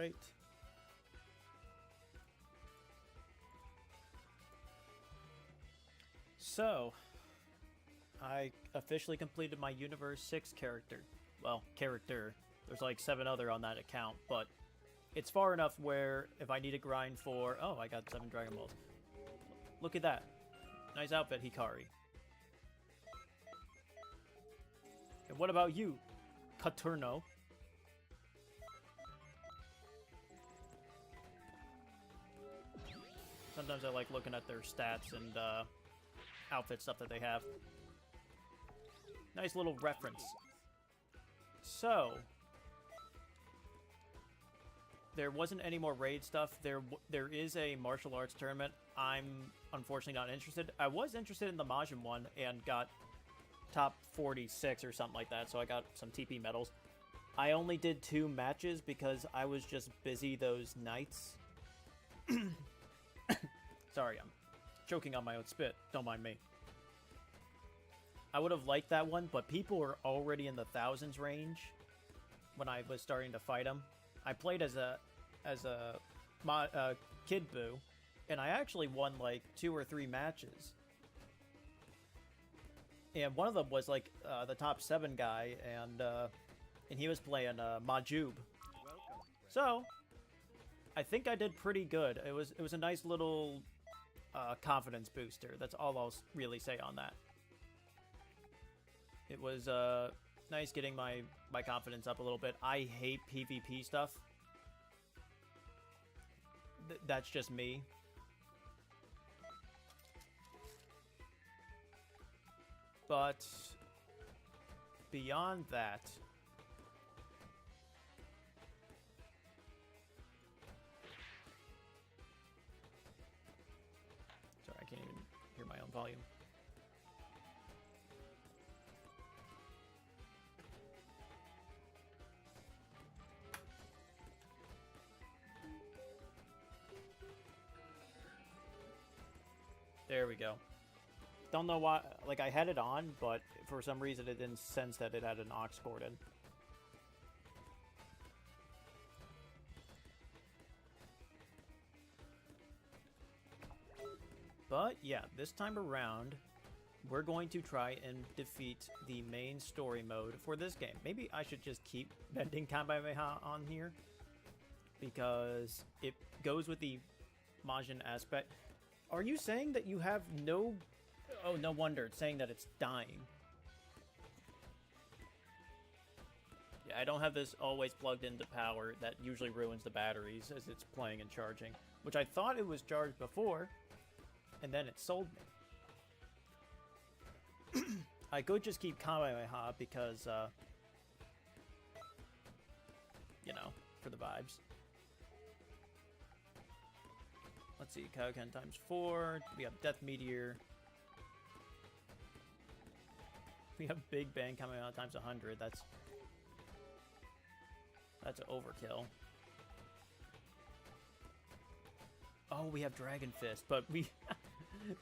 Alright. So, I officially completed my Universe 6 character. Well, character. There's like 7 other on that account, but it's far enough where if I need to grind for... Oh, I got 7 Dragon Balls. Look at that. Nice outfit, Hikari. And what about you, Katurno? Sometimes I like looking at their stats and outfit stuff that they have. Nice little reference. So, there wasn't any more raid stuff. There is a martial arts tournament. I'm unfortunately not interested. I was interested in the Majin one and got top 46 or something like that, so I got some TP medals. I only did 2 matches because I was just busy those nights. Sorry, I'm choking on my own spit. Don't mind me. I would have liked that one, but people were already in the thousands range when I was starting to fight them. I played as a Kid Buu, and I actually won like 2 or 3 matches. And one of them was like the top 7 guy, and he was playing Majub. So I think I did pretty good. It was a nice little confidence booster. That's all I'll really say on that. It was nice getting my confidence up a little bit. I hate PvP stuff. That's just me. But beyond that, sorry, I can't even hear my own volume. There we go. Don't know why, like, I had it on, but for some reason it didn't sense that it had an aux cord in. But yeah, this time around, we're going to try and defeat the main story mode for this game. Maybe I should just keep bending Kamehameha on here, because it goes with the Majin aspect. Are you saying that you have no... Oh, no wonder. It's saying that it's dying. Yeah, I don't have this always plugged into power. That usually ruins the batteries as it's playing and charging. Which I thought it was charged before, and then it sold me. I could just keep Kamehameha because, you know, for the vibes. Let's see, Kaioken times 4. We have Death Meteor. We have Big Bang coming out times 100. That's an overkill. Oh, we have Dragon Fist, but we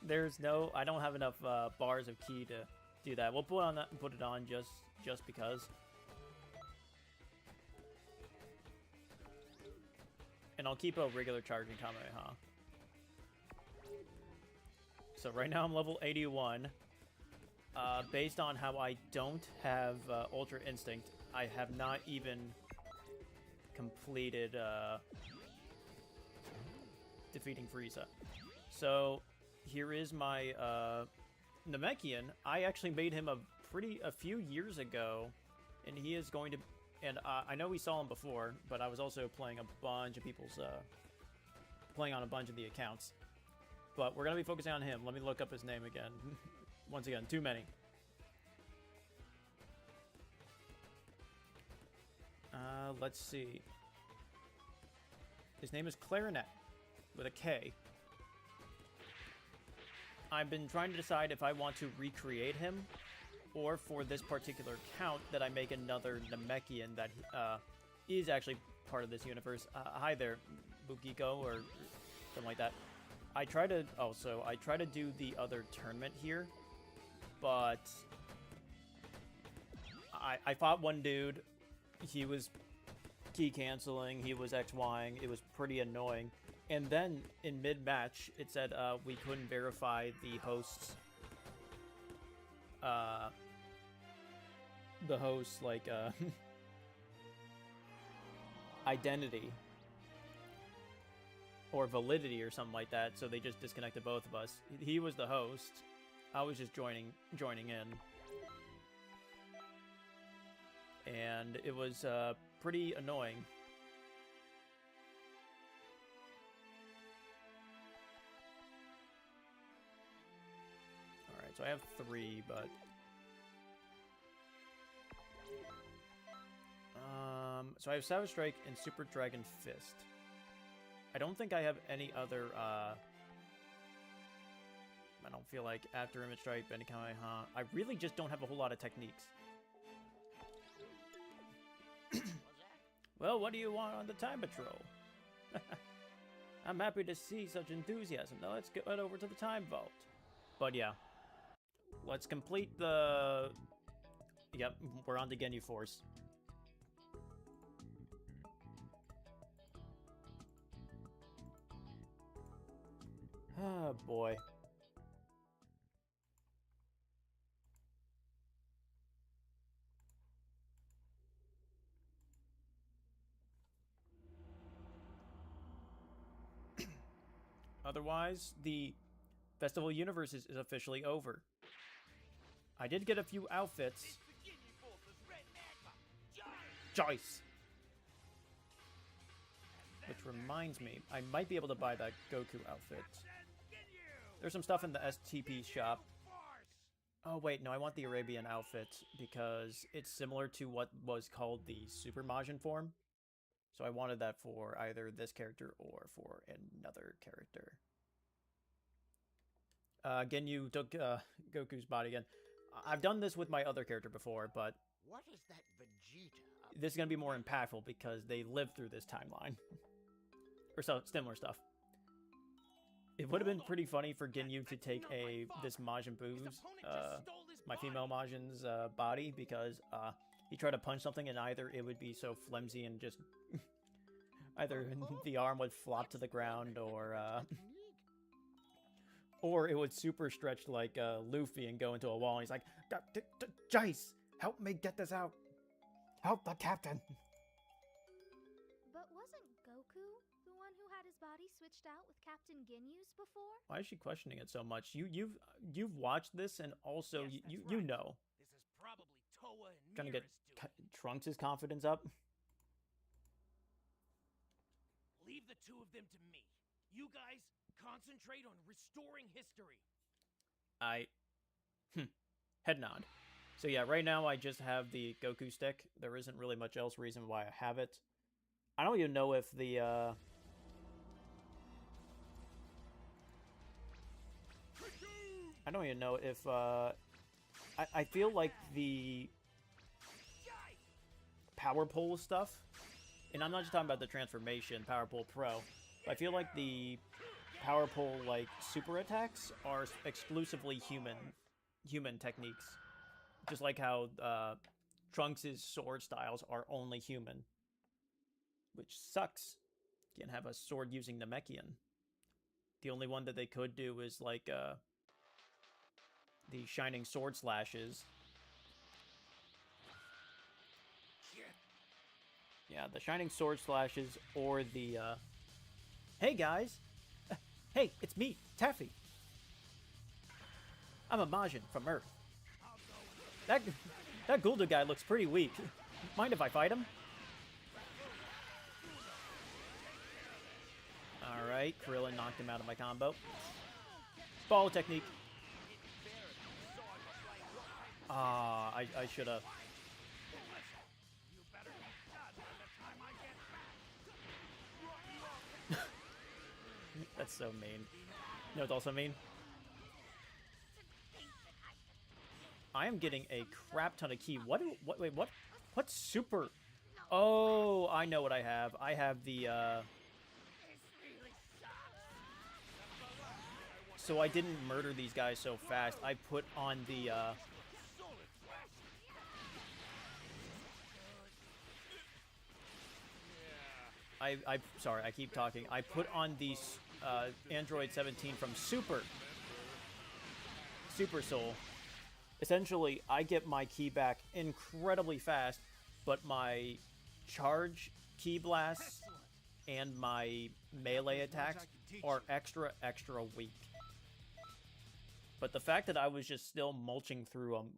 there's no. I don't have enough bars of ki to do that. We'll put it on just because. And I'll keep a regular charging Kamehameha. So right now I'm level 81. Based on how I don't have Ultra Instinct, I have not even completed defeating Frieza. So here is my Namekian. I actually made him a few years ago, and he is going to. And I know we saw him before, but I was also playing a bunch of people's playing on a bunch of the accounts. But we're gonna be focusing on him. Let me look up his name again. Once again, too many. Let's see. His name is Clarinet, with a K. I've been trying to decide if I want to recreate him, or for this particular count, that I make another Namekian that is actually part of this universe. Hi there, Bukiko, or something like that. I try to do the other tournament here, but I fought one dude. He key canceling, he was XYing, it was pretty annoying. And then, in mid-match, it said we couldn't verify the host's... identity. Or validity or something like that, so they just disconnected both of us. He was the host. I was just joining in. And it was pretty annoying. Alright, so I have 3, but... so I have Savage Strike and Super Dragon Fist. I don't think I have any other, I don't feel like after Image Strike, Benikamehameha. I really just don't have a whole lot of techniques. Well, what do you want on the Time Patrol? I'm happy to see such enthusiasm. Now let's get over to the Time Vault. But yeah. Let's complete the... Yep, we're on to Ginyu Force. Oh boy. Otherwise, the Festival Universe is officially over. I did get a few outfits. Joyce! Which reminds me, I might be able to buy that Goku outfit. There's some stuff in the STP shop. Oh wait, no, I want the Arabian outfit because it's similar to what was called the Super Majin form. So I wanted that for either this character or for another character. Ginyu took Goku's body again. I've done this with my other character before, but what is that Vegeta? This is going to be more impactful because they lived through this timeline. Or so similar stuff. It would have been pretty funny for Ginyu to take this Majin Buu's, my female Majin's body, because he tried to punch something and either it would be so flimsy and just either the arm would flop to the ground or it would super stretch like Luffy and go into a wall and he's like, Jace, help me get this out. Help the captain. But wasn't Goku the one who had his body switched out with Captain Ginyu's before? Why is she questioning it so much? You've watched this and also Yes, you know. This is probably Toa and Trying to get Mira's doing. Trunks' confidence up. Leave the two of them to me. You guys concentrate on restoring history. Head nod. So yeah, right now I just have the Goku stick. There isn't really much else reason why I have it. I don't even know if the I don't even know if I feel like the Power Pole stuff, and I'm not just talking about the transformation, Power Pole Pro, but I feel like the Power Pole like super attacks are exclusively human techniques. Just like how Trunks' sword styles are only human. Which sucks. Can't have a sword using Namekian. The only one that they could do is like the Shining Sword Slashes. Yeah, the Shining Sword Slashes or the Hey guys! Hey, it's me, Taffy! I'm a Majin from Earth. That Gulda guy looks pretty weak. Mind if I fight him? Alright, Krillin knocked him out of my combo. Ball technique. Ah, I should've. That's so mean. You know what's also mean? I am getting a crap ton of ki. What super? Oh, I know what I have. I have the, so I didn't murder these guys so fast. I put on the, sorry, I keep talking. I put on the Android 17 from Super Soul. Essentially, I get my ki back incredibly fast, but my charge ki blasts and my melee attacks are extra weak. But the fact that I was just still mulching through them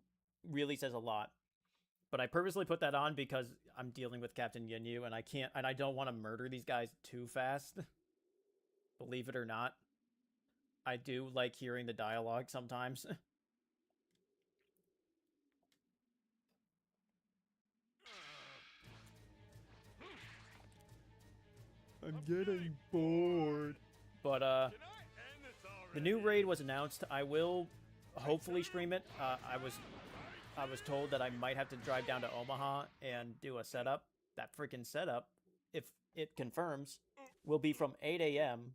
really says a lot. But I purposely put that on because I'm dealing with Captain Ginyu, and I don't want to murder these guys too fast. Believe it or not. I do like hearing the dialogue sometimes. I'm getting bored. But, the new raid was announced. I will hopefully stream it. I was told that I might have to drive down to Omaha and do a setup. That freaking setup, if it confirms, will be from 8 a.m.,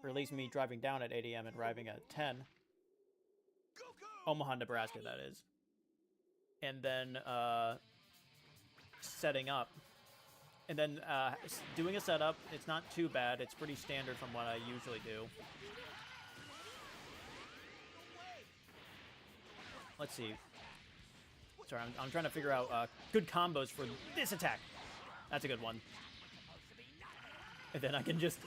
or at least me driving down at 8 a.m. and arriving at 10. Omaha, Nebraska, that is. And then, setting up. And then, doing a setup, it's not too bad. It's pretty standard from what I usually do. Let's see. Sorry, I'm trying to figure out good combos for this attack. That's a good one. And then I can just...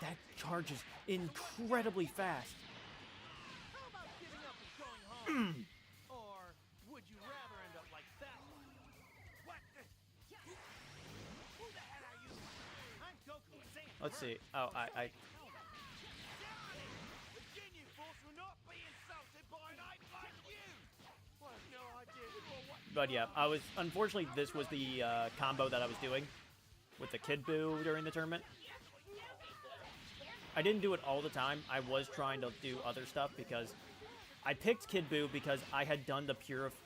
That charges incredibly fast. How about giving up and going home? Or would you rather end up like that one? What? Who the hell are you? I'm Goku. Let's see. Oh, I Ginyu Force will not be insulted by an ape like you. I have no idea who or what. But yeah, unfortunately, this was the combo that I was doing with the Kid Buu during the tournament. I didn't do it all the time. I was trying to do other stuff because I picked Kid Buu because I had done the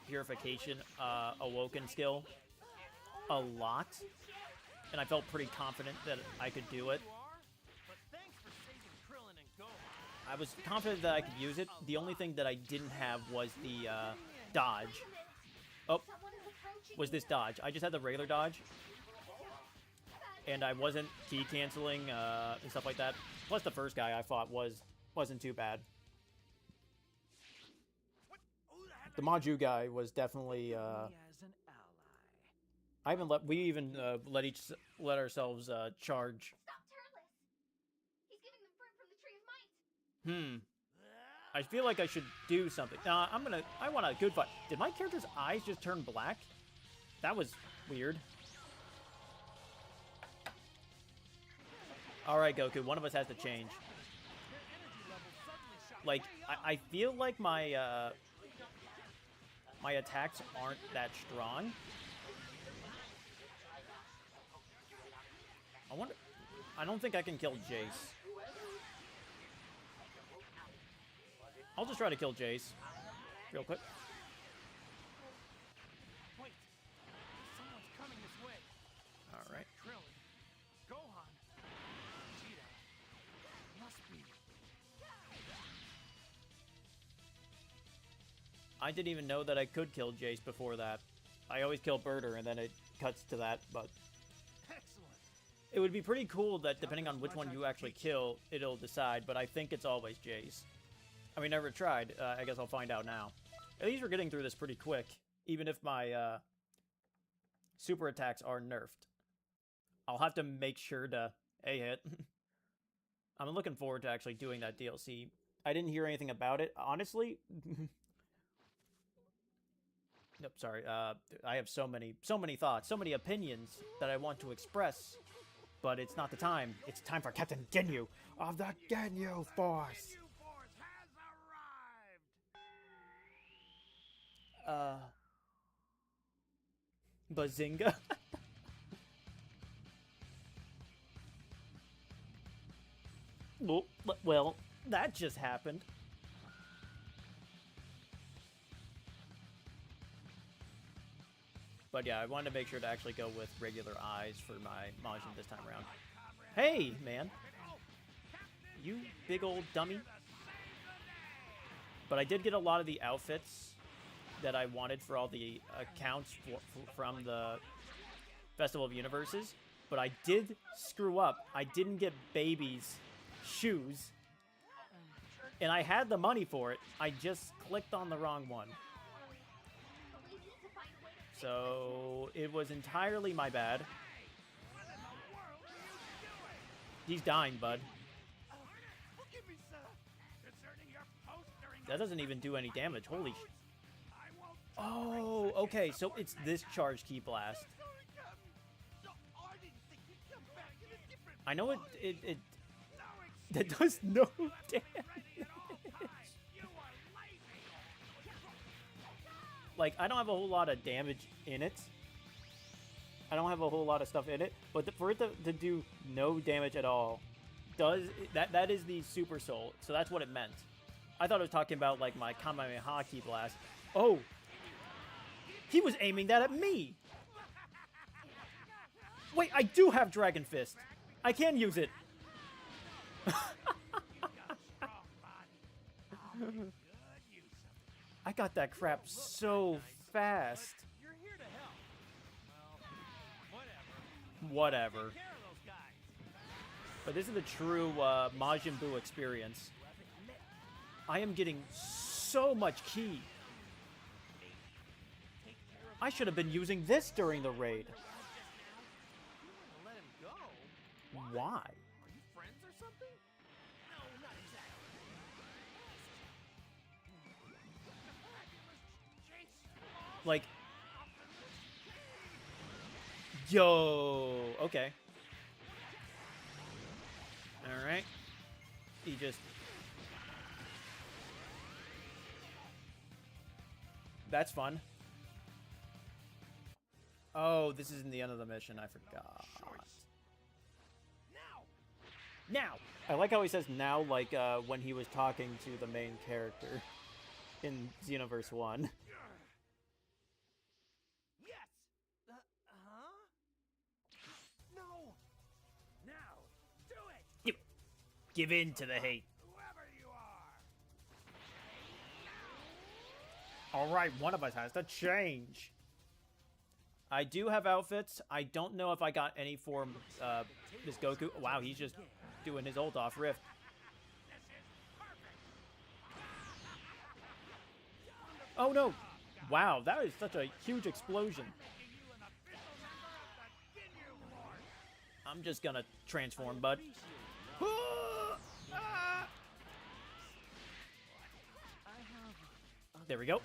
purification awoken skill a lot, and I felt pretty confident that I could do it. But thanks for saving Krillin and Gohan. I was confident that I could use it. The only thing that I didn't have was the dodge. Oh, was this dodge. I just had the regular dodge. And I wasn't key canceling and stuff like that. Plus the first guy I fought wasn't too bad. The Maju guy was definitely I even let ourselves charge. Stop Turles! He's giving them fruit from the Tree of Might. I feel like I should do something. I want a good fight. Did my character's eyes just turn black? That was weird. Alright, Goku, one of us has to change. Like, I feel like my my attacks aren't that strong. I don't think I can kill Jace. I'll just try to kill Jace. Real quick. Wait. Someone's coming this way. Alright. Krillin. Gohan. Vegeta. Must be. I didn't even know that I could kill Jace before that. I always kill Birder and then it cuts to that, but... Excellent. It would be pretty cool that depending on which one you actually kill, it'll decide, but I think it's always Jace. I mean, never tried. I guess I'll find out now. At least we're getting through this pretty quick, even if my super attacks are nerfed. I'll have to make sure to A-hit. I'm looking forward to actually doing that DLC. I didn't hear anything about it. Honestly... Nope, sorry. I have so many thoughts, so many opinions that I want to express, but it's not the time. It's time for Captain Ginyu of the Ginyu Force. Ginyu Force has arrived. Bazinga. Well, that just happened. But yeah, I wanted to make sure to actually go with regular eyes for my Majin this time around. Hey, man. You big old dummy. But I did get a lot of the outfits that I wanted for all the accounts from the Festival of Universes, but I did screw up. I didn't get Baby's shoes, and I had the money for it. I just clicked on the wrong one. So it was entirely my bad. He's dying, bud. That doesn't even do any damage. Holy sh... Oh, okay, so it's this charge key blast. I know it that does no damage. Like, I don't have a whole lot of damage in it. I don't have a whole lot of stuff in it, but for it to do no damage at all, that is the Super Soul, so that's what it meant. I thought it was talking about, like, my Kamehameha Ki Blast. Oh! He was aiming that at me! Wait, I do have Dragon Fist! I can use it! I got that crap so fast. You're here to help. Well, whatever. Whatever. But this is the true Majin Buu experience. I am getting so much ki. I should have been using this during the raid. Let him go? Why? Are you friends or something? No, not exactly. Like, yo, okay. All right. He just... That's fun. Oh, this isn't the end of the mission. I forgot. Now! I like how he says now, like when he was talking to the main character in Xenoverse 1. Yes! Huh? No! Now! Do it! Give in to the hate. Whoever you are! All right, one of us has to change. I do have outfits. I don't know if I got any for this Goku. Wow, he's just doing his ult off Rift. Oh no! Wow, that is such a huge explosion. I'm just gonna transform, bud. There we go.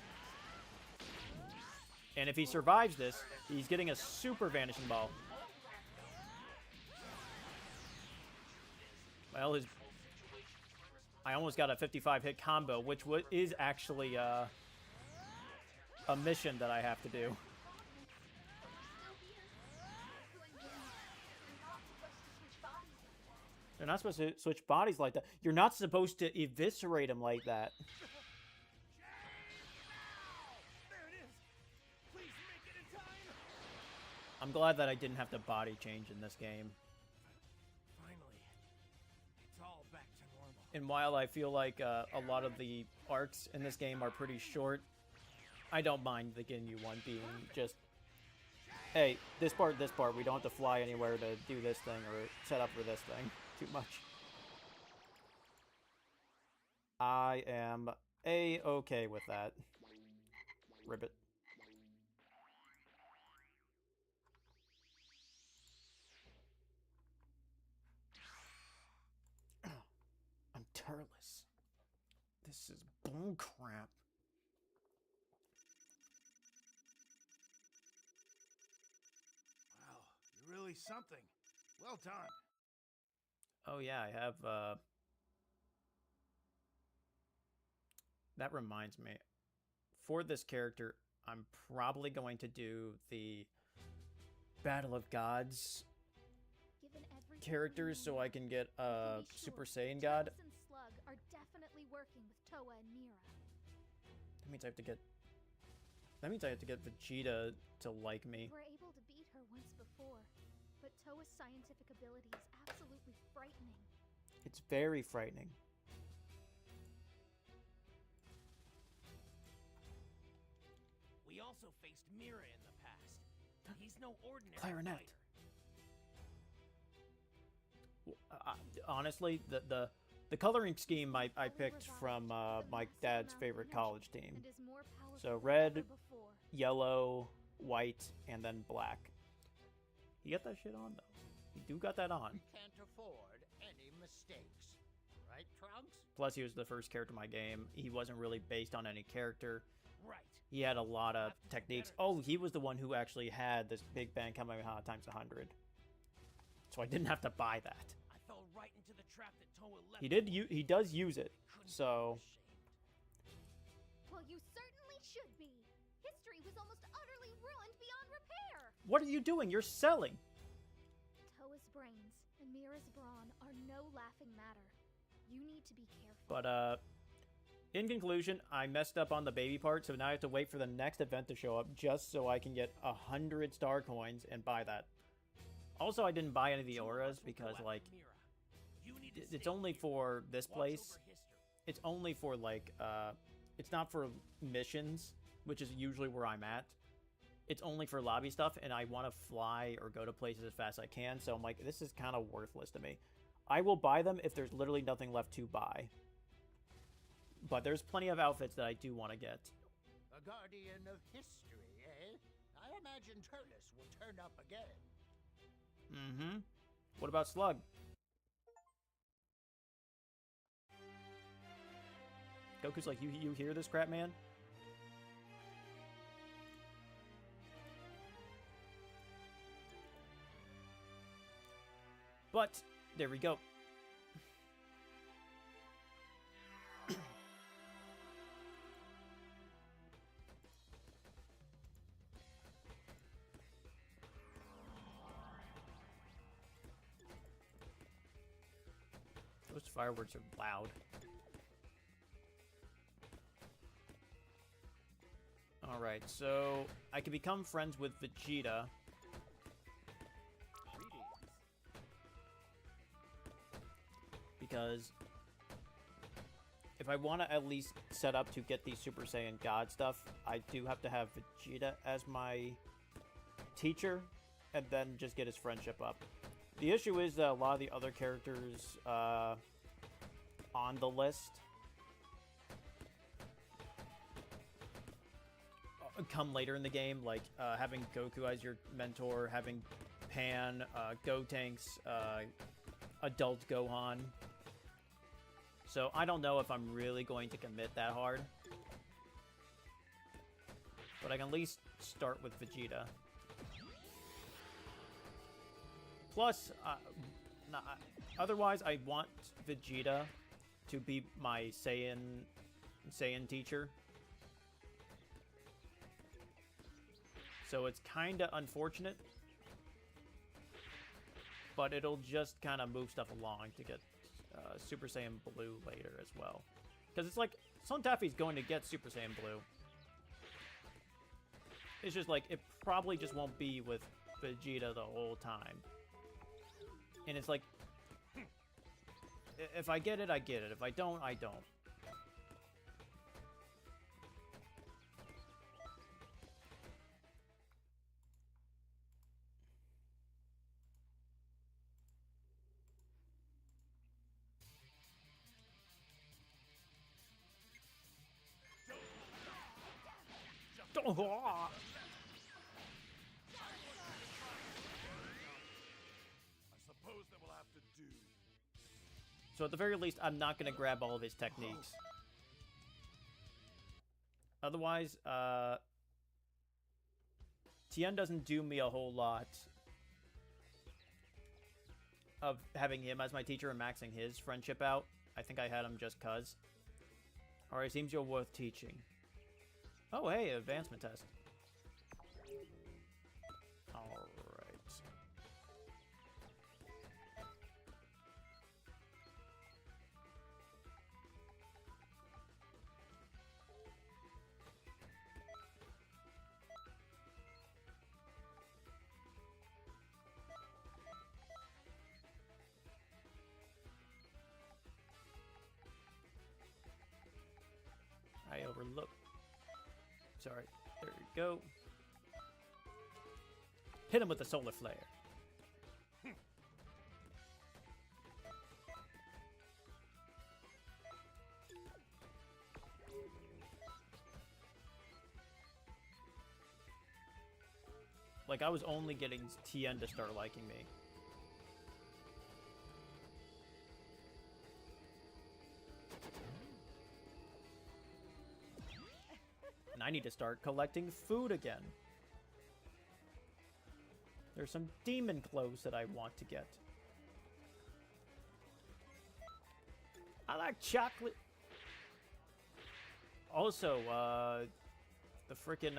And if he survives this, he's getting a super vanishing ball. Well, I almost got a 55 hit combo, which is actually a mission that I have to do. They're not supposed to switch bodies like that. You're not supposed to eviscerate him like that. I'm glad that I didn't have to body change in this game. Finally, it's all back to normal. And while I feel like a lot of the arcs in this game are pretty short, I don't mind the Ginyu one being just, hey, this part, we don't have to fly anywhere to do this thing or set up for this thing too much. I am A-okay with that. Ribbit. I'm turles. This is bull crap. Wow, you're really something. Well done. Oh yeah, I have, that reminds me. For this character, I'm probably going to do the Battle of Gods characters so I can get a Super Saiyan God. Jax and Slug are definitely working with Toa and Mira. That means I have to get Vegeta to like me. We were able to beat her once before, but Toa's scientific ability is absolutely frightening. It's very frightening. We also faced Mira in the past. He's no ordinary Clarinet. fighter. Honestly, the coloring scheme I picked from my dad's favorite college team. And is more powerful So than red, ever before. yellow, white, and then black. You got that shit on, though. You do got that on. We can't afford any mistakes. Right, Trunks? Plus, he was the first character in my game. He wasn't really based on any character. Right. He had a lot of Have to do techniques. better Oh, this he was the one who actually had this Big Bang Kamehameha times 100. So I didn't have to buy that. I fell right into the trap that Toa left. He does use it. Couldn't be So ashamed. Well, you certainly should be. History was almost utterly ruined beyond repair. what are you doing? You're selling. Toa's brains and Mira's brawn are no laughing matter. You need to be careful. But in conclusion, I messed up on the baby part, so now I have to wait for the next event to show up just so I can get 100 star coins and buy that. Also, I didn't buy any of the Two of auras us will because, go after like, Mira. You need to it's stay only here. for this Watch place. over history. It's only for, like, it's not for missions, which is usually where I'm at. It's only for lobby stuff, and I want to fly or go to places as fast as I can, so I'm like, this is kind of worthless to me. I will buy them if there's literally nothing left to buy. But there's plenty of outfits that I do want to get. A guardian of history, eh? I imagine Turnus will turn up again. Mm-hmm. What about Slug? Goku's like, you hear this crap, man? But, there we go. Those fireworks are loud. Alright, so I can become friends with Vegeta. Because if I want to at least set up to get the Super Saiyan God stuff, I do have to have Vegeta as my teacher, and then just get his friendship up. The issue is that a lot of the other characters on the list come later in the game, like having Goku as your mentor, having Pan, Gotenks, Adult Gohan. So I don't know if I'm really going to commit that hard. But I can at least start with Vegeta. Plus, otherwise I want Vegeta to be my Saiyan teacher. So it's kind of unfortunate, but it'll just kind of move stuff along to get Super Saiyan Blue later as well. Because it's like, Son Taffy's going to get Super Saiyan Blue. It's just like, it probably just won't be with Vegeta the whole time. And it's like, if I get it, I get it. If I don't, I don't. Suppose that will have to do. So at the very least, I'm not going to grab all of his techniques. Otherwise, Tien doesn't do me a whole lot of having him as my teacher and maxing his friendship out. I think I had him just cuz. Alright, seems you're worth teaching. Oh, hey, advancement test. Alright. I overlooked. Sorry. There we go. Hit him with the solar flare. Like, I was only getting Tien to start liking me. And I need to start collecting food again. There's some demon clothes that I want to get. I like chocolate. Also, the frickin'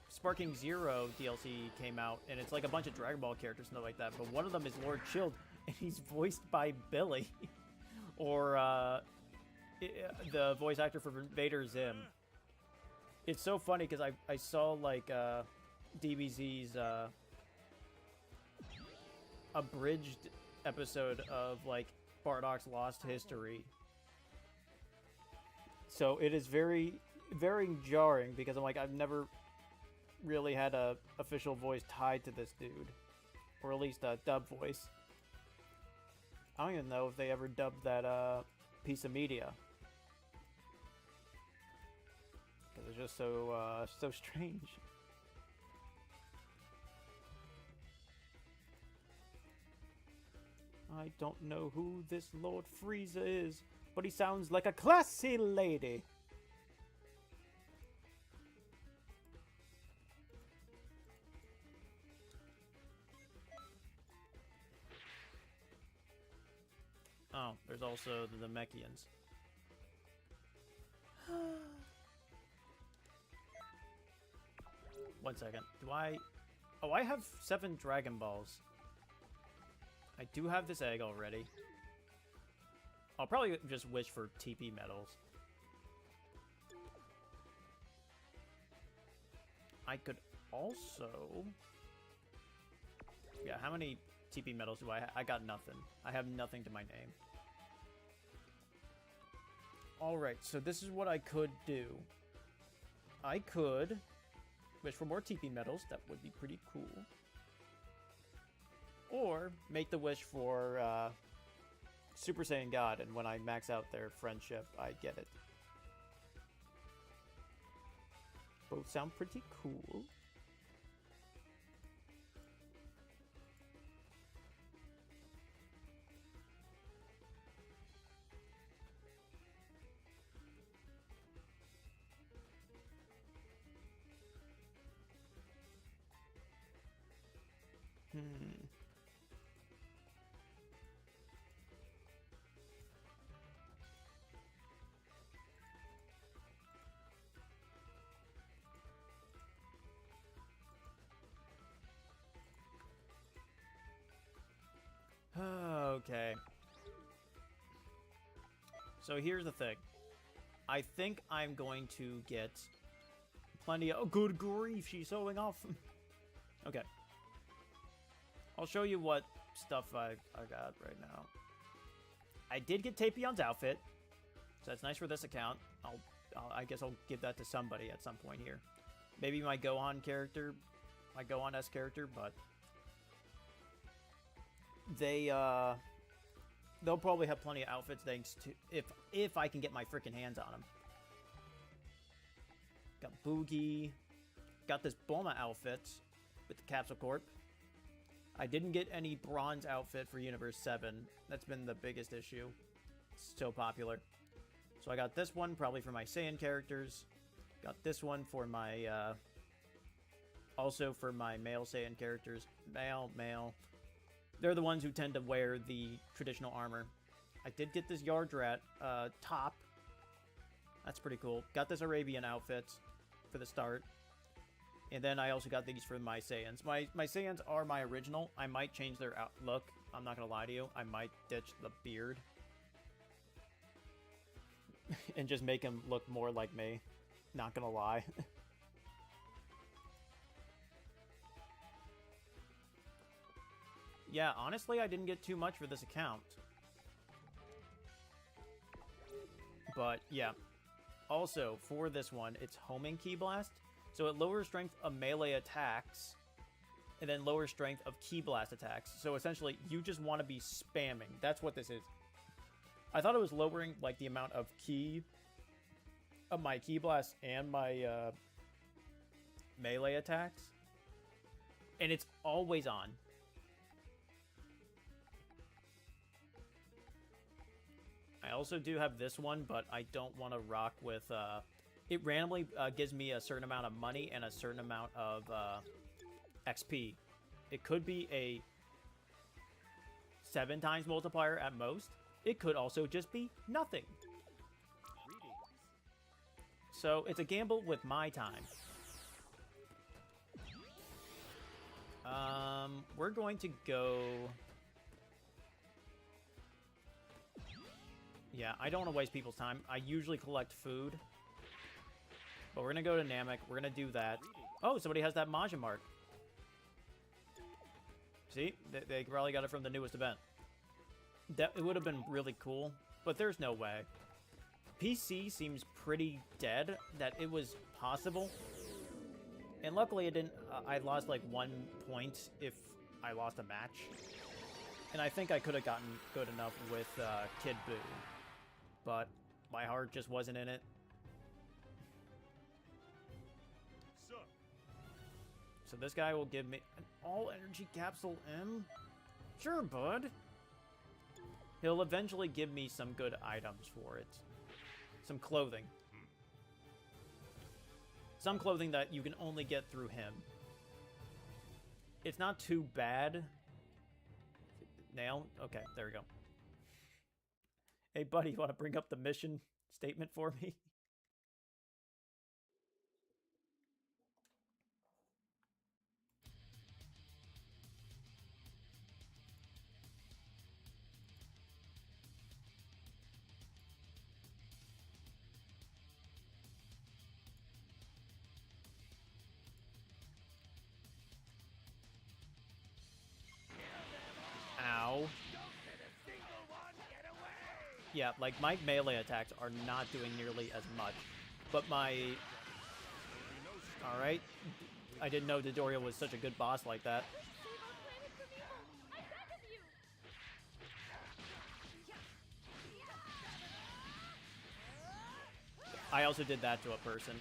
Sparking Zero DLC came out, and it's like a bunch of Dragon Ball characters and stuff like that, but one of them is Lord Chilled, and he's voiced by Billy. Or, the voice actor for Vader Zim. It's so funny, because I saw, like, DBZ's, abridged episode of, like, Bardock's Lost History. So it is very, very jarring, because I'm like, I've never really had a official voice tied to this dude, or at least a dub voice. I don't even know if they ever dubbed that piece of media, because it's just so so strange. I don't know who this Lord Frieza is, but he sounds like a classy lady. Oh, there's also the Namekians. One second. Do I... Oh, I have 7 Dragon Balls. I do have this egg already. I'll probably just wish for TP medals. I could also... Yeah, how many TP medals do I have? I got nothing. I have nothing to my name. Alright, so this is what I could do. I could wish for more TP medals. That would be pretty cool. Or make the wish for Super Saiyan God, and when I max out their friendship, I get it. Both sound pretty cool. Okay. So here's the thing. I think I'm going to get plenty of... Oh, good grief, she's showing off. Okay. I'll show you what stuff I got right now. I did get Tapion's outfit, so that's nice for this account. I guess I'll give that to somebody at some point here. Maybe my Gohan character, my Gohan-esque character, but they'll probably have plenty of outfits thanks to if I can get my freaking hands on them. Got Boogie, got this Bulma outfit with the Capsule Corp. I didn't get any bronze outfit for Universe 7. That's been the biggest issue. It's so popular. So I got this one probably for my Saiyan characters. Got this one for my, also for my male Saiyan characters. Male. They're the ones who tend to wear the traditional armor. I did get this Yardrat, top. That's pretty cool. Got this Arabian outfit for the start. And then I also got these for my Saiyans. My Saiyans are my original. I might change their look. I'm not going to lie to you. I might ditch the beard. And just make him look more like me. Not going to lie. Yeah, honestly, I didn't get too much for this account. But, yeah. Also, for this one, it's Homing Ki Blast. So it lowers strength of melee attacks and then lower strength of Ki Blast attacks. So essentially, you just want to be spamming. That's what this is. I thought it was lowering like the amount of Ki of my Ki Blast and my melee attacks, and it's always on. I also do have this one, but I don't want to rock with... it randomly gives me a certain amount of money and a certain amount of XP. It could be a 7 times multiplier at most. It could also just be nothing. So it's a gamble with my time. We're going to go... Yeah, I don't want to waste people's time. I usually collect food. But we're going to go to Namek. We're going to do that. Oh, somebody has that Majin mark. See? They probably got it from the newest event. It would have been really cool, but there's no way. PC seems pretty dead that it was possible. And luckily it didn't... I lost like 1 point if I lost a match. And I think I could have gotten good enough with Kid Buu. But my heart just wasn't in it. So this guy will give me an all-energy capsule M? Sure, bud. He'll eventually give me some good items for it. Some clothing. Some clothing that you can only get through him. It's not too bad. Nail? Okay, there we go. Hey, buddy, you want to bring up the mission statement for me? Ow. Yeah, like my melee attacks are not doing nearly as much. But my... Alright. I didn't know Dodoria was such a good boss like that. I also did that to a person.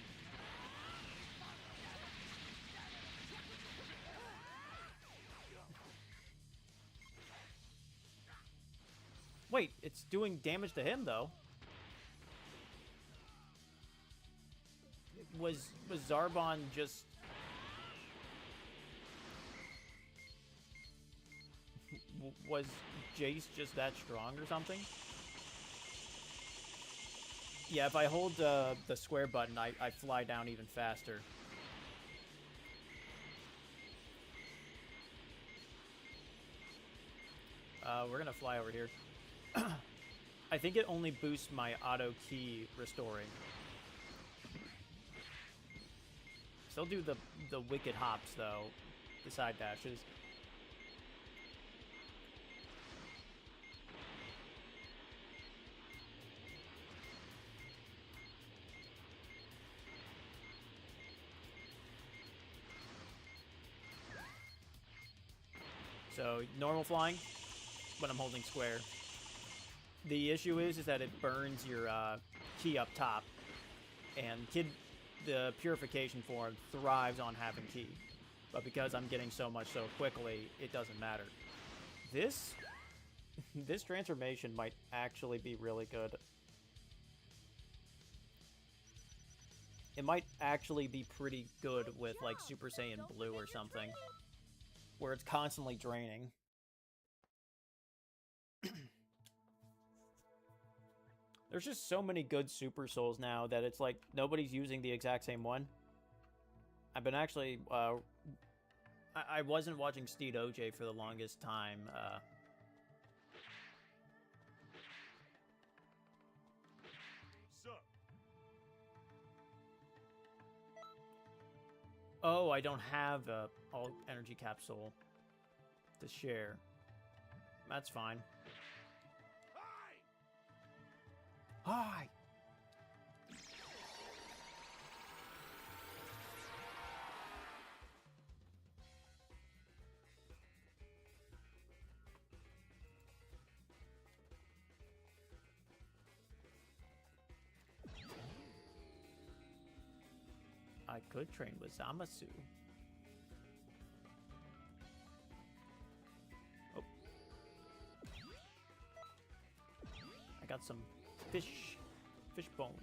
Wait, it's doing damage to him, though. Was Zarbon just... Was Jace just that strong or something? Yeah, if I hold the square button, I fly down even faster. We're gonna fly over here. I think it only boosts my auto key restoring. Still do the wicked hops though, the side dashes. So normal flying when I'm holding square. The issue is that it burns your key up top, and the purification form thrives on having key. But because I'm getting so much so quickly, it doesn't matter. This transformation might actually be really good. It might actually be pretty good with like Super Saiyan Blue or something, where it's constantly draining. There's just so many good Super Souls now that it's like nobody's using the exact same one. I've been actually... I wasn't watching Steed OJ for the longest time. Oh, I don't have a all energy capsule to share. That's fine. Hi! I could train with Zamasu. Oh. I got some fish bones.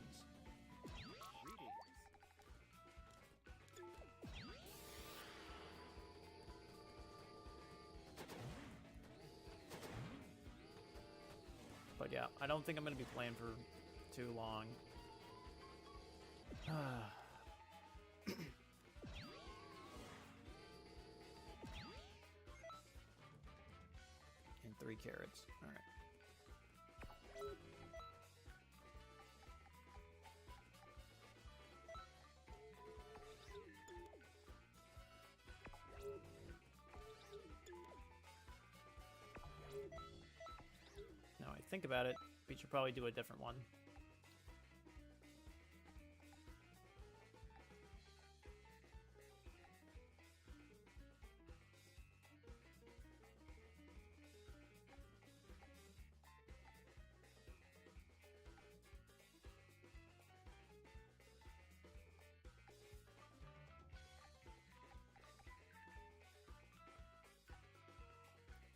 But yeah, I don't think I'm going to be playing for too long. And 3 carrots. All right. Now I think about it, we should probably do a different one.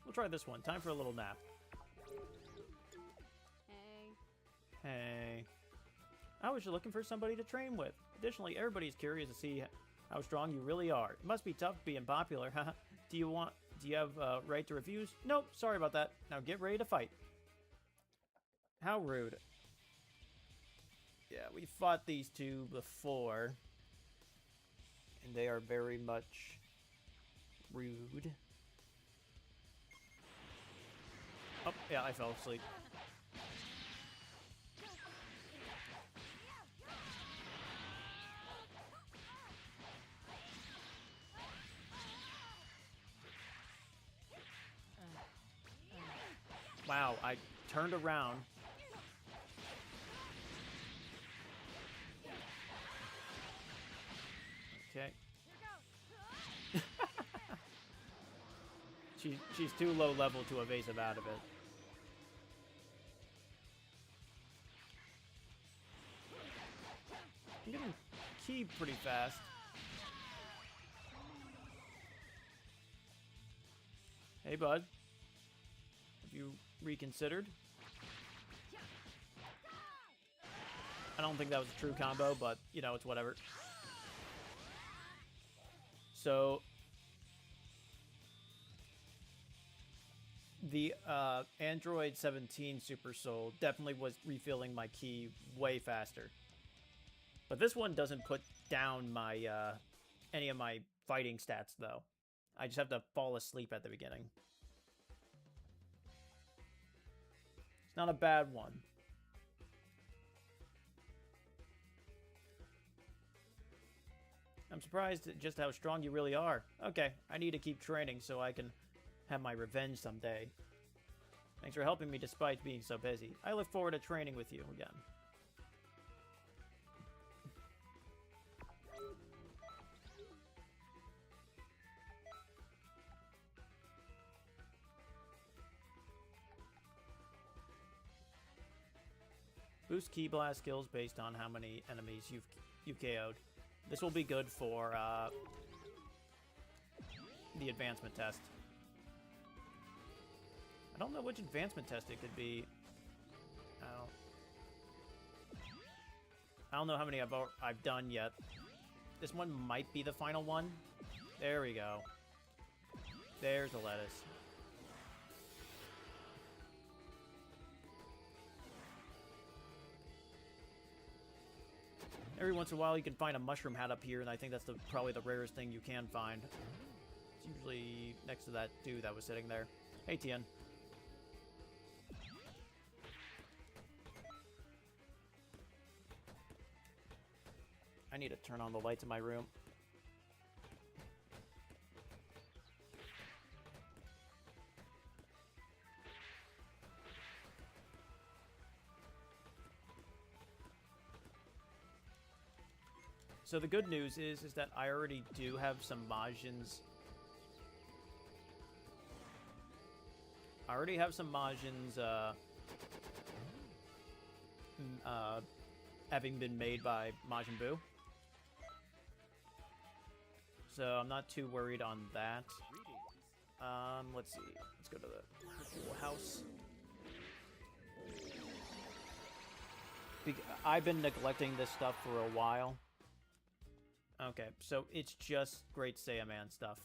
We'll try this one. Time for a little nap. Hey. I was just looking for somebody to train with. Additionally, everybody's curious to see how strong you really are. It must be tough being popular, haha. Do you have right to refuse? Nope, sorry about that. Now get ready to fight. How rude. Yeah, we fought these two before. And they are very much rude. Oh, yeah, I fell asleep. Wow, I turned around. Okay. She's too low level to evasive out of it. I'm getting keyed pretty fast. Hey, bud. Have you reconsidered? I don't think that was a true combo, but, you know, it's whatever. So, the Android 17 Super Soul definitely was refilling my ki way faster. But this one doesn't put down my any of my fighting stats, though. I just have to fall asleep at the beginning. It's not a bad one. I'm surprised at just how strong you really are. Okay, I need to keep training so I can have my revenge someday. Thanks for helping me despite being so busy. I look forward to training with you again. Boost Ki Blast skills based on how many enemies you've KO'd. This will be good for the advancement test. I don't know which advancement test it could be. I don't know how many I've done yet. This one might be the final one. There we go. There's the lettuce. Every once in a while you can find a mushroom hat up here, and I think that's probably the rarest thing you can find. It's usually next to that dude that was sitting there. Hey, Tien. I need to turn on the lights in my room. So the good news is that I already do have some Majins. I already have some Majins having been made by Majin Buu. So I'm not too worried on that. Let's see. Let's go to the pool house. I've been neglecting this stuff for a while. Okay, so it's just Great Saiyaman stuff.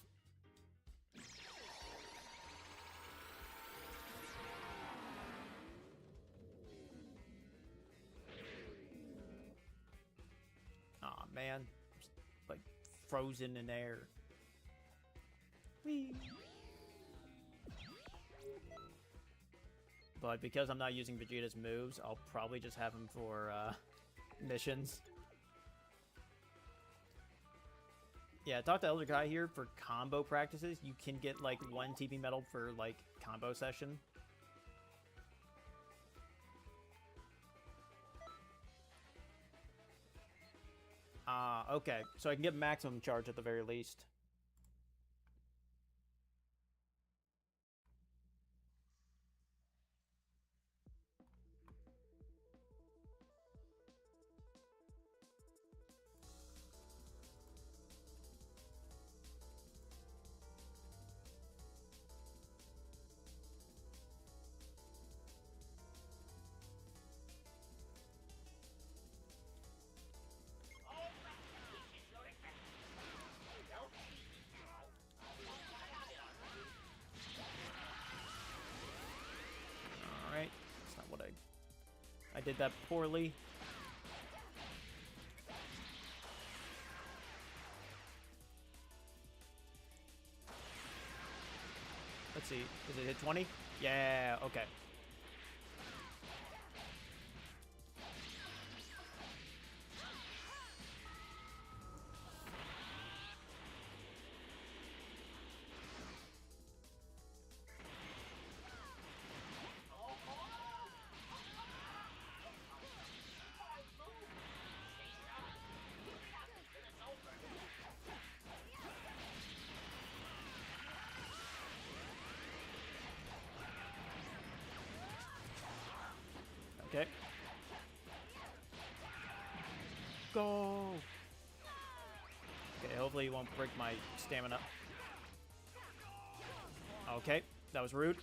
Aw, man. Just, like, frozen in air. Whee! But because I'm not using Vegeta's moves, I'll probably just have him for, missions. Yeah, talk to Elder Kai here for combo practices. You can get, like, 1 TP medal for, like, combo session. Okay. So I can get maximum charge at the very least. I did that poorly. Let's see. Is it hit 20? Yeah, okay. Okay. Go! Okay, hopefully he won't break my stamina. Okay, that was rude.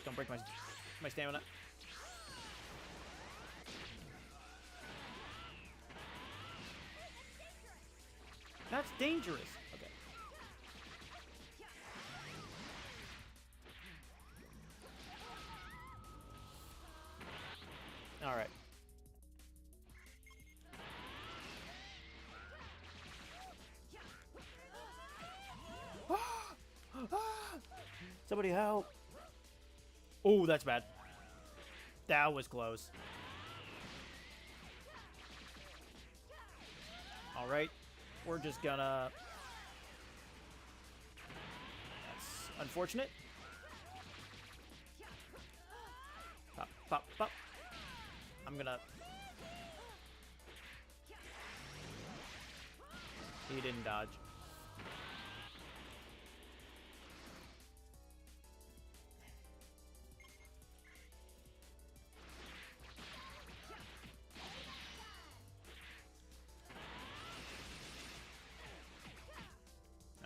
Don't break my stamina. That's dangerous. Okay. All right. Somebody help. Oh, that's bad. That was close. All right. We're just gonna... That's unfortunate. Pop, pop, pop. I'm gonna... He didn't dodge.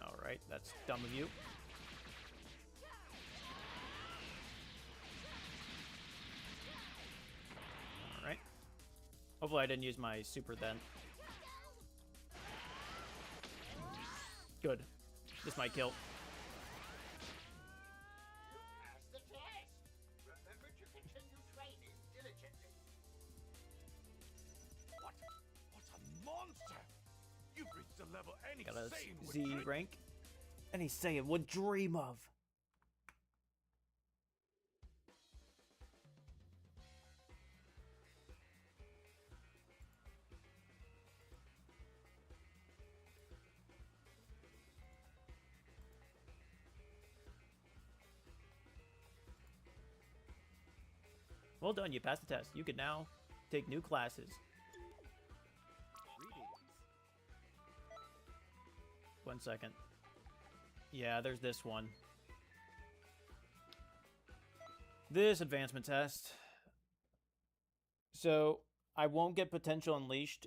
Alright, that's dumb of you. Alright. Hopefully I didn't use my super then. Good. This might kill. Pass the test. Remember to continue training diligently. What a monster! You've reached a level any Got a sane would Z dream. rank. Any Saiyan would dream of. Well done, you passed the test. You can now take new classes. One second. Yeah, there's this one. This advancement test. So, I won't get potential unleashed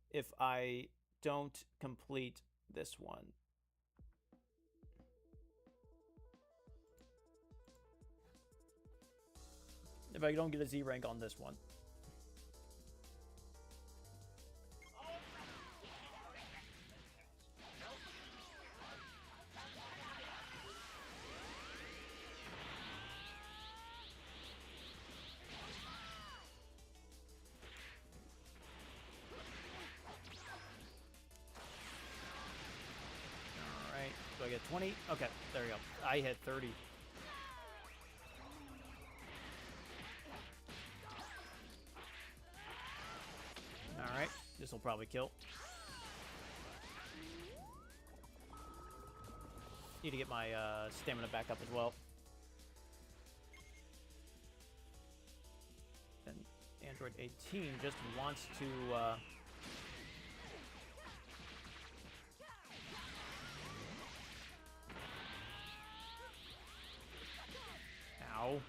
if I don't complete this one. If I don't get a Z rank on this one. Alright, do I get 20? Okay, there we go. I hit 30. Alright, this will probably kill. Need to get my stamina back up as well. And Android 18 just wants to... Ow.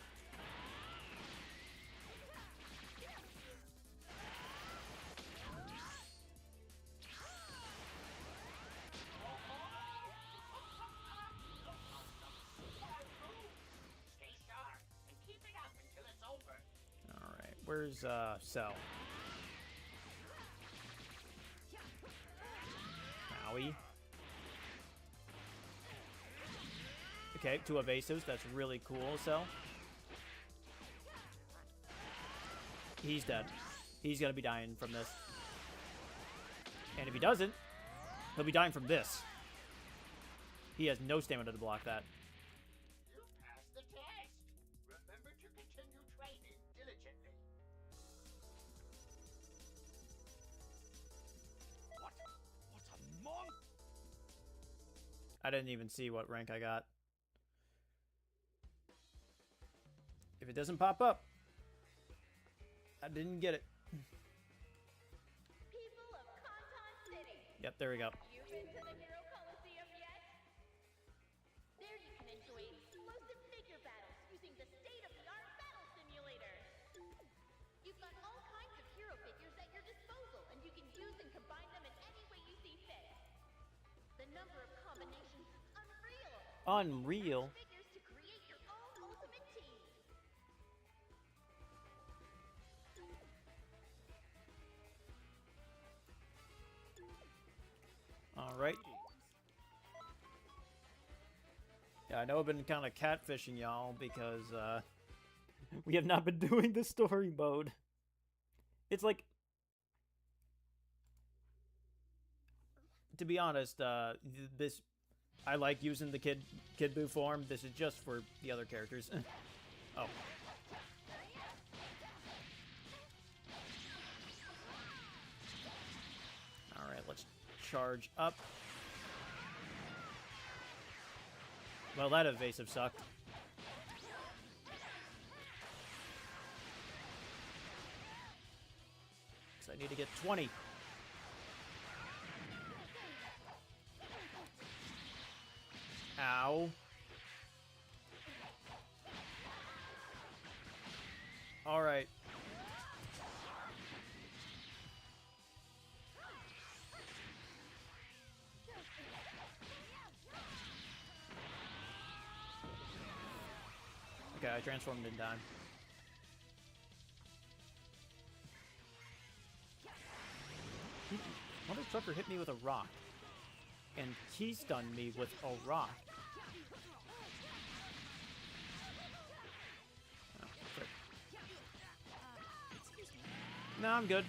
Where's Cell? Owie. Okay, 2 evasives. That's really cool, Cell. He's dead. He's gonna be dying from this. And if he doesn't, he'll be dying from this. He has no stamina to block that. You passed the test. Remember to continue training diligently. What a monk! I didn't even see what rank I got. If it doesn't pop up, I didn't get it. People of Canton City. Yep, there we go. You've been to the Hero Coliseum yet? There you can enjoy explosive figure battles using the state-of-the-art battle simulator. You've got all kinds of hero figures at your disposal, and you can use and combine them in any way you see fit. The number of combinations is unreal. Unreal. Figures to create your own ultimate team. All right. Yeah, I know I've been kind of catfishing y'all because we have not been doing the story mode. It's like, to be honest, this I like using the Kid Buu form. This is just for the other characters. Oh. All right, let's charge up. Well, that evasive sucked. 'Cause I need to get 20. Ow. All right. Okay, I transformed in time. Motherfucker hit me with a rock. And he stunned me with a rock. Oh, frick. No, I'm good.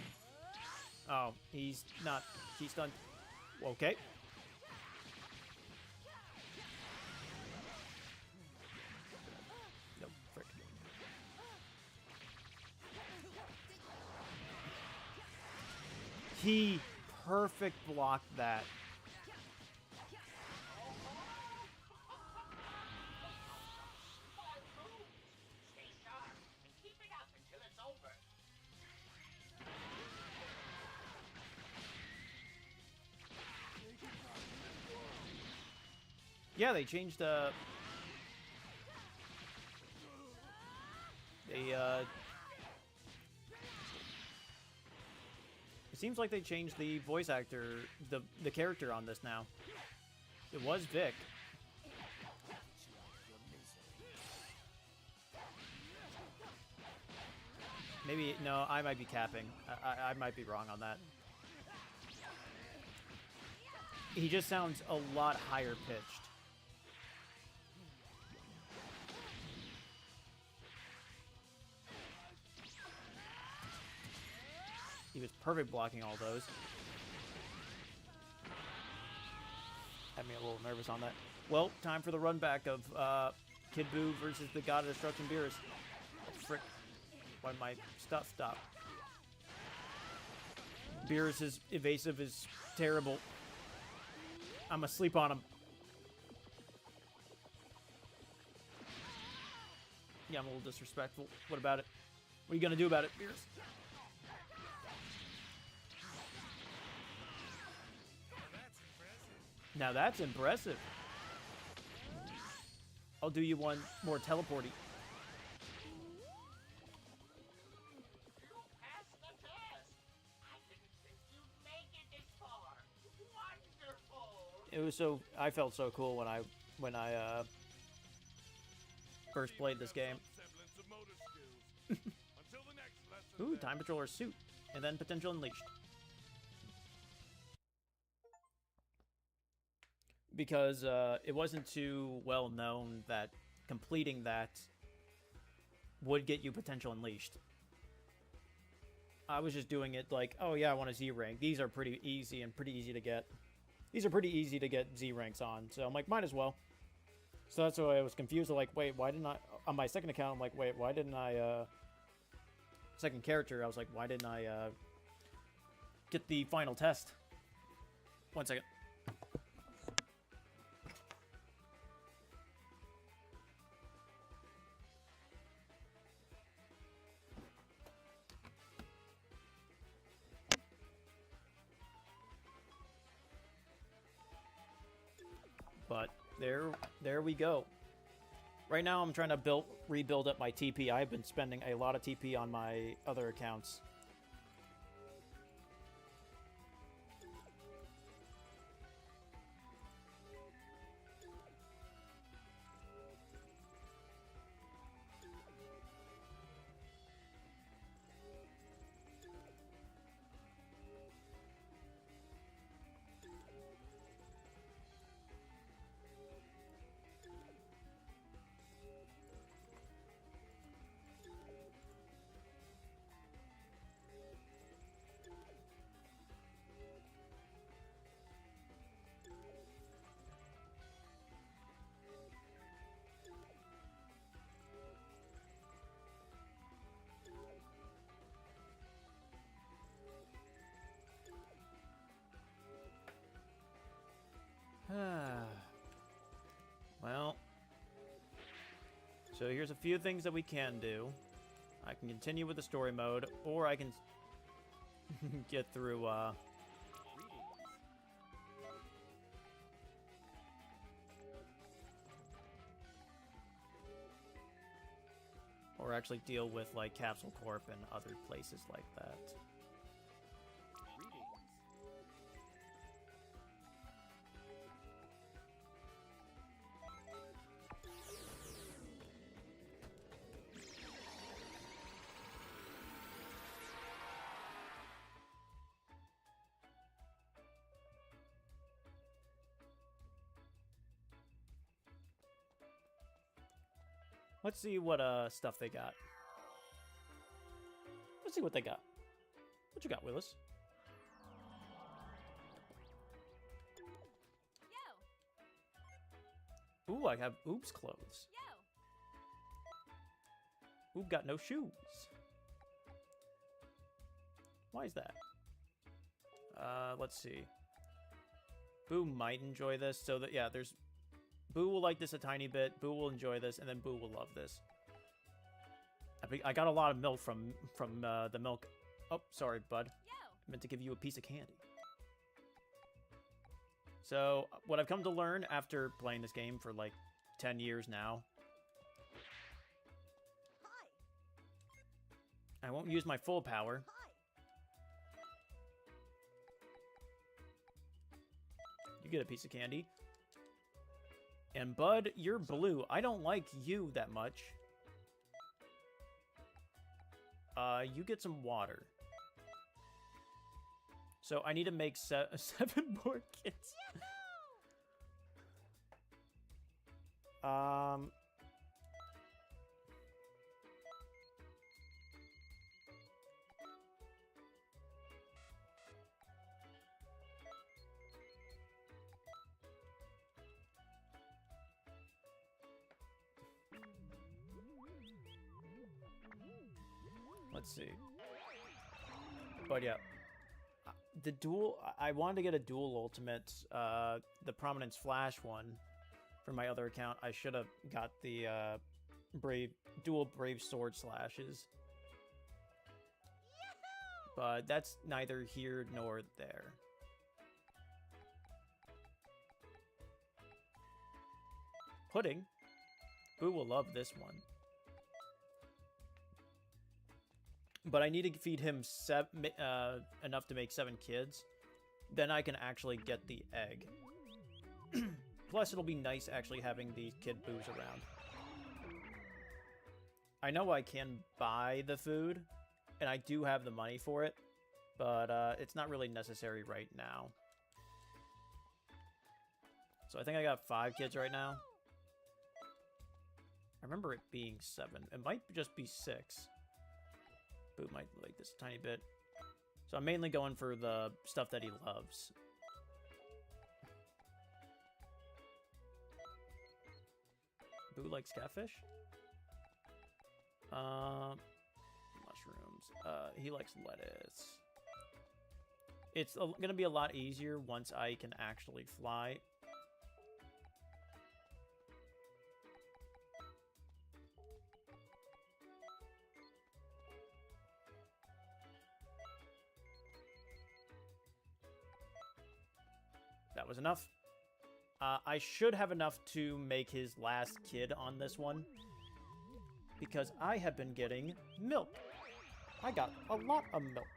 Oh, he's not. He's stunned. Okay. No, frick. He perfect blocked that. Stay sharp and keep it up until it's over. Yeah, they changed they seems like they changed the voice actor, the character on this now. It was Vic. Maybe, no, I might be capping. I might be wrong on that. He just sounds a lot higher pitched. He was perfect blocking all those. Had me a little nervous on that. Well, time for the run back of Kid Buu versus the God of Destruction Beerus. Oh, frick. Why my stuff stop? Beerus' evasive is terrible. I'm asleep on him. Yeah, I'm a little disrespectful. What about it? What are you gonna do about it, Beerus? Now that's impressive. I'll do you one more teleporty. Passed the test. I didn't think you'd make it this far. Wonderful. It was so, I felt so cool when I first played this game. Ooh, Time Patroller suit, and then Potential Unleashed. Because it wasn't too well known that completing that would get you Potential Unleashed. I was just doing it like, oh yeah, I want a Z rank. These are pretty easy and pretty easy to get. These are pretty easy to get Z ranks on, so I'm like, might as well. So that's why I was confused. I'm like, wait, why didn't I? On my second account, I'm like, wait, why didn't I? Second character, I was like, why didn't I get the final test? 1 second. But there we go. Right now I'm trying to rebuild up my TP. I've been spending a lot of TP on my other accounts. Well, so here's a few things that we can do. I can continue with the story mode, or I can get through, or actually deal with, like, Capsule Corp and other places like that. Let's see what stuff they got. Let's see what they got. What you got, Willis? Yo. Ooh, I have Oob's clothes. Yo. Oob got no shoes. Why is that? Let's see. Boo might enjoy this, so that, yeah, there's... Boo will like this a tiny bit, Boo will enjoy this, and then Boo will love this. I got a lot of milk from the milk. Oh, sorry, bud. Yo. I meant to give you a piece of candy. So, what I've come to learn after playing this game for like 10 years now. Hi. I won't use my full power. Hi. You get a piece of candy. And Bud, you're blue. I don't like you that much. You get some water. So I need to make 7 more kids. Let's see. But yeah. The dual, I wanted to get a dual ultimate, the Prominence Flash one for my other account. I should have got the dual Brave Sword Slashes. But that's neither here nor there. Pudding. Boo will love this one. But I need to feed him enough to make 7 kids. Then I can actually get the egg. Plus, it'll be nice actually having these kid boos around. I know I can buy the food, and I do have the money for it, but it's not really necessary right now. So I think I got 5 kids right now. I remember it being 7. It might just be 6. Boo might like this a tiny bit. So I'm mainly going for the stuff that he loves. Boo likes catfish. Mushrooms. He likes lettuce. It's gonna be a lot easier once I can actually fly. That was enough. I should have enough to make his last kid on this one. Because I have been getting milk. I got a lot of milk.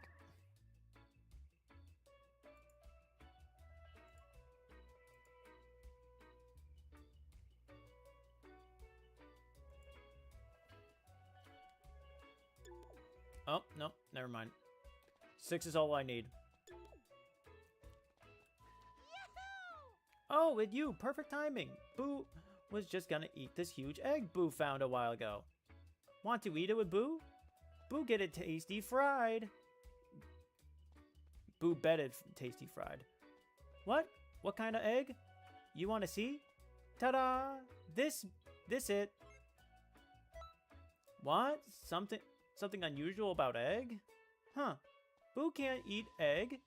Oh, no, never mind. 6 is all I need. Oh, with you, perfect timing. Boo was just gonna eat this huge egg Boo found a while ago. Want to eat it with Boo? Boo get it tasty fried. Boo bet it tasty fried. What? What kind of egg? You want to see? Ta-da! This it. What? Something unusual about egg? Huh. Boo can't eat egg?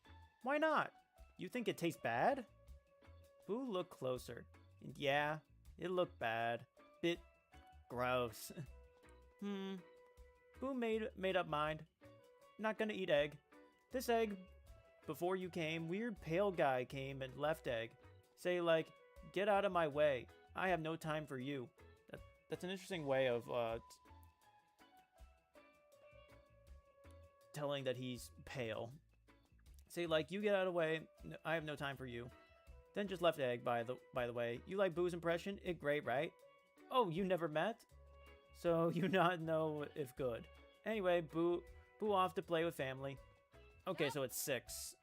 Why not? You think it tastes bad? Boo, look closer. And yeah, it looked bad. Bit gross. Boo made up mind. Not gonna eat egg. This egg, before you came, weird pale guy came and left egg. Say like, get out of my way. I have no time for you. That's an interesting way of telling that he's pale. Say like, you get out of the way. I have no time for you. Then just left egg, by the way. You like Boo's impression? It great, right? Oh, you never met? So you not know if good. Anyway, Boo off to play with family. Okay, so it's 6.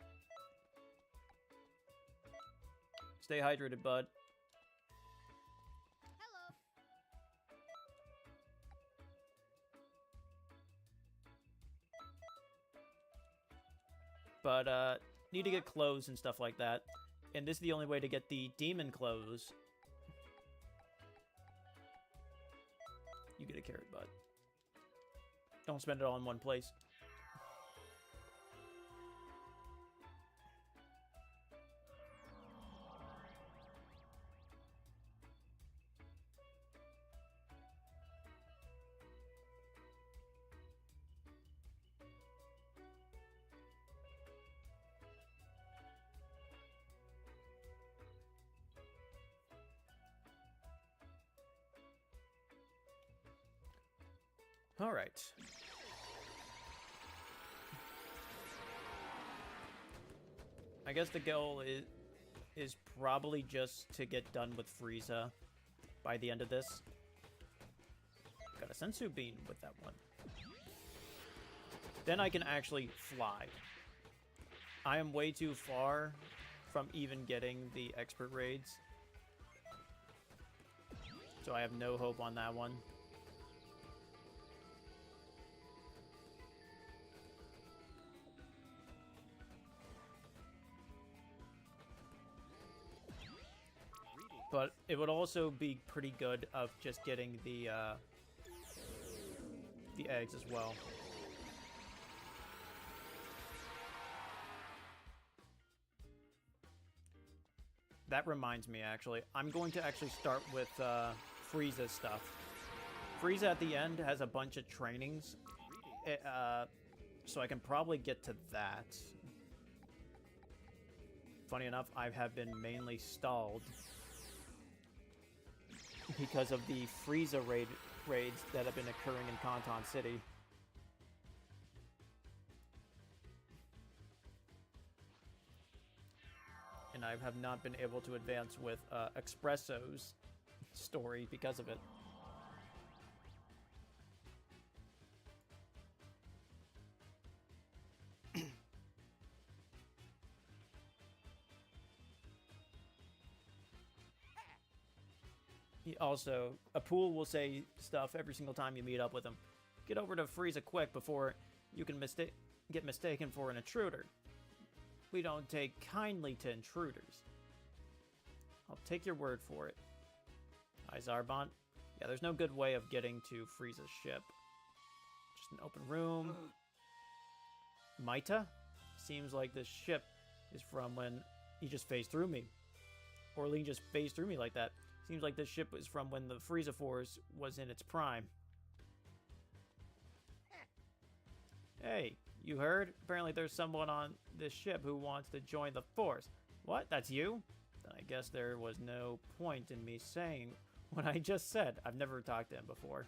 Stay hydrated, bud. Hello. But, need to get clothes and stuff like that. And this is the only way to get the demon clothes. You get a carrot, bud. Don't spend it all in one place. All right. I guess the goal is is probably just to get done with Frieza by the end of this. Got a Sensu Bean with that one. Then I can actually fly. I am way too far from even getting the expert raids. So I have no hope on that one. But it would also be pretty good of just getting the eggs as well. That reminds me, actually. I'm going to actually start with Frieza stuff. Frieza at the end has a bunch of trainings. So I can probably get to that. Funny enough, I have been mainly stalled because of the Frieza raids that have been occurring in Kanton City. And I have not been able to advance with Expresso's story because of it. Also, a pool will say stuff every single time you meet up with him. Get over to Frieza quick before you can get mistaken for an intruder. We don't take kindly to intruders. I'll take your word for it. Hi, Zarbon. Yeah, there's no good way of getting to Frieza's ship. Just an open room. Maita? Seems like this ship is from when he just phased through me. Or Lee just phased through me like that. Seems like this ship was from when the Frieza Force was in its prime. Hey, you heard? Apparently there's someone on this ship who wants to join the Force. What? That's you? Then I guess there was no point in me saying what I just said. I've never talked to him before.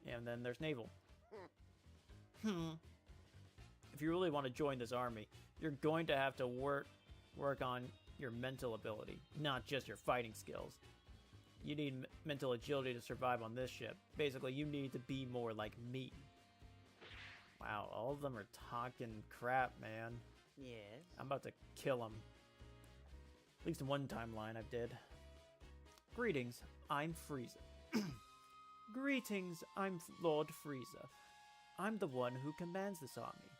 And then there's Naval. If you really want to join this army, you're going to have to work on your mental ability, not just your fighting skills. You need mental agility to survive on this ship. Basically, you need to be more like me. Wow, all of them are talking crap, man. Yes. I'm about to kill them. At least in one timeline I did. Greetings, I'm Frieza. Greetings, I'm Lord Frieza. I'm the one who commands this army.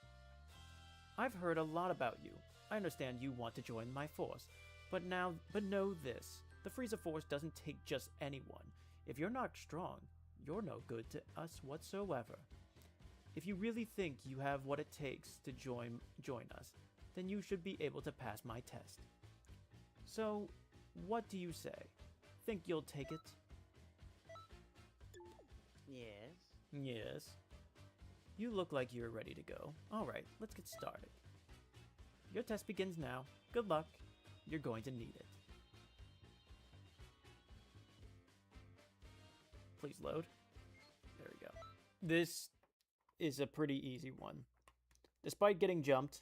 I've heard a lot about you. I understand you want to join my force, but know this. The Frieza Force doesn't take just anyone. If you're not strong, you're no good to us whatsoever. If you really think you have what it takes to join us, then you should be able to pass my test. So, what do you say? Think you'll take it? Yes. Yes. You look like you're ready to go. Alright, let's get started. Your test begins now. Good luck. You're going to need it. Please load. There we go. This is a pretty easy one. Despite getting jumped.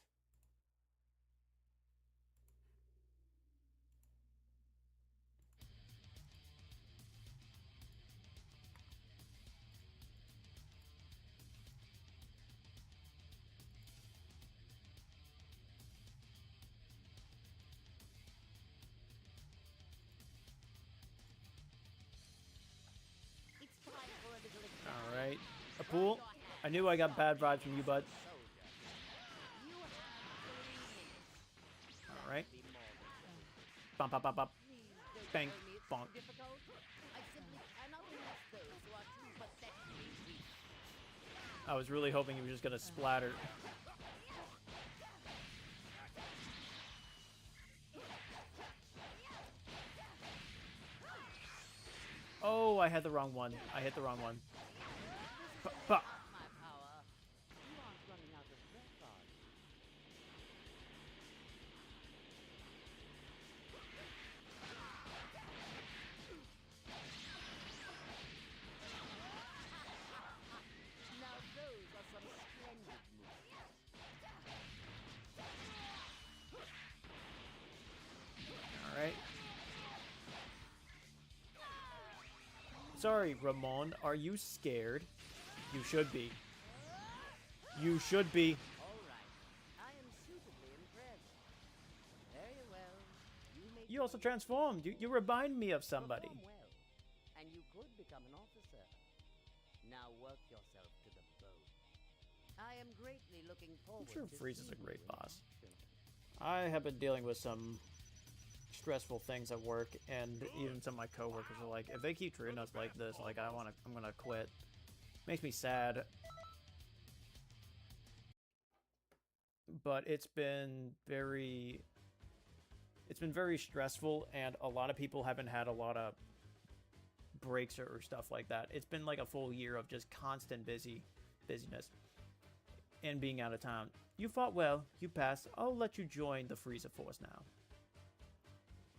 Alright. A pool. I knew I got bad vibes from you, bud. Alright. Bump, bump, bump, bump. Bang. Bonk. I was really hoping he was just gonna splatter. Oh, I had the wrong one. I hit the wrong one. sorry, Ramon. Are you scared? You should be. You should be. All right. I am suitably impressed. Very well. May You also join- transformed. You remind me of somebody. Perform well, and you could become an officer. Now work yourself to the bone. I am greatly looking forward sure to Frieza's a seeing great you in boss. action. I have been dealing with some stressful things at work, and even some of my coworkers are like, if they keep treating us like this, like I'm gonna quit. Makes me sad. But it's been very stressful, and a lot of people haven't had a lot of breaks or stuff like that. It's been like a full year of just constant busyness and being out of town. You fought well, you passed. I'll let you join the Frieza Force now.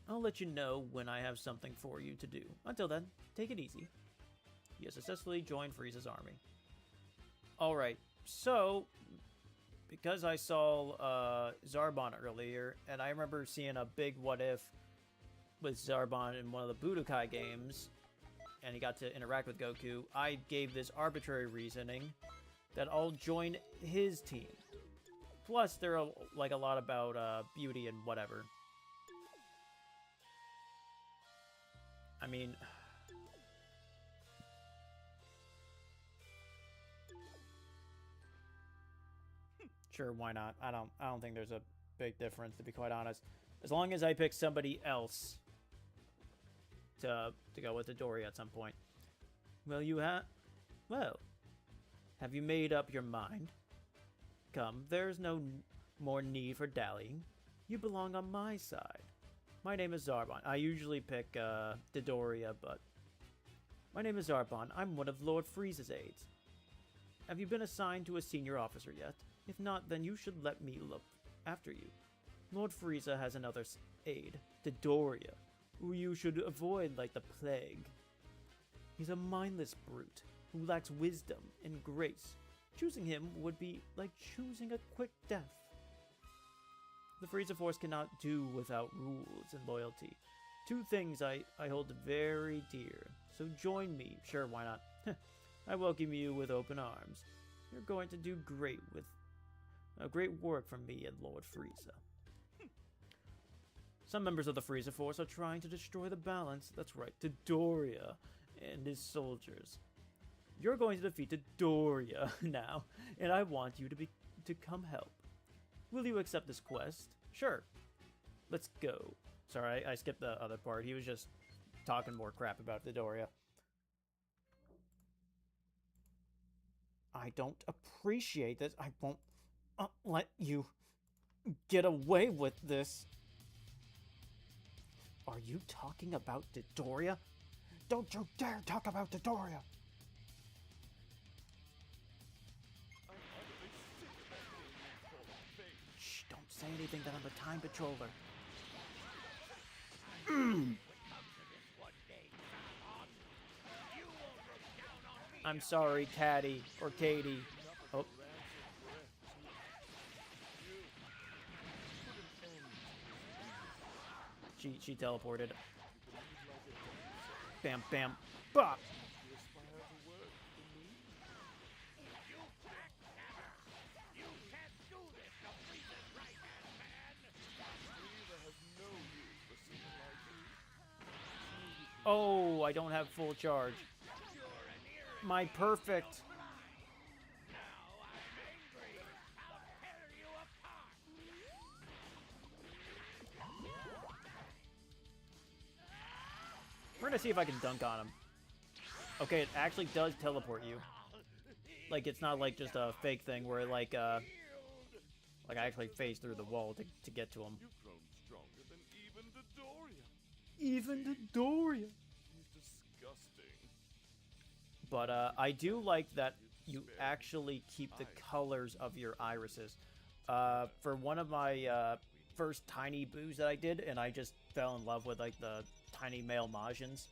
I'll let you know when I have something for you to do. Until then, take it easy. You successfully joined Frieza's army. Alright, so because I saw Zarbon earlier, and I remember seeing a big what if with Zarbon in one of the Budokai games, and he got to interact with Goku, I gave this arbitrary reasoning that I'll join his team. Plus, there are like a lot about beauty and whatever. I mean, sure, why not? I don't think there's a big difference, to be quite honest. As long as I pick somebody else to go with Midoriya at some point. Well, have you made up your mind? Come, there's no more need for dallying. You belong on my side. My name is Zarbon. I usually pick Midoriya, but my name is Zarbon. I'm one of Lord Frieza's aides. Have you been assigned to a senior officer yet? If not, then you should let me look after you. Lord Frieza has another aide, Midoriya, who you should avoid like the plague. He's a mindless brute who lacks wisdom and grace. Choosing him would be like choosing a quick death. The Frieza Force cannot do without rules and loyalty. Two things I hold very dear. So join me. Sure, why not? I welcome you with open arms. You're going to do great work for me and Lord Frieza. Some members of the Frieza Force are trying to destroy the balance. That's right, Midoriya and his soldiers. You're going to defeat Midoriya now, and I want you to come help. Will you accept this quest? Sure. Let's go. Sorry, I skipped the other part. He was just talking more crap about Midoriya. I don't appreciate this. I won't let you get away with this. Are you talking about Midoriya? Don't you dare talk about Midoriya! Shh, don't say anything that I'm a time patroller. I'm sorry, Caddy, or Katie. Oh. She teleported. Bam, bam, bop! Oh, I don't have full charge. My perfect. We're gonna see if I can dunk on him. Okay, it actually does teleport you. Like, it's not like just a fake thing where like I actually phase through the wall to get to him. You've grown stronger than even Midoriya. Even Midoriya. He's disgusting. But I do like that you actually keep the colors of your irises. For one of my first tiny boos that I did, and I just fell in love with like the tiny male Majins,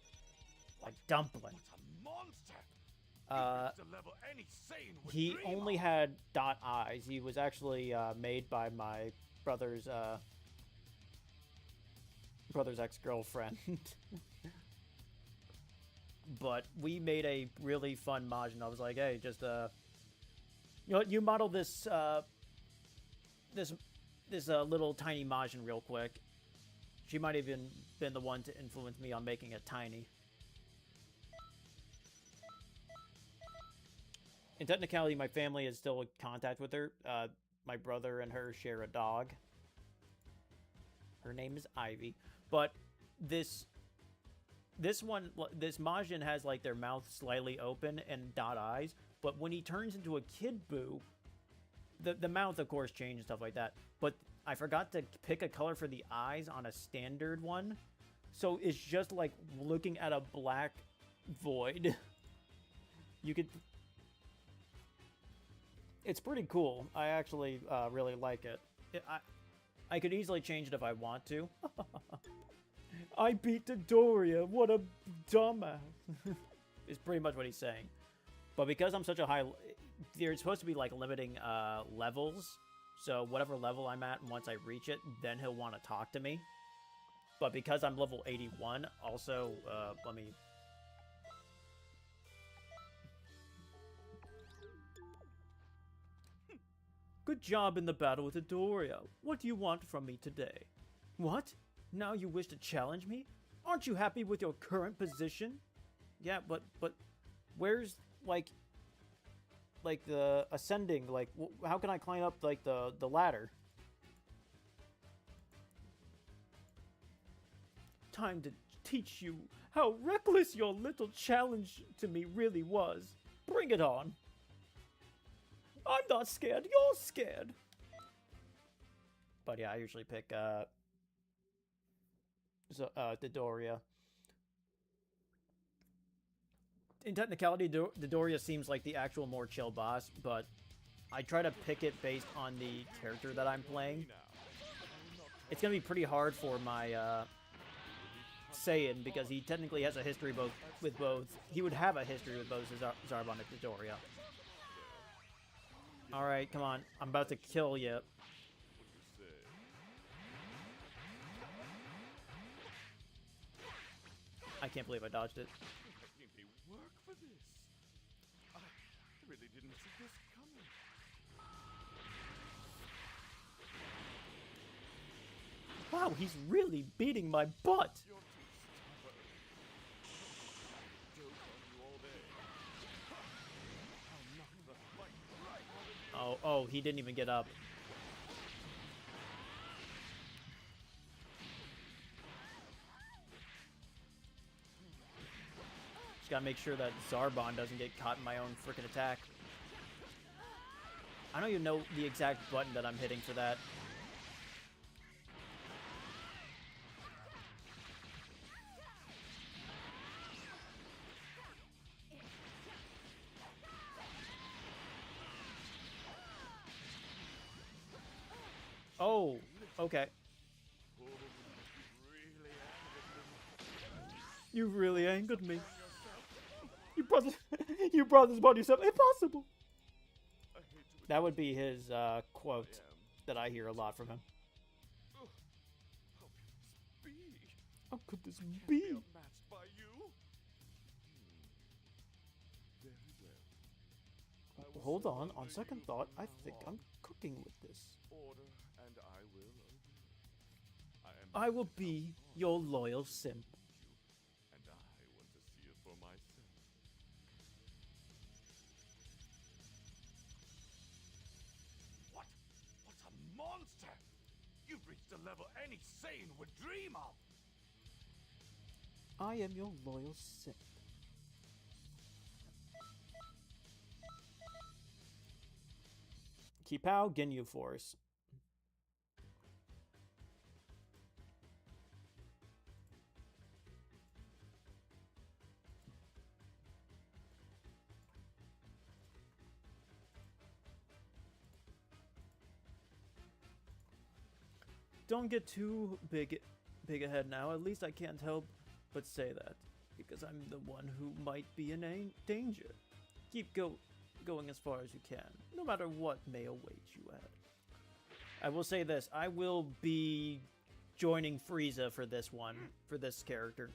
like Dumpling. What a monster! To level any sane would He dream only of. had dot eyes. He was actually made by my brother's ex-girlfriend. but we made a really fun Majin. I was like, hey, just you know what, you model this this little tiny Majin real quick. She might have even been the one to influence me on making it tiny. In technicality, my family is still in contact with her. My brother and her share a dog. Her name is Ivy. But this Majin has like their mouth slightly open and dot eyes. But when he turns into a Kid Buu, the mouth of course changes and stuff like that. But I forgot to pick a color for the eyes on a standard one. So it's just like looking at a black void. You could... It's pretty cool. I actually really like it. I could easily change it if I want to. I beat Dodoria. What a dumbass. Is pretty much what he's saying. But because I'm such a high... There's supposed to be like limiting levels. So whatever level I'm at, and once I reach it, then he'll want to talk to me. But because I'm level 81, also, let me... Good job in the battle with Dodoria. What do you want from me today? What? Now you wish to challenge me? Aren't you happy with your current position? Yeah, but where's, like the ascending, like, how can I climb up, like, the ladder? Time to teach you how reckless your little challenge to me really was. Bring it on. I'm not scared, you're scared. But yeah, I usually pick, Dodoria. In technicality, Dodoria seems like the actual more chill boss, but I try to pick it based on the character that I'm playing. It's gonna be pretty hard for my, Saiyan, because he technically has a history with both. He would have a history with both Zarbon and Dodoria. Alright, come on. I'm about to kill you. I can't believe I dodged it. Work for this. I really didn't see this coming. Wow, he's really beating my butt. You're too stubborn. Joke on you all day. I'll knock the fight right out of you. Oh, he didn't even get up. Just gotta make sure that Zarbon doesn't get caught in my own frickin' attack. I don't even know the exact button that I'm hitting for that. Oh, okay. You really angered me. You brought this upon yourself. Impossible. That would be his quote that I hear a lot from him. How could this be? Matched by you? Very well. Hold on. On second thought, I think I'm cooking with this. Order, and I will obey. I will be your loyal simp. And I want to see it for myself. What? What a monster! You've reached a level any Saiyan would dream of! I am your loyal simp. Kipao Ginyu Force. Don't get too big ahead now. At least I can't help but say that, because I'm the one who might be in danger. Keep going as far as you can, no matter what may await you ahead. I will say this, I will be joining Frieza for this one, for this character.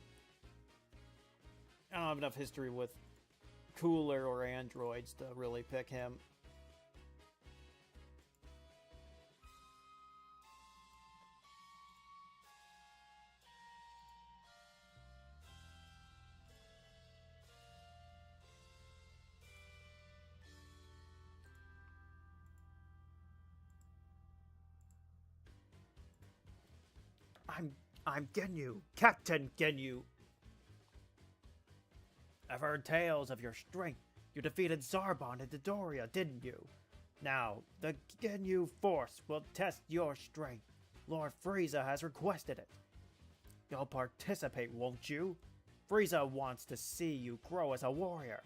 I don't have enough history with Cooler or androids to really pick him. I'm Ginyu, Captain Ginyu. I've heard tales of your strength. You defeated Zarbon and Dodoria, didn't you? Now, the Ginyu Force will test your strength. Lord Frieza has requested it. You'll participate, won't you? Frieza wants to see you grow as a warrior.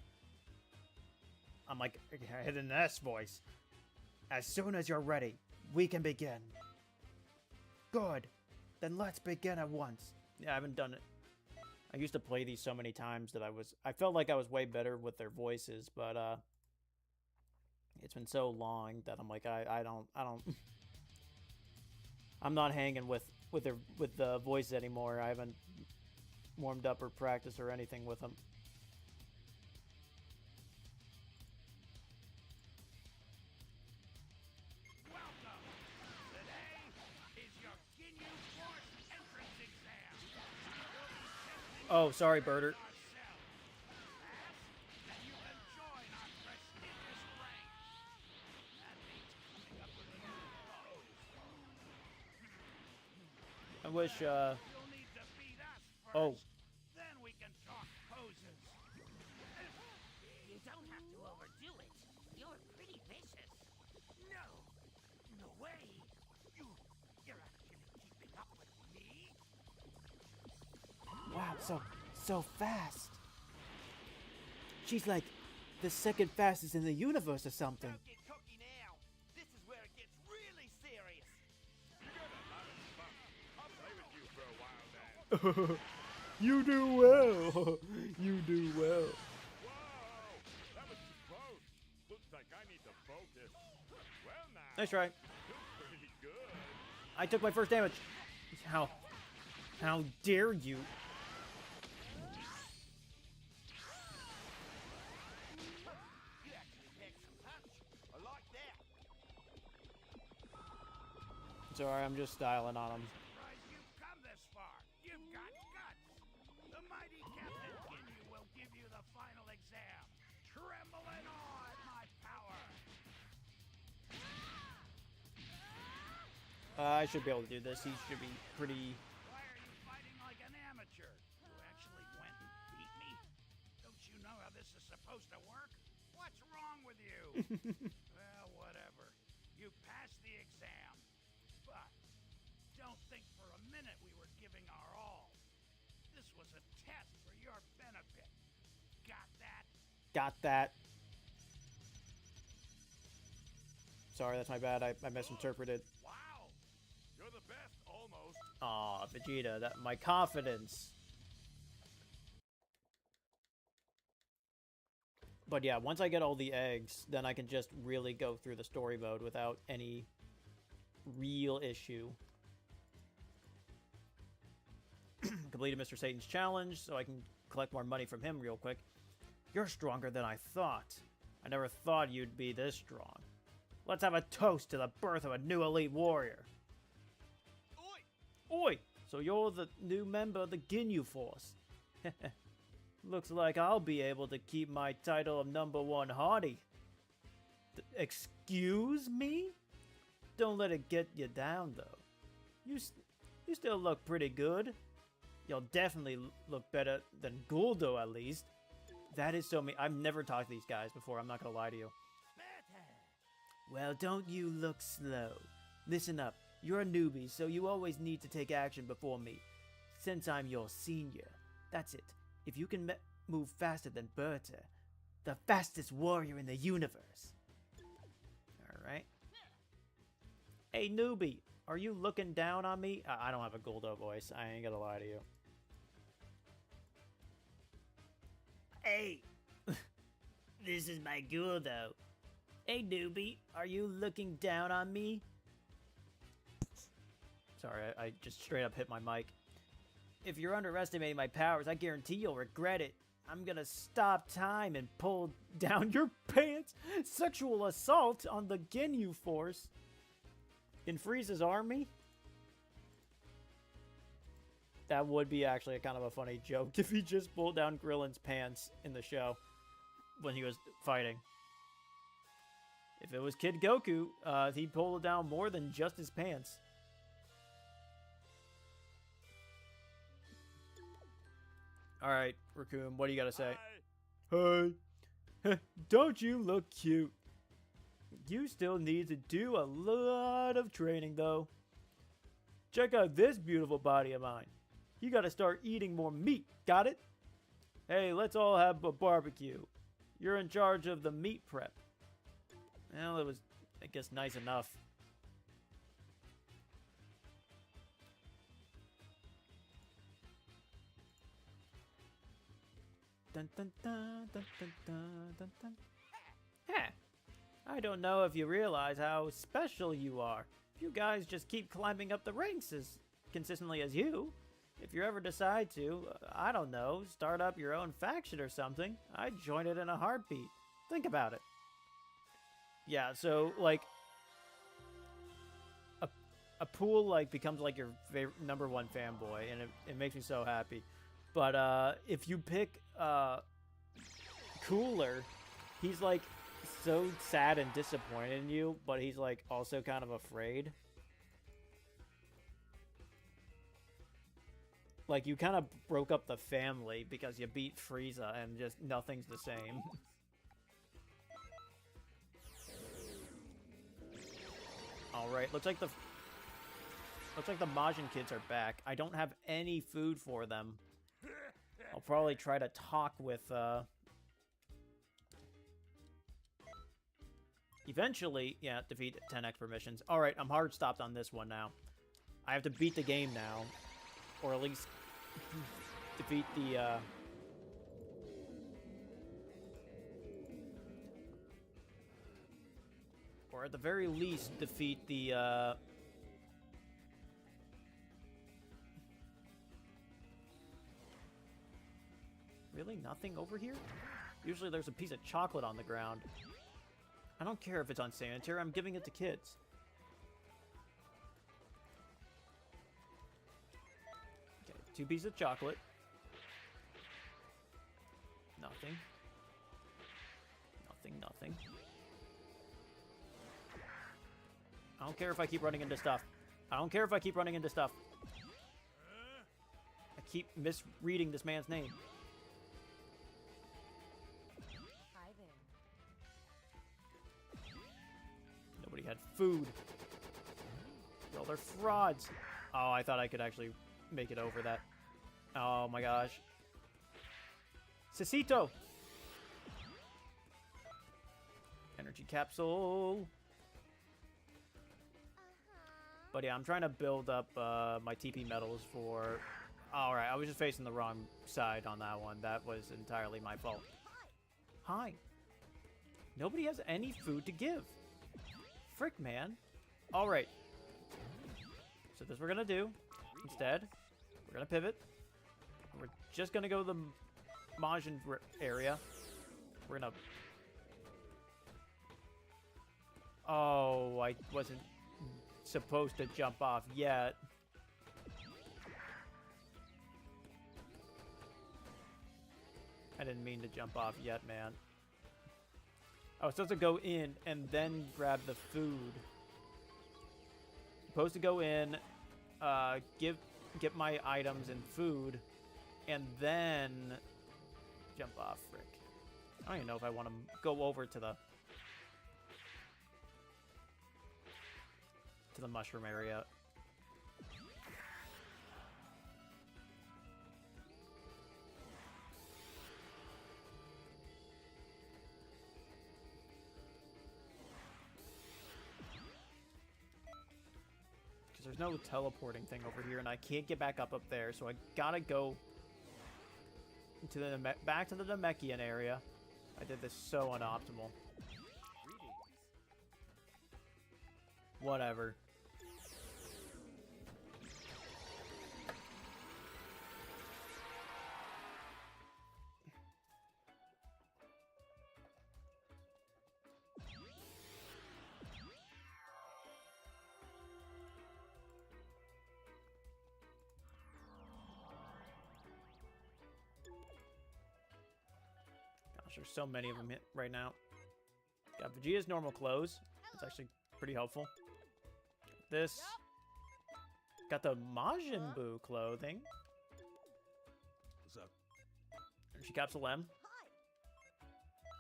I'm like hitting an S voice. As soon as you're ready, we can begin. Good. Then let's begin at once. Yeah, I haven't done it. I used to play these so many times that I felt like I was way better with their voices, but it's been so long that I'm like I don't I'm not hanging with the voices anymore. I haven't warmed up or practiced or anything with them. Oh, sorry, Birder. I wish, oh. Then we can talk poses. You don't have to overdo it. You're pretty vicious. No way. You're actually keeping up with me? Wow, so fast. She's like the second fastest in the universe or something. Don't get cocky now. This is where it gets really serious. I'll play with you for a while then. You do well. You do well. Whoa! That was too close. Looks like I need to focus. Well now. Nice try. You're pretty good. I took my first damage. How dare you? You actually packed some punch. I like that. Sorry, I'm just styling on him. Surprised you've come this far. You've got guts. The mighty Captain Ginyu will give you the final exam. Tremble in awe at my power. I should be able to do this. He should be pretty... Why are you fighting like an amateur? You actually went and beat me? Don't you know how this is supposed to work? What's wrong with you? Well, whatever. You passed the exam. But don't think for a minute we were giving our all. This was a test for your benefit. Got that? Got that. Sorry, that's my bad. I misinterpreted. Wow! You're the best, almost. Aw, Vegeta, that my confidence. But yeah, once I get all the eggs, then I can just really go through the story mode without any real issue. Completed Mr. Satan's challenge, so I can collect more money from him real quick. You're stronger than I thought. I never thought you'd be this strong. Let's have a toast to the birth of a new elite warrior. Oi! Oi! So you're the new member of the Ginyu Force. Looks like I'll be able to keep my title of #1 hottie. Excuse me? Don't let it get you down, though. You still look pretty good. You'll definitely look better than Guldo, at least. That is so me. I've never talked to these guys before, I'm not gonna lie to you. Well, don't you look slow. Listen up. You're a newbie, so you always need to take action before me. Since I'm your senior. That's it. If you can move faster than Berta, the fastest warrior in the universe. Alright. Hey, newbie. Are you looking down on me? I don't have a Guldo voice. I ain't gonna lie to you. Hey. This is my Guldo. Hey, newbie. Are you looking down on me? Sorry, I just straight up hit my mic. If you're underestimating my powers, I guarantee you'll regret it. I'm gonna stop time and pull down your pants. Sexual assault on the Ginyu Force. In Frieza's army? That would be actually a kind of a funny joke if he just pulled down Grillin's pants in the show when he was fighting. If it was Kid Goku, he'd pull it down more than just his pants. Alright, Raccoon, what do you gotta say? Hey. Don't you look cute? You still need to do a lot of training, though. Check out this beautiful body of mine. You gotta start eating more meat, got it? Hey, let's all have a barbecue. You're in charge of the meat prep. Well, it was, I guess, nice enough. Dun, dun, dun, dun, dun, dun, dun, dun. Heh. I don't know if you realize how special you are. If you guys just keep climbing up the ranks as consistently as you, if you ever decide to, I don't know, start up your own faction or something, I'd join it in a heartbeat. Think about it. Yeah, so, like, a pool, like, becomes, like, your favorite, #1 fanboy, and it makes me so happy. But, if you pick, Cooler, he's, like, so sad and disappointed in you, but he's, like, also kind of afraid. Like, you kind of broke up the family because you beat Frieza, and just nothing's the same. Alright, looks like the Majin kids are back. I don't have any food for them. I'll probably try to talk with, eventually, yeah, defeat 10 extra missions. Alright, I'm hard stopped on this one now. I have to beat the game now. Or at least defeat the, or at the very least, defeat the, Really? Nothing over here? Usually there's a piece of chocolate on the ground. I don't care if it's unsanitary, I'm giving it to kids. Okay, 2 pieces of chocolate. Nothing. Nothing, nothing. I don't care if I keep running into stuff. I don't care if I keep running into stuff. I keep misreading this man's name. Hi there. Nobody had food. Well, they're frauds. Oh, I thought I could actually make it over that. Oh my gosh. Cecito! Energy capsule. But yeah, I'm trying to build up my TP medals for... Alright, I was just facing the wrong side on that one. That was entirely my fault. Hi. Nobody has any food to give. Frick, man. Alright. So this we're gonna do. Instead, we're gonna pivot. We're just gonna go to the Majin area. We're gonna... Oh, I wasn't supposed to jump off yet. I didn't mean to jump off yet, man. I was supposed to go in and then grab the food. Supposed to go in, get my items and food, and then jump off. Frick. I don't even know if I want to go over to the mushroom area. Because there's no teleporting thing over here, and I can't get back up there, so I gotta go to the back to the Namekian area. I did this so unoptimal. Whatever. Gosh, there's so many of them right now. Got Vegeta's normal clothes. It's actually pretty helpful. This. Got the Majin Buu clothing. What's up? Energy Capsule M.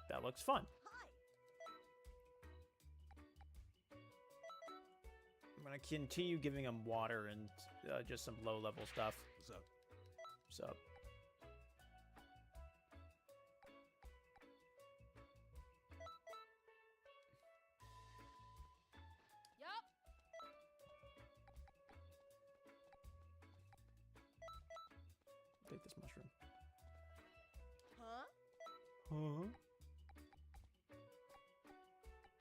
That looks fun. I'm gonna continue giving him water and just some low-level stuff. What's up? What's up? Yup. Take this mushroom. Huh? Huh?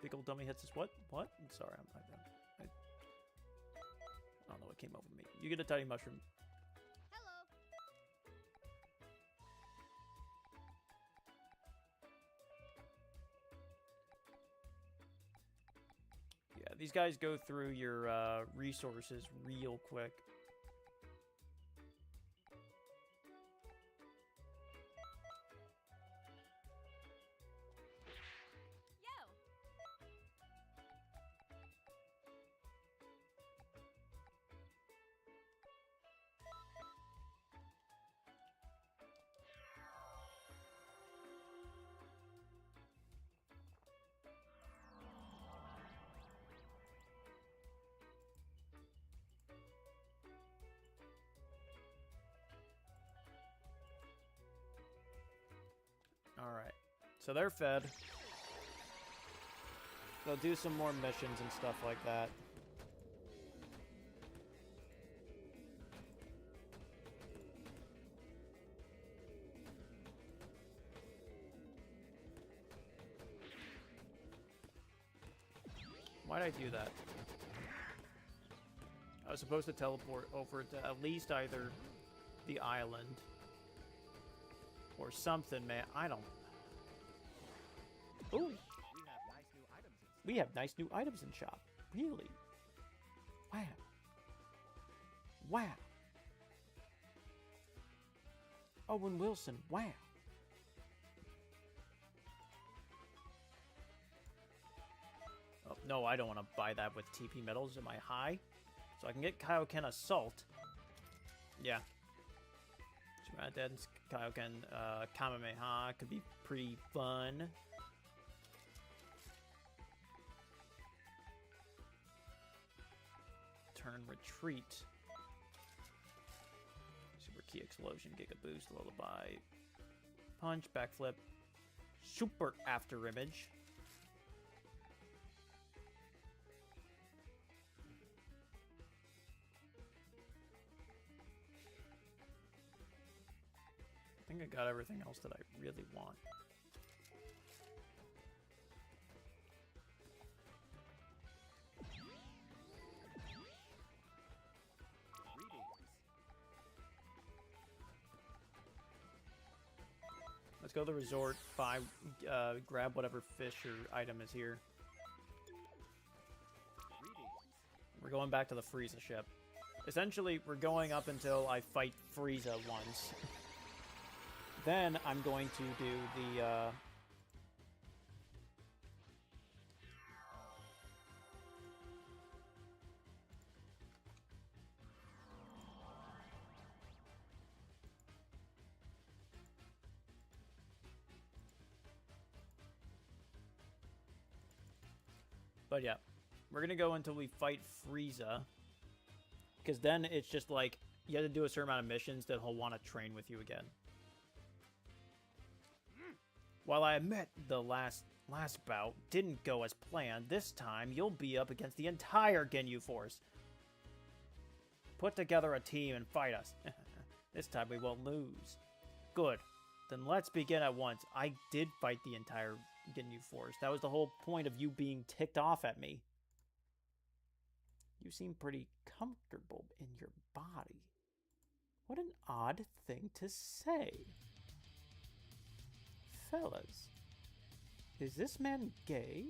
Big old dummy hits us. What? What? I'm sorry. I don't know what came over me. You get a tiny mushroom. Hello. Yeah, these guys go through your resources real quick. Yo. Alright. So they're fed. They'll do some more missions and stuff like that. Why'd I do that? I was supposed to teleport over to at least either the island or something, man. I don't... Ooh. We have nice new items in shop. Really? Wow. Wow. Owen Wilson, wow. Oh, no, I don't want to buy that with TP medals. Am I high? So I can get Kaioken Assault. Yeah. Dense Kaioken Kamehameha could be pretty fun. Turn Retreat. Super Key Explosion, Giga Boost, Lullaby. Punch, Backflip. Super After Image. I think I got everything else that I really want. Let's go to the resort, buy, grab whatever fish or item is here. We're going back to the Frieza ship. Essentially, we're going up until I fight Frieza once. Then I'm going to do the, But yeah, we're going to go until we fight Frieza. Because then it's just like, you have to do a certain amount of missions that he'll want to train with you again. While I admit the last bout didn't go as planned, this time you'll be up against the entire Ginyu Force. Put together a team and fight us. This time we won't lose. Good. Then let's begin at once. I did fight the entire Ginyu Force. That was the whole point of you being ticked off at me. You seem pretty comfortable in your body. What an odd thing to say. Fellas, is this man gay?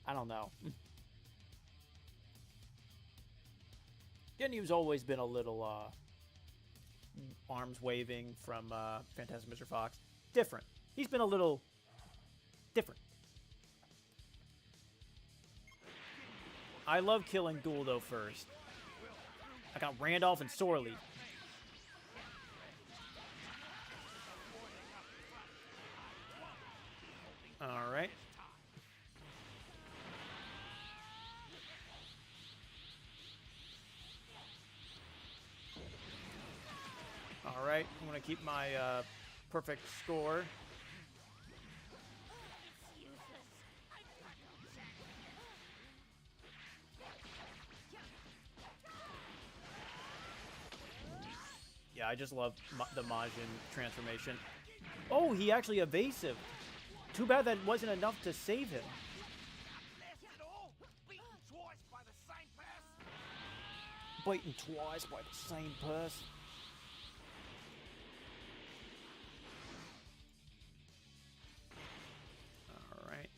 I don't know. Ginyu's always been a little, arms waving from, Fantastic Mr. Fox. different. He's been a little different. I love killing Guldo first. I got Randolph and Sorely. Alright. Alright, I'm gonna keep my perfect score. Yeah, I just love the Majin transformation. Oh, he actually evasive. Too bad that wasn't enough to save him. Biting twice by the same person. Alright.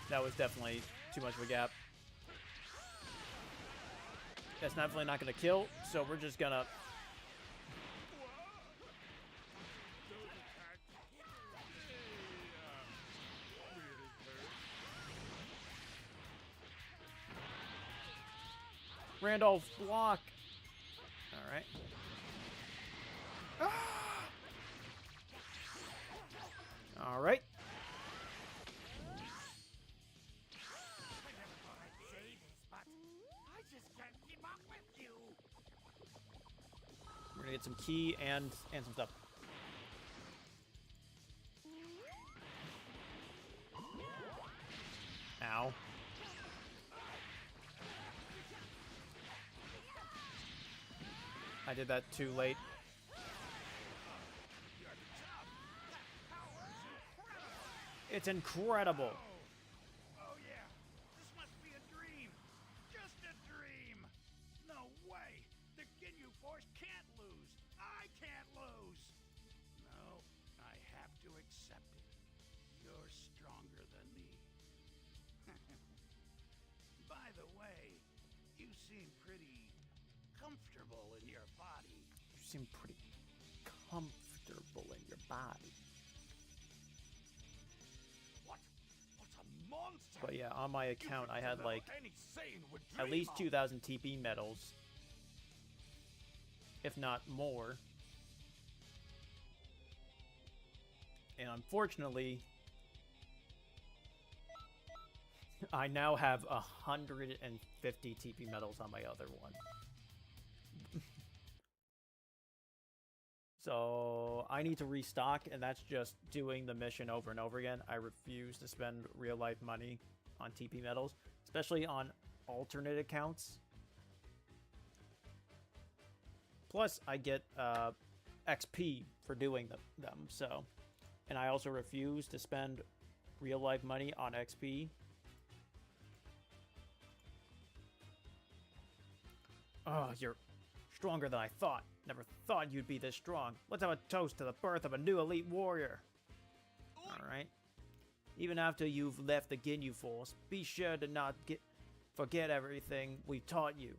That was definitely too much of a gap. That's definitely not going to kill, so we're just going to... Randolph, block! Alright. Alright. We're gonna get some key and some stuff. Ow. I did that too late. It's incredible. Oh yeah, this must be a dream. Just a dream. No way. The Ginyu Force can't lose. I can't lose. No, I have to accept it. You're stronger than me. By the way, you seem pretty comfortable in your body. You seem pretty comfortable in your body. What's a monster? But yeah, on my account, I had like Any sane would at dream least of. 2,000 TP medals, if not more. And unfortunately, I now have 150 TP medals on my other one. So I need to restock, and that's just doing the mission over and over again. I refuse to spend real life money on TP medals, especially on alternate accounts. Plus, I get XP for doing them. So, and I also refuse to spend real life money on XP. Oh, you're stronger than I thought. Never thought you'd be this strong. Let's have a toast to the birth of a new elite warrior. Alright. Even after you've left the Ginyu Force, be sure to not forget everything we taught you.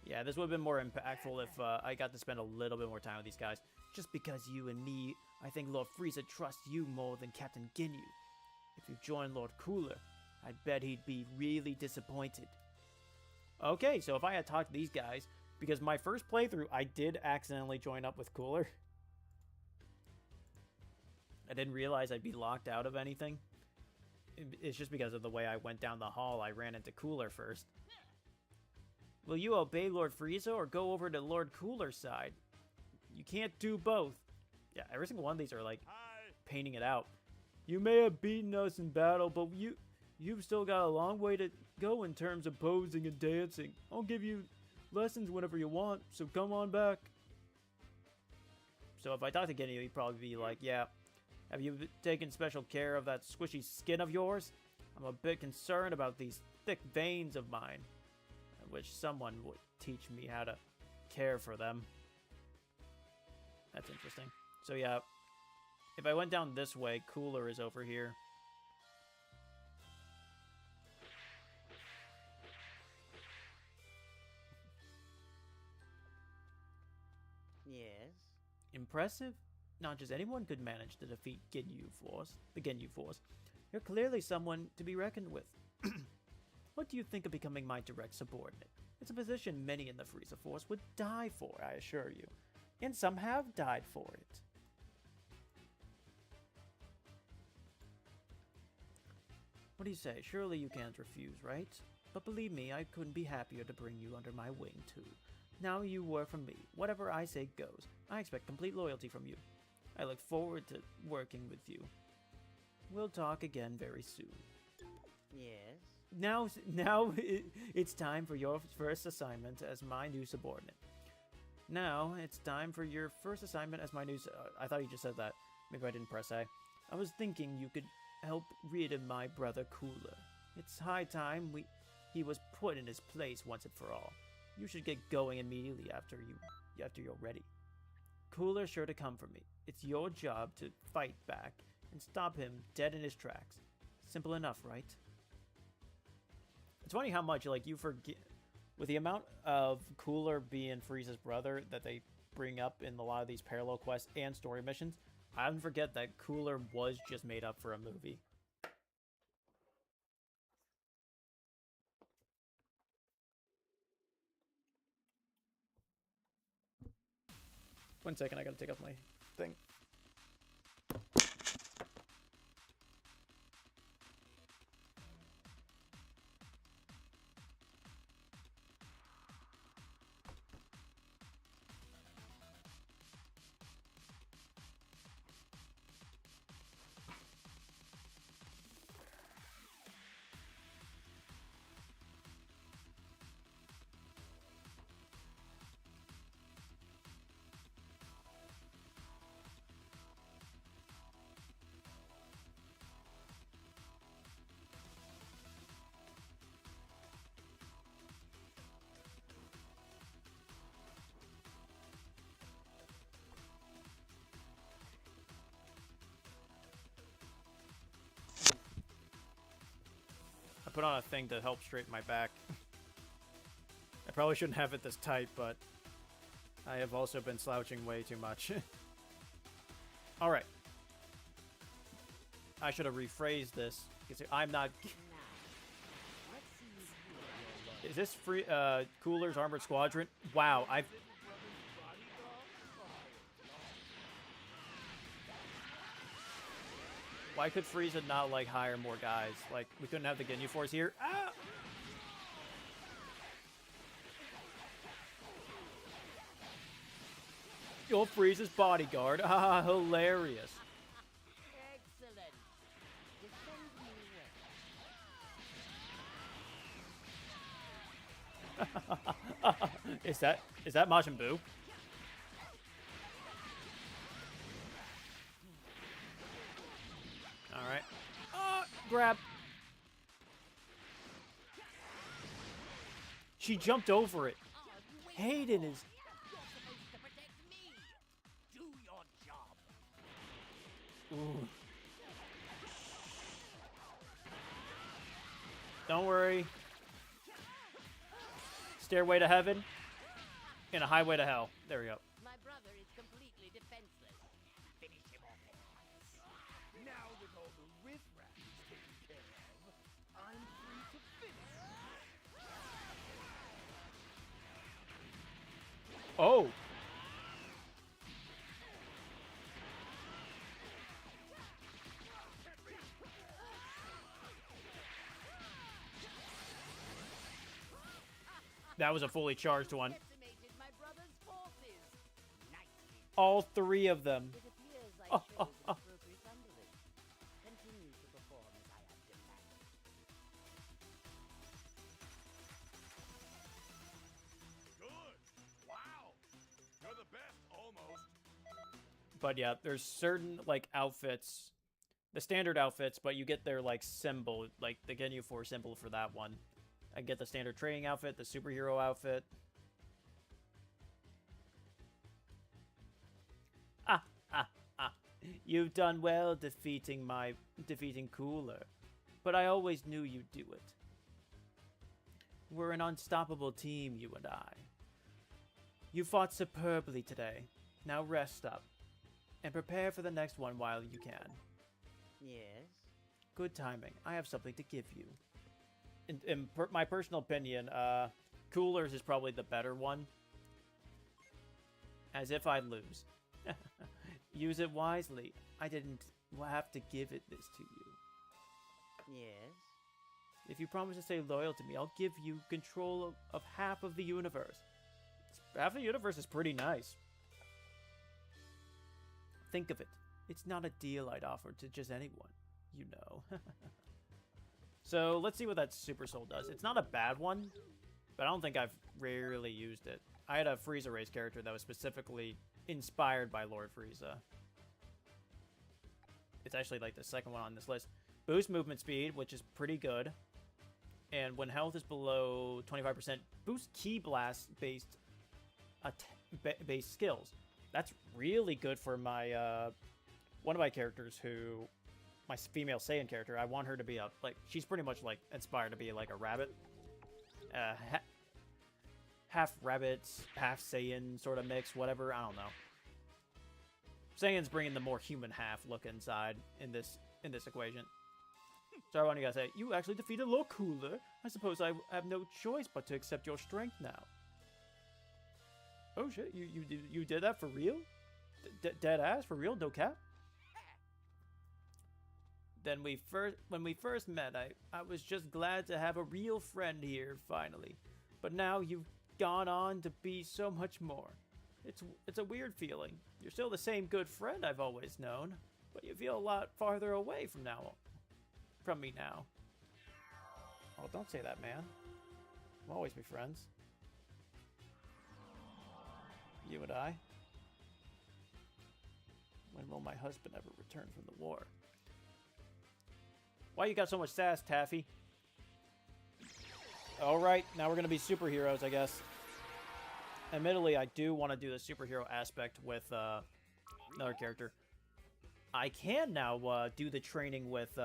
Yeah, this would have been more impactful if I got to spend a little bit more time with these guys. Just because you and me, I think Lord Frieza trusts you more than Captain Ginyu. If you join Lord Cooler, I bet he'd be really disappointed. Okay, so if I had talked to these guys, because my first playthrough, I did accidentally join up with Cooler. I didn't realize I'd be locked out of anything. It's just because of the way I went down the hall, I ran into Cooler first. Will you obey Lord Frieza or go over to Lord Cooler's side? You can't do both. Yeah, every single one of these are like painting it out. You may have beaten us in battle, but you've still got a long way to go in terms of posing and dancing. I'll give you lessons whenever you want, so come on back. So if I talk to Ginyu, he'd probably be like, yeah, have you taken special care of that squishy skin of yours? I'm a bit concerned about these thick veins of mine. I wish someone would teach me how to care for them. That's interesting. So yeah, if I went down this way, Cooler is over here. Yes? Impressive? Not just anyone could manage to defeat the Ginyu Force. You're clearly someone to be reckoned with. What do you think of becoming my direct subordinate? It's a position many in the Frieza Force would die for, I assure you. And some have died for it. What do you say? Surely you can't refuse, right? But believe me, I couldn't be happier to bring you under my wing, too. Now you work for me. Whatever I say goes. I expect complete loyalty from you. I look forward to working with you. We'll talk again very soon. Yes? Now it's time for your first assignment as my new subordinate. Now it's time for your first assignment as my new... I thought you just said that. Maybe I didn't press A. I was thinking you could help rid of my brother Cooler. It's high time he was put in his place once and for all. You should get going immediately after you're ready. Cooler's sure to come for me. It's your job to fight back and stop him dead in his tracks. Simple enough, right? It's funny how much, like, you forget... With the amount of Cooler being Frieza's brother that they bring up in a lot of these parallel quests and story missions, I often forget that Cooler was just made up for a movie. One second, I gotta take off my thing. I put on a thing to help straighten my back. I probably shouldn't have it this tight, but I have also been slouching way too much. Alright. I should have rephrased this, because I'm not... Is this free, Cooler's Armored Squadron? Wow, I've... Why could Frieza not, like, hire more guys? Like, we couldn't have the Ginyu Force here? Ah! You're Frieza's bodyguard. Ah, hilarious. Excellent. Defend me well. Is that Majin Buu? Alright. Grab. She jumped over it. Hayden is... You're supposed to protect me. Do your job. Ooh. Don't worry. Stairway to heaven. And a highway to hell. There we go. My brother is completely defenseless. Finish him off at once. Now that all the riffraff is taken care of, I'm free to finish. Oh. That was a fully charged one. Decimated my brother's forces. Nicely. All three of them. It appears I chose an appropriate underling. Continue to perform as I have demanded. Good. Wow. You're the best, almost. But yeah, there's certain, like, outfits. The standard outfits, but you get their, like, symbol. Like, the Ginyu Force symbol for that one. I get the standard training outfit, the superhero outfit. You've done well defeating Cooler, but I always knew you'd do it. We're an unstoppable team, you and I. You fought superbly today. Now rest up. And prepare for the next one while you can. Yes? Good timing. I have something to give you. In my personal opinion, Coolers is probably the better one. As if I'd lose. Use it wisely. I didn't have to give it this to you. Yes? If you promise to stay loyal to me, I'll give you control of half of the universe. Half of the universe is pretty nice. Think of it. It's not a deal I'd offer to just anyone. You know. So, let's see what that Super Soul does. It's not a bad one, but I don't think I've rarely used it. I had a Frieza race character that was specifically inspired by Lord Frieza. It's actually like the second one on this list. Boost movement speed, which is pretty good. And when health is below 25%, boost Ki Blast based skills. That's really good for my one of my characters who, my female Saiyan character. I want her to be a she's pretty much like inspired to be like a rabbit, half rabbit, half Saiyan sort of mix, whatever. I don't know. Saiyan's bringing the more human half look inside in this equation. So I want you guys to say, you actually defeated Lord Cooler. I suppose I have no choice but to accept your strength now. Oh shit, you did that for real? Dead ass for real? No cap? Then when we first met, I was just glad to have a real friend here finally. But now you've gone on to be so much more. It's a weird feeling. You're still the same good friend I've always known, but you feel a lot farther away from me now. Oh, don't say that, man. We'll always be friends. You and I. When will my husband ever return from the war? Why you got so much sass, Taffy? Alright, now we're going to be superheroes, I guess. Admittedly, I do want to do the superhero aspect with another character. I can now do the training with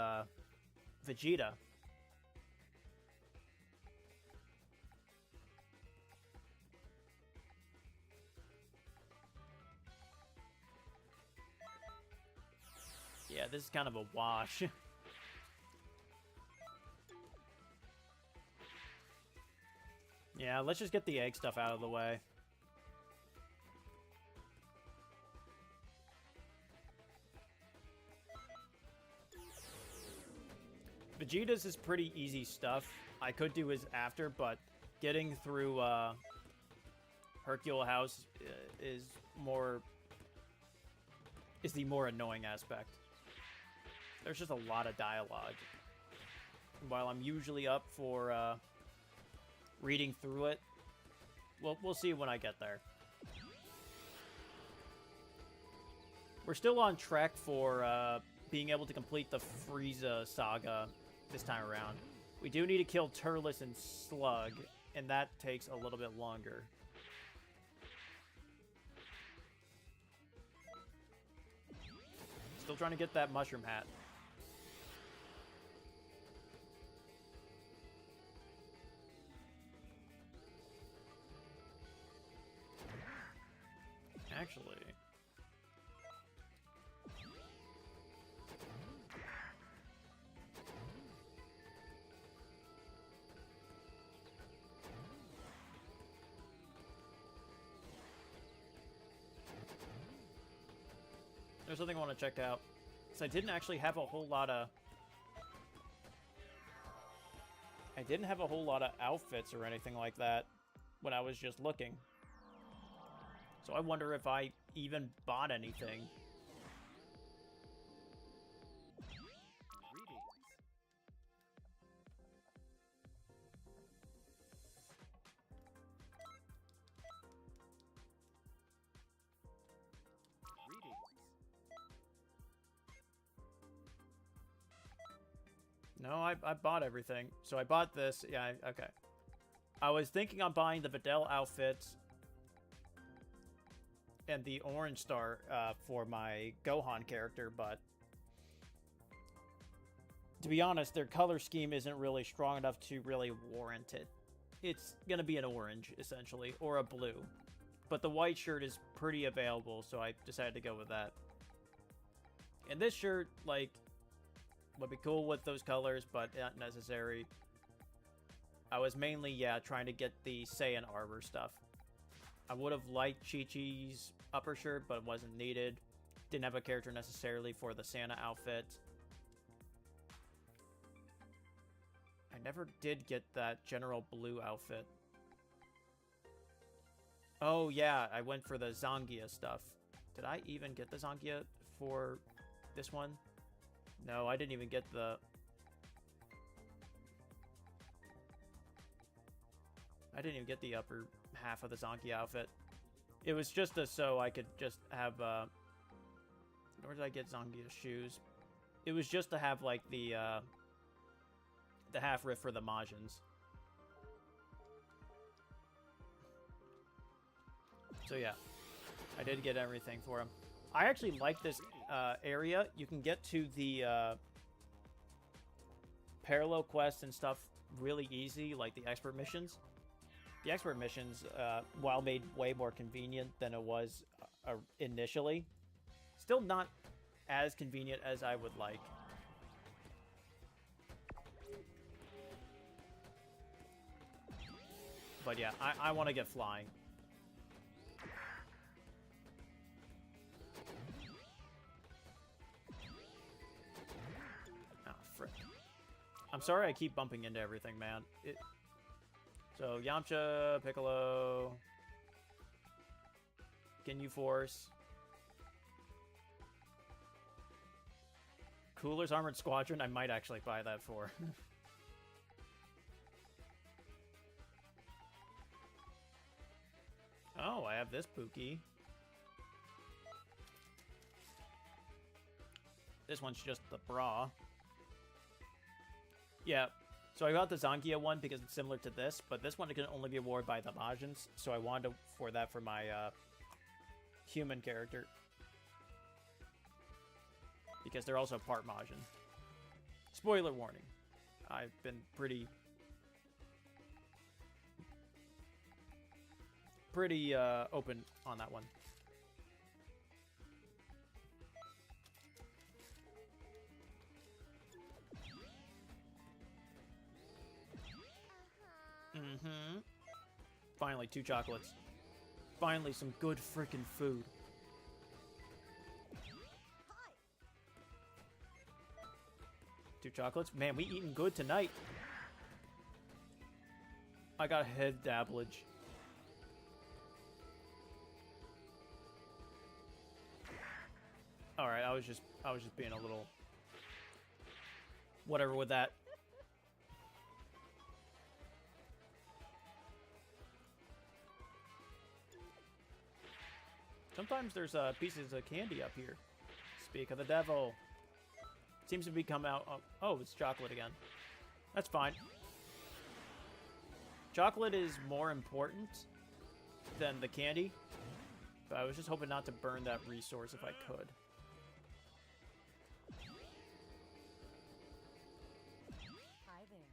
Vegeta. Yeah, this is kind of a wash. Yeah, let's just get the egg stuff out of the way. Vegeta's is pretty easy stuff. I could do his after, but getting through Hercule House is the more annoying aspect. There's just a lot of dialogue. While I'm usually up for reading through it, we'll see when I get there. We're still on track for being able to complete the Frieza saga this time around. We do need to kill Turles and Slug, and that takes a little bit longer. Still trying to get that mushroom hat. Actually... there's something I want to check out. So I didn't actually have a whole lot of... I didn't have a whole lot of outfits or anything like that when I was just looking. So I wonder if I even bought anything. No, I bought everything. So I bought this. Yeah, okay. I was thinking on buying the Videl outfit and the Orange Star for my Gohan character, but to be honest, their color scheme isn't really strong enough to really warrant it. It's going to be an orange, essentially, or a blue. but the white shirt is pretty available, so I decided to go with that. And this shirt, like, would be cool with those colors, but not necessary. I was mainly, yeah, trying to get the Saiyan armor stuff. I would have liked Chi-Chi's upper shirt, but it wasn't needed. Didn't have a character necessarily for the Santa outfit. I never did get that General Blue outfit. Oh, yeah, I went for the Zangia stuff. Did I even get the Zangia for this one? No, I didn't even get the... I didn't even get the upper half of the Zangia outfit. It was just so I could just have... Where did I get Zangia's shoes? It was just to have, like, the half riff for the Majins. So, yeah. I did get everything for him. I actually like this area. You can get to the parallel quests and stuff really easy, like the expert missions. The expert missions, while made way more convenient than it was initially, still not as convenient as I would like. But yeah, I want to get flying. Ah, frick. I'm sorry I keep bumping into everything, man. So, Yamcha, Piccolo, Ginyu Force, Cooler's Armored Squadron, I might actually buy that for. Oh, I have this Pookie. This one's just the bra. Yeah. So I got the Zangia one because it's similar to this, but this one can only be awarded by the Majins, so I wanted for that for my human character. Because they're also part Majin. Spoiler warning. I've been pretty open on that one. Mm-hmm. Finally, 2 chocolates. Finally, some good freaking food. Hi. 2 chocolates? Man, we eating good tonight. I got head dabblage. Alright, I was just being a little whatever with that. Sometimes there's pieces of candy up here. Speak of the devil. Seems to be come out. Oh, it's chocolate again. That's fine. Chocolate is more important than the candy. But I was just hoping not to burn that resource if I could. Hi there.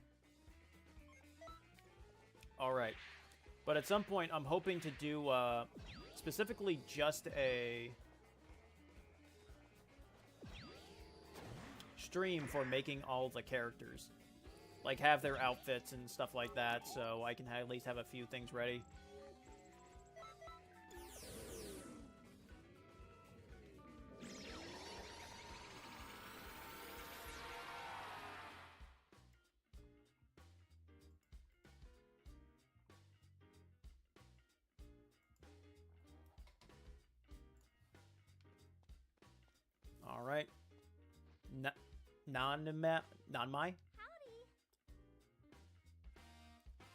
Alright. But at some point, I'm hoping to do... specifically just a stream for making all the characters. Like, have their outfits and stuff like that, so I can at least have a few things ready. Alright. Non-mai? Howdy.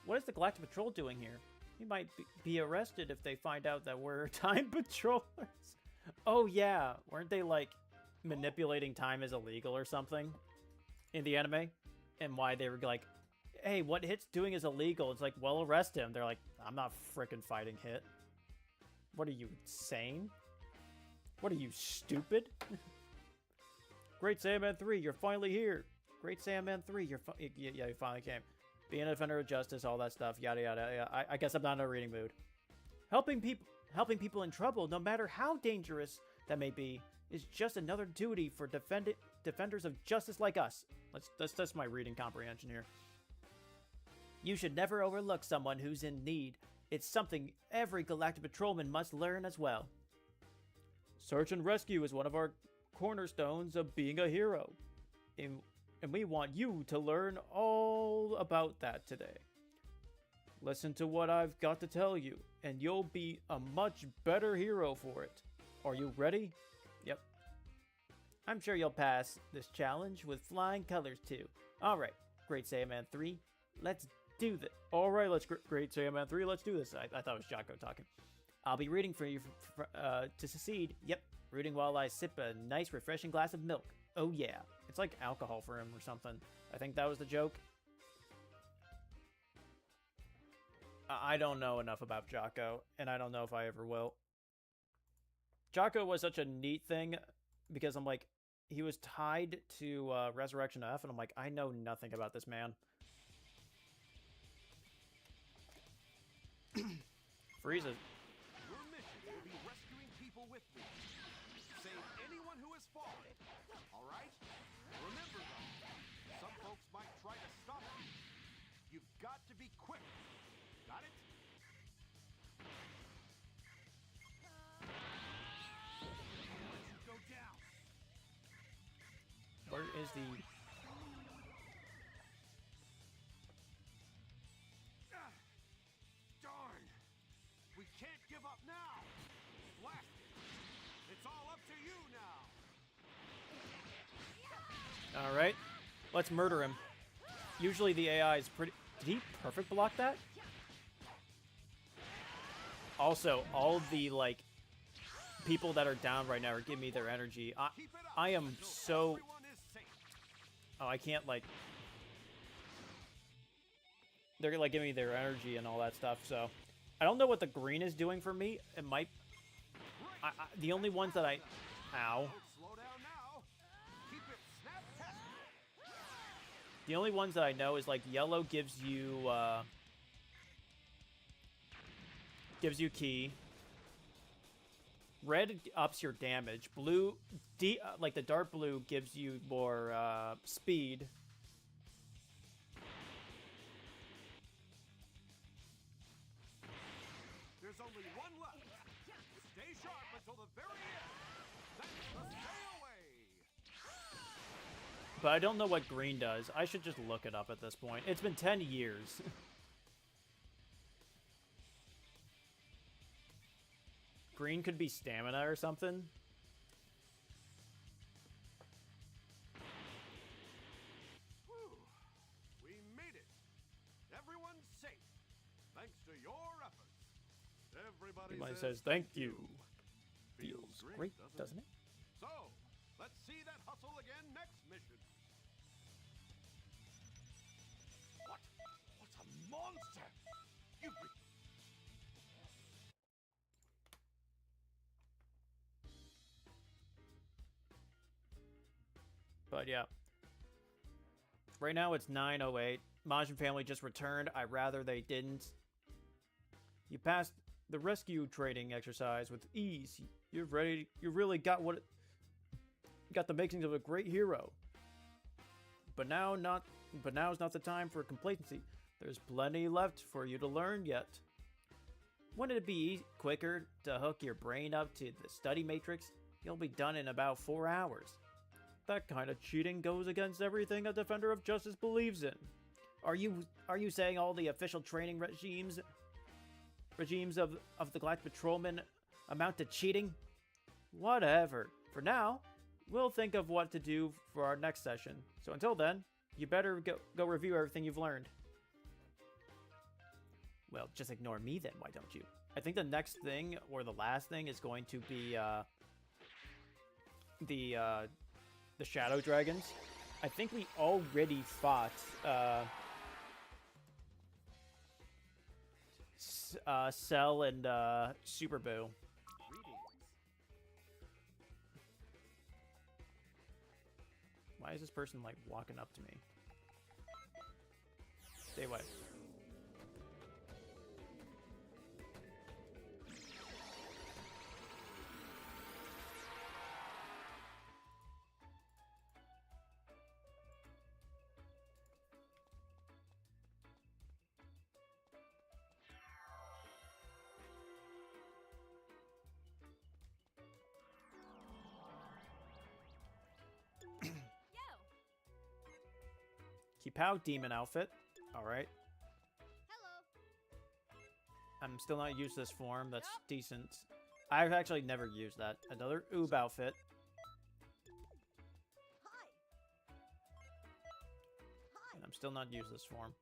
What is the Galactic Patrol doing here? We might be arrested if they find out that we're time patrollers. Oh yeah, weren't they like manipulating time as illegal or something in the anime? And why they were like, hey, what Hit's doing is illegal. It's like, well, arrest him. They're like, I'm not frickin' fighting Hit. What are you, insane? What are you, stupid? Great Saiyaman 3, you're finally here. Great Saiyaman 3, yeah, you finally came. Being a defender of justice, all that stuff, yada yada. I guess I'm not in a reading mood. Helping Helping people in trouble, no matter how dangerous that may be, is just another duty for defenders of justice like us. That's my reading comprehension here. You should never overlook someone who's in need. It's something every Galactic Patrolman must learn as well. Search and rescue is one of our cornerstones of being a hero. And we want you to learn all about that today. Listen to what I've got to tell you, and you'll be a much better hero for it. Are you ready? Yep. I'm sure you'll pass this challenge with flying colors too. Alright, Great Saiyaman 3, let's do this. Alright, Great Saiyaman 3, let's do this. I thought it was Jocko talking. I'll be rooting for you to succeed. Yep, rooting while I sip a nice refreshing glass of milk. Oh yeah, it's like alcohol for him or something. I think that was the joke. I don't know enough about Jocko, and I don't know if I ever will. Jocko was such a neat thing, because I'm like, he was tied to Resurrection F, and I'm like, I know nothing about this man. Frieza. Your mission will be rescuing people with me. Save anyone who has fallen. All right? Remember though, some folks might try to stop you. You've got to be quick. Got it? Let you go down. Where is the... Darn! We can't give up now! Blast it! It's all up to you now! Alright, let's murder him. Usually the AI is pretty... Did he perfect block that? Also, all the, like, people that are down right now are giving me their energy. I am so... Oh, I can't, like... They're, like, giving me their energy and all that stuff, so... I don't know what the green is doing for me. It might... the only ones that I... Ow. The only ones that I know is, like, yellow gives you ki. Red ups your damage. Blue, like the dark blue, gives you more speed. There's only one left. Stay sharp until the very end. That's the stay away. But I don't know what green does. I should just look it up at this point. It's been 10 years. Green could be stamina or something. Whew. We made it. Everyone's safe. Thanks to your efforts. Everybody says thank you. Feels great, doesn't it? So, let's see that hustle again next mission. What? What's a monster? You be... But yeah. Right now it's 9:08. Majin family just returned. I'd rather they didn't. You passed the rescue training exercise with ease. You're ready. You really got got the makings of a great hero. But now's not the time for complacency. There's plenty left for you to learn yet. Wouldn't it be quicker to hook your brain up to the study matrix? You'll be done in about 4 hours. That kind of cheating goes against everything a defender of justice believes in. Are you saying all the official training regimes of the Galactic Patrolmen amount to cheating? Whatever. For now, we'll think of what to do for our next session. So until then, you better go review everything you've learned. Well, just ignore me then, why don't you? I think the next thing, or the last thing, is going to be the Shadow Dragons. I think we already fought Cell and Super Boo. Why is this person like walking up to me? Stay away. Keep out demon outfit. Alright. Hello. I'm still not used to this form. That's decent. I've actually never used that. Another Oob outfit. And I'm still not used to this form.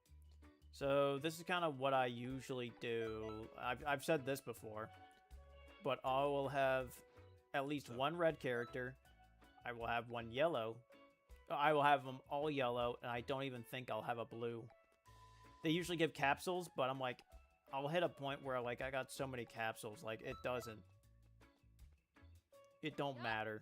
So this is kind of what I usually do. I've said this before. But I will have at least one red character. I will have one yellow. I will have them all yellow, and I don't even think I'll have a blue. They usually give capsules, but I'm like, I'll hit a point where like I got so many capsules, like it don't matter.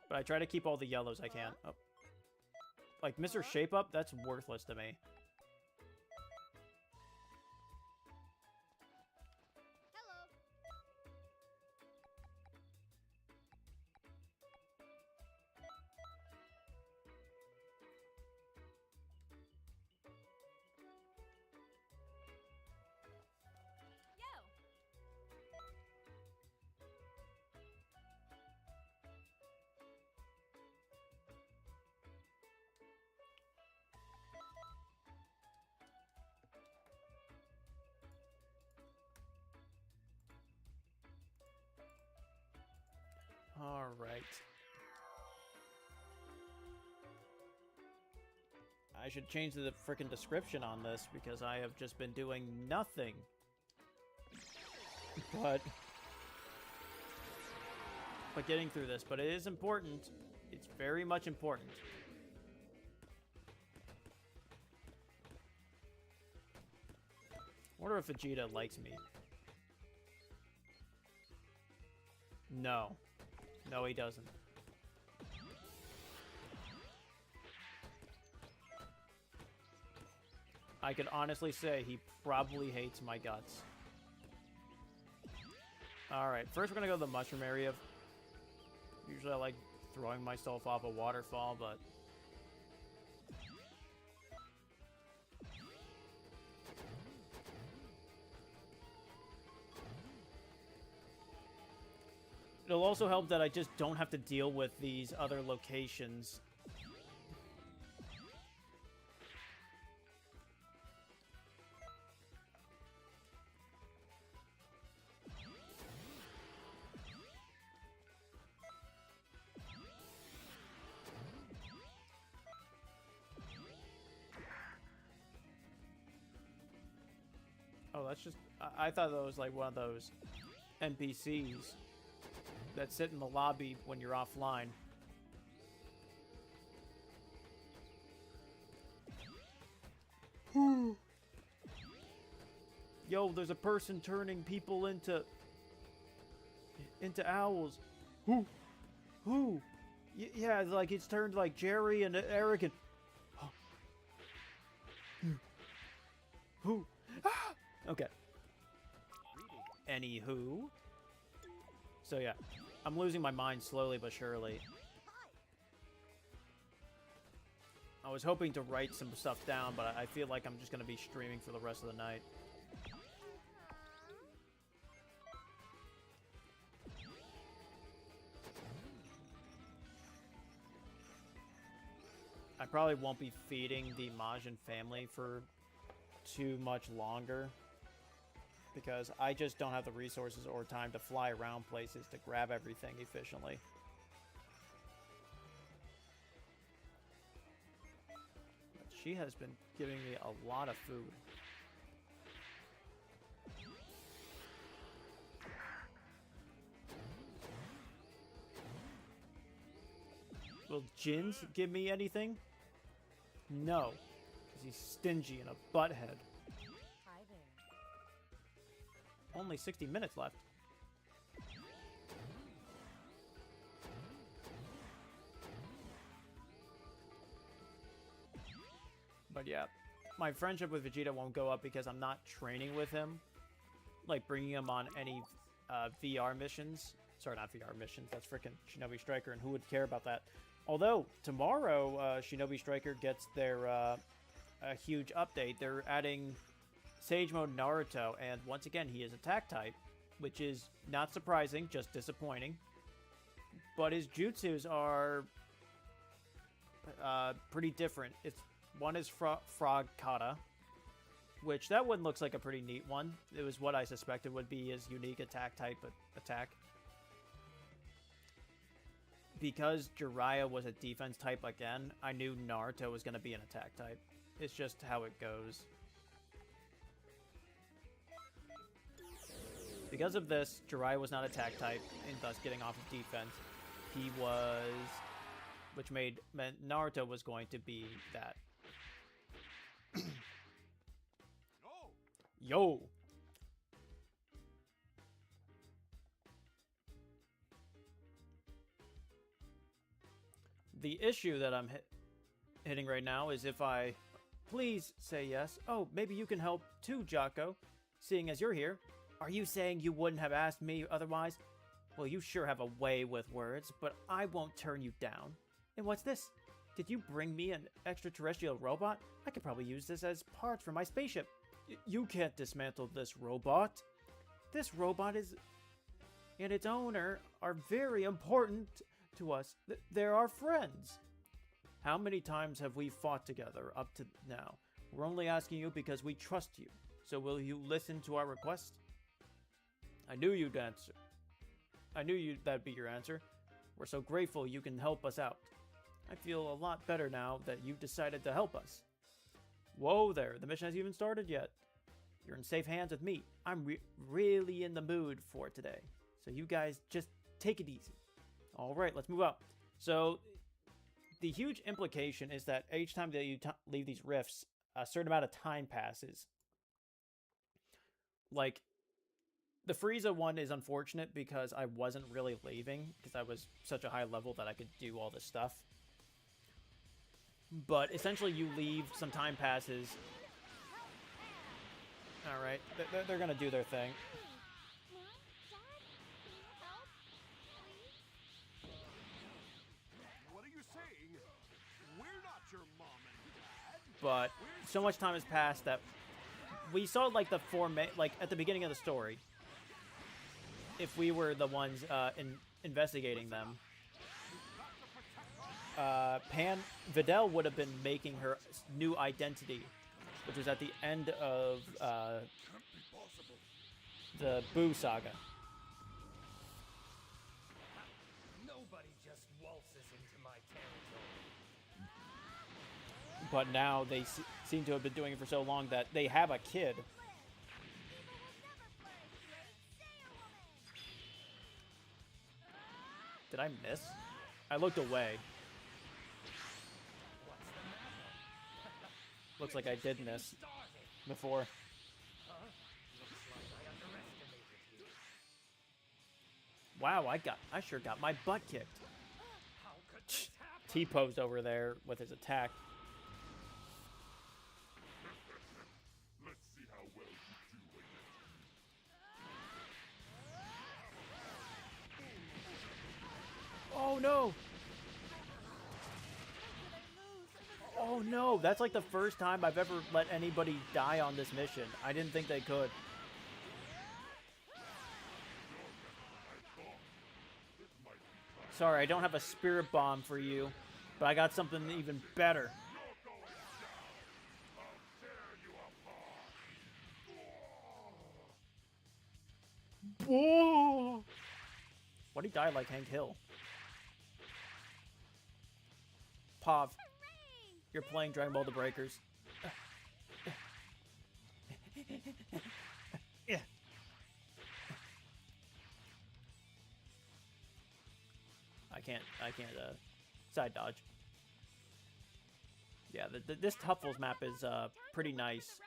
But I try to keep all the yellows I can. Oh. Like Mr. Shape Up, that's worthless to me. Alright. I should change the frickin' description on this because I have just been doing nothing. But getting through this. But it is important. It's very much important. I wonder if Vegeta likes me. No. No, he doesn't. I could honestly say he probably hates my guts. Alright, first we're gonna go to the mushroom area. Usually I like throwing myself off a waterfall, but... it'll also help that I just don't have to deal with these other locations. Oh, that's just... I thought that was like one of those NPCs that sit in the lobby when you're offline. Yo, there's a person turning people into owls. Who? Yeah, it's like it's turned like Jerry and Eric and... Who? Ah! Okay. Anywho. So yeah, I'm losing my mind slowly but surely. I was hoping to write some stuff down, but I feel like I'm just going to be streaming for the rest of the night. I probably won't be feeding the Majin family for too much longer, because I just don't have the resources or time to fly around places to grab everything efficiently. But she has been giving me a lot of food. Will Jins give me anything? No, because he's stingy and a butthead. Only 60 minutes left. But yeah, my friendship with Vegeta won't go up because I'm not training with him. Like, bringing him on any VR missions. Sorry, not VR missions. That's freaking Shinobi Striker, and who would care about that? Although, tomorrow, Shinobi Striker gets their a huge update. They're adding Sage Mode Naruto, and once again, he is attack type. which is not surprising, just disappointing. But his jutsus are pretty different. One is Frog Kata, which that one looks like a pretty neat one. It was what I suspected would be his unique attack type attack. Because Jiraiya was a defense type again, I knew Naruto was going to be an attack type. It's just how it goes. Because of this, Jiraiya was not attack type, and thus getting off of defense. He was... which meant Naruto was going to be that. Yo! The issue that I'm hitting right now is if I... Please say yes. Oh, maybe you can help too, Jocko. Seeing as you're here. Are you saying you wouldn't have asked me otherwise? Well, you sure have a way with words, but I won't turn you down. And what's this? Did you bring me an extraterrestrial robot? I could probably use this as parts for my spaceship. You can't dismantle this robot. This robot and its owner are very important to us. They're our friends. How many times have we fought together up to now? We're only asking you because we trust you. So will you listen to our request? I knew you'd answer. That'd be your answer. We're so grateful you can help us out. I feel a lot better now that you decided to help us. Whoa there, the mission hasn't even started yet. You're in safe hands with me. I'm really in the mood for it today. So you guys just take it easy. Alright, let's move up. So, the huge implication is that each time that you leave these rifts, a certain amount of time passes. Like, the Frieza one is unfortunate because I wasn't really leaving, because I was such a high level that I could do all this stuff. But essentially you leave, some time passes. Alright, they're gonna do their thing. What are you saying? We're not your mom and dad. But so much time has passed that we saw like the like at the beginning of the story. If we were the ones investigating them, Videl would have been making her new identity, which was at the end of the Boo saga. Nobody just waltzes into my territory. But now they seem to have been doing it for so long that they have a kid. Did I miss? I looked away. Looks like I did miss before. Wow, I sure got my butt kicked. T-posed over there with his attack. Let's see how well you do with it. Oh no! Oh no, that's like the first time I've ever let anybody die on this mission. I didn't think they could. Sorry, I don't have a spirit bomb for you, but I got something even better. Whoa! Why'd he die like Hank Hill? Pav, you're playing Dragon Ball The Breakers. Yeah. I can't side dodge. Yeah, this Tuffles map is pretty nice.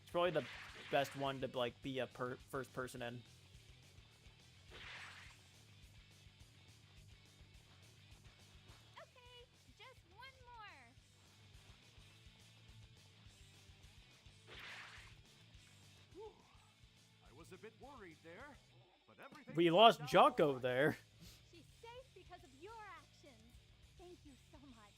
It's probably the best one to like be a first person in. Okay, just one more. Whew. I was a bit worried there, but everything. We lost Jocko there. She's safe because of your actions. Thank you so much.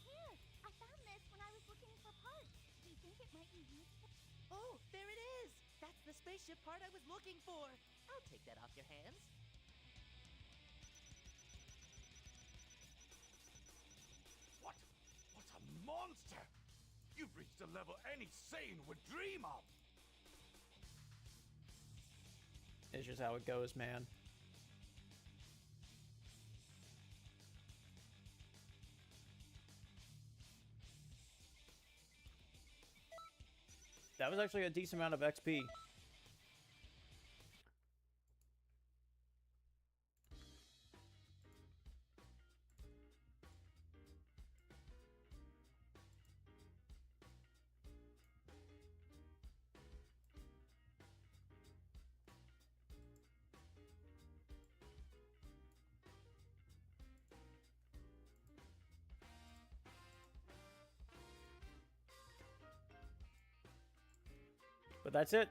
Here, I found this when I was looking for parts. Do you think it might be useful? Oh, there it is! That's the spaceship part I was looking for. Oh, take that off your hands. What? What a monster! You've reached a level any sane would dream of! It's just how it goes, man. That was actually a decent amount of XP. But that's it.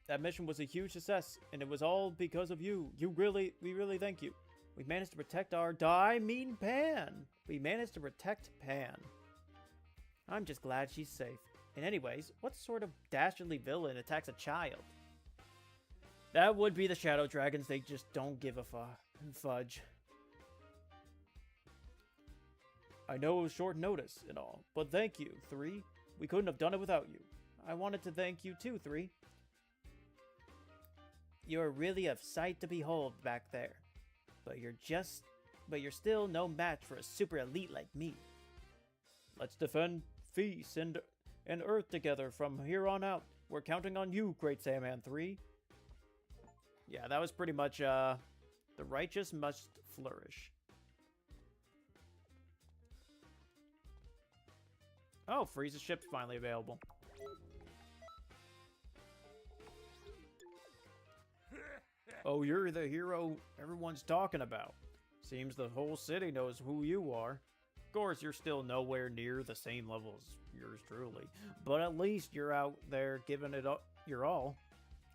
That mission was a huge success, and it was all because of you. We really thank you. We managed to protect our Pan. We managed to protect Pan. I'm just glad she's safe. And anyways, what sort of dastardly villain attacks a child? That would be the Shadow Dragons. They just don't give a fudge. I know it was short notice and all, but thank you, 3. We couldn't have done it without you. I wanted to thank you too, 3. You're really a sight to behold back there. But you're still no match for a super elite like me. Let's defend Feast and Earth together from here on out. We're counting on you, Great Saiyaman 3. Yeah, that was pretty much, the righteous must flourish. Oh, Frieza's ship's finally available. Oh, you're the hero everyone's talking about. Seems the whole city knows who you are. Of course, you're still nowhere near the same level as yours truly, but at least you're out there giving it your all.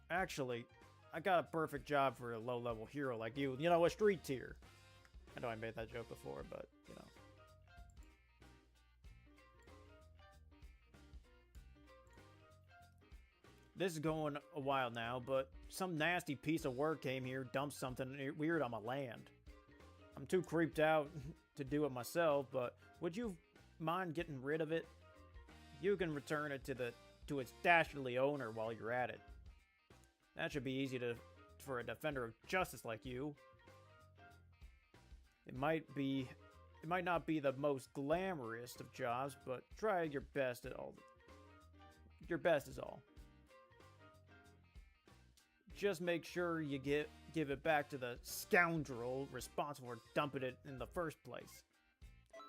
Actually, I got a perfect job for a low-level hero like you. You know, a street tier. I know I made that joke before, but, you know. This is going a while now, but some nasty piece of work came here, dumped something weird on my land. I'm too creeped out to do it myself, but would you mind getting rid of it? You can return it to its dastardly owner while you're at it. That should be easy for a defender of justice like you. It might not be the most glamorous of jobs, but try your best at all. Your best is all. Just make sure you give it back to the scoundrel responsible for dumping it in the first place.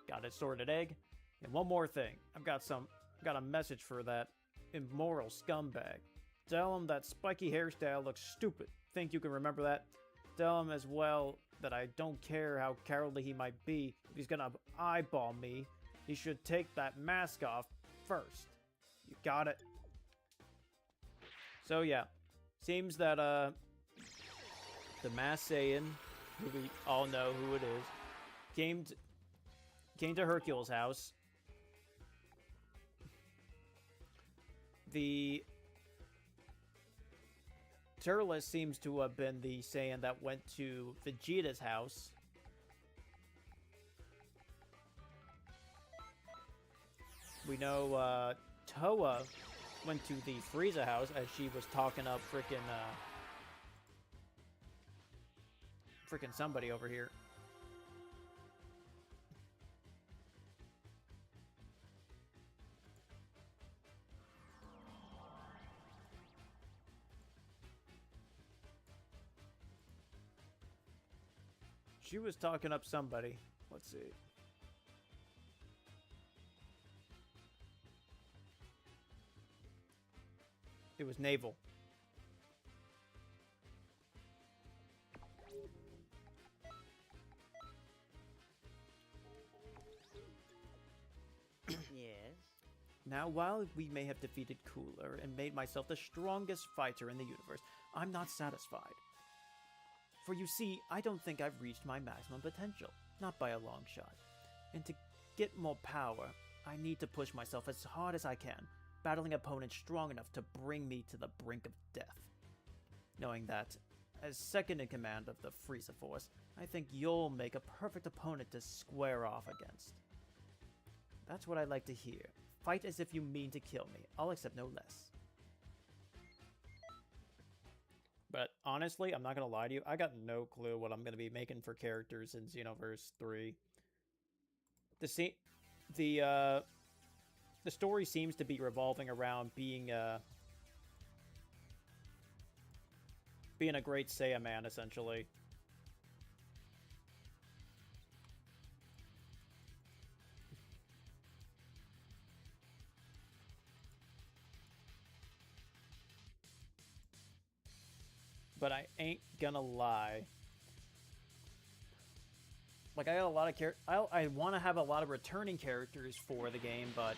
Got it sorted, egg? And one more thing. I've got a message for that immoral scumbag. Tell him that spiky hairstyle looks stupid. Think you can remember that? Tell him as well that I don't care how cowardly he might be. If he's gonna eyeball me, he should take that mask off first. You got it? So yeah. Seems that, the Masked Saiyan, who we all know who it is, came to Hercule's house. The Turles seems to have been the Saiyan that went to Vegeta's house. We know, Toa went to the Frieza house as she was talking up frickin' somebody over here. She was talking up somebody. Let's see. It was Naval. Yes? Now, while we may have defeated Cooler and made myself the strongest fighter in the universe, I'm not satisfied. For you see, I don't think I've reached my maximum potential, not by a long shot. And to get more power, I need to push myself as hard as I can, battling opponents strong enough to bring me to the brink of death. Knowing that, As second in command of the Frieza Force, I think you'll make a perfect opponent to square off against. That's what I like to hear. Fight as if you mean to kill me. I'll accept no less. But honestly, I'm not going to lie to you. I got no clue what I'm going to be making for characters in Xenoverse 3. The story seems to be revolving around being a great Saiyan man, essentially. But I ain't gonna lie. Like, I got a lot of I want to have a lot of returning characters for the game, but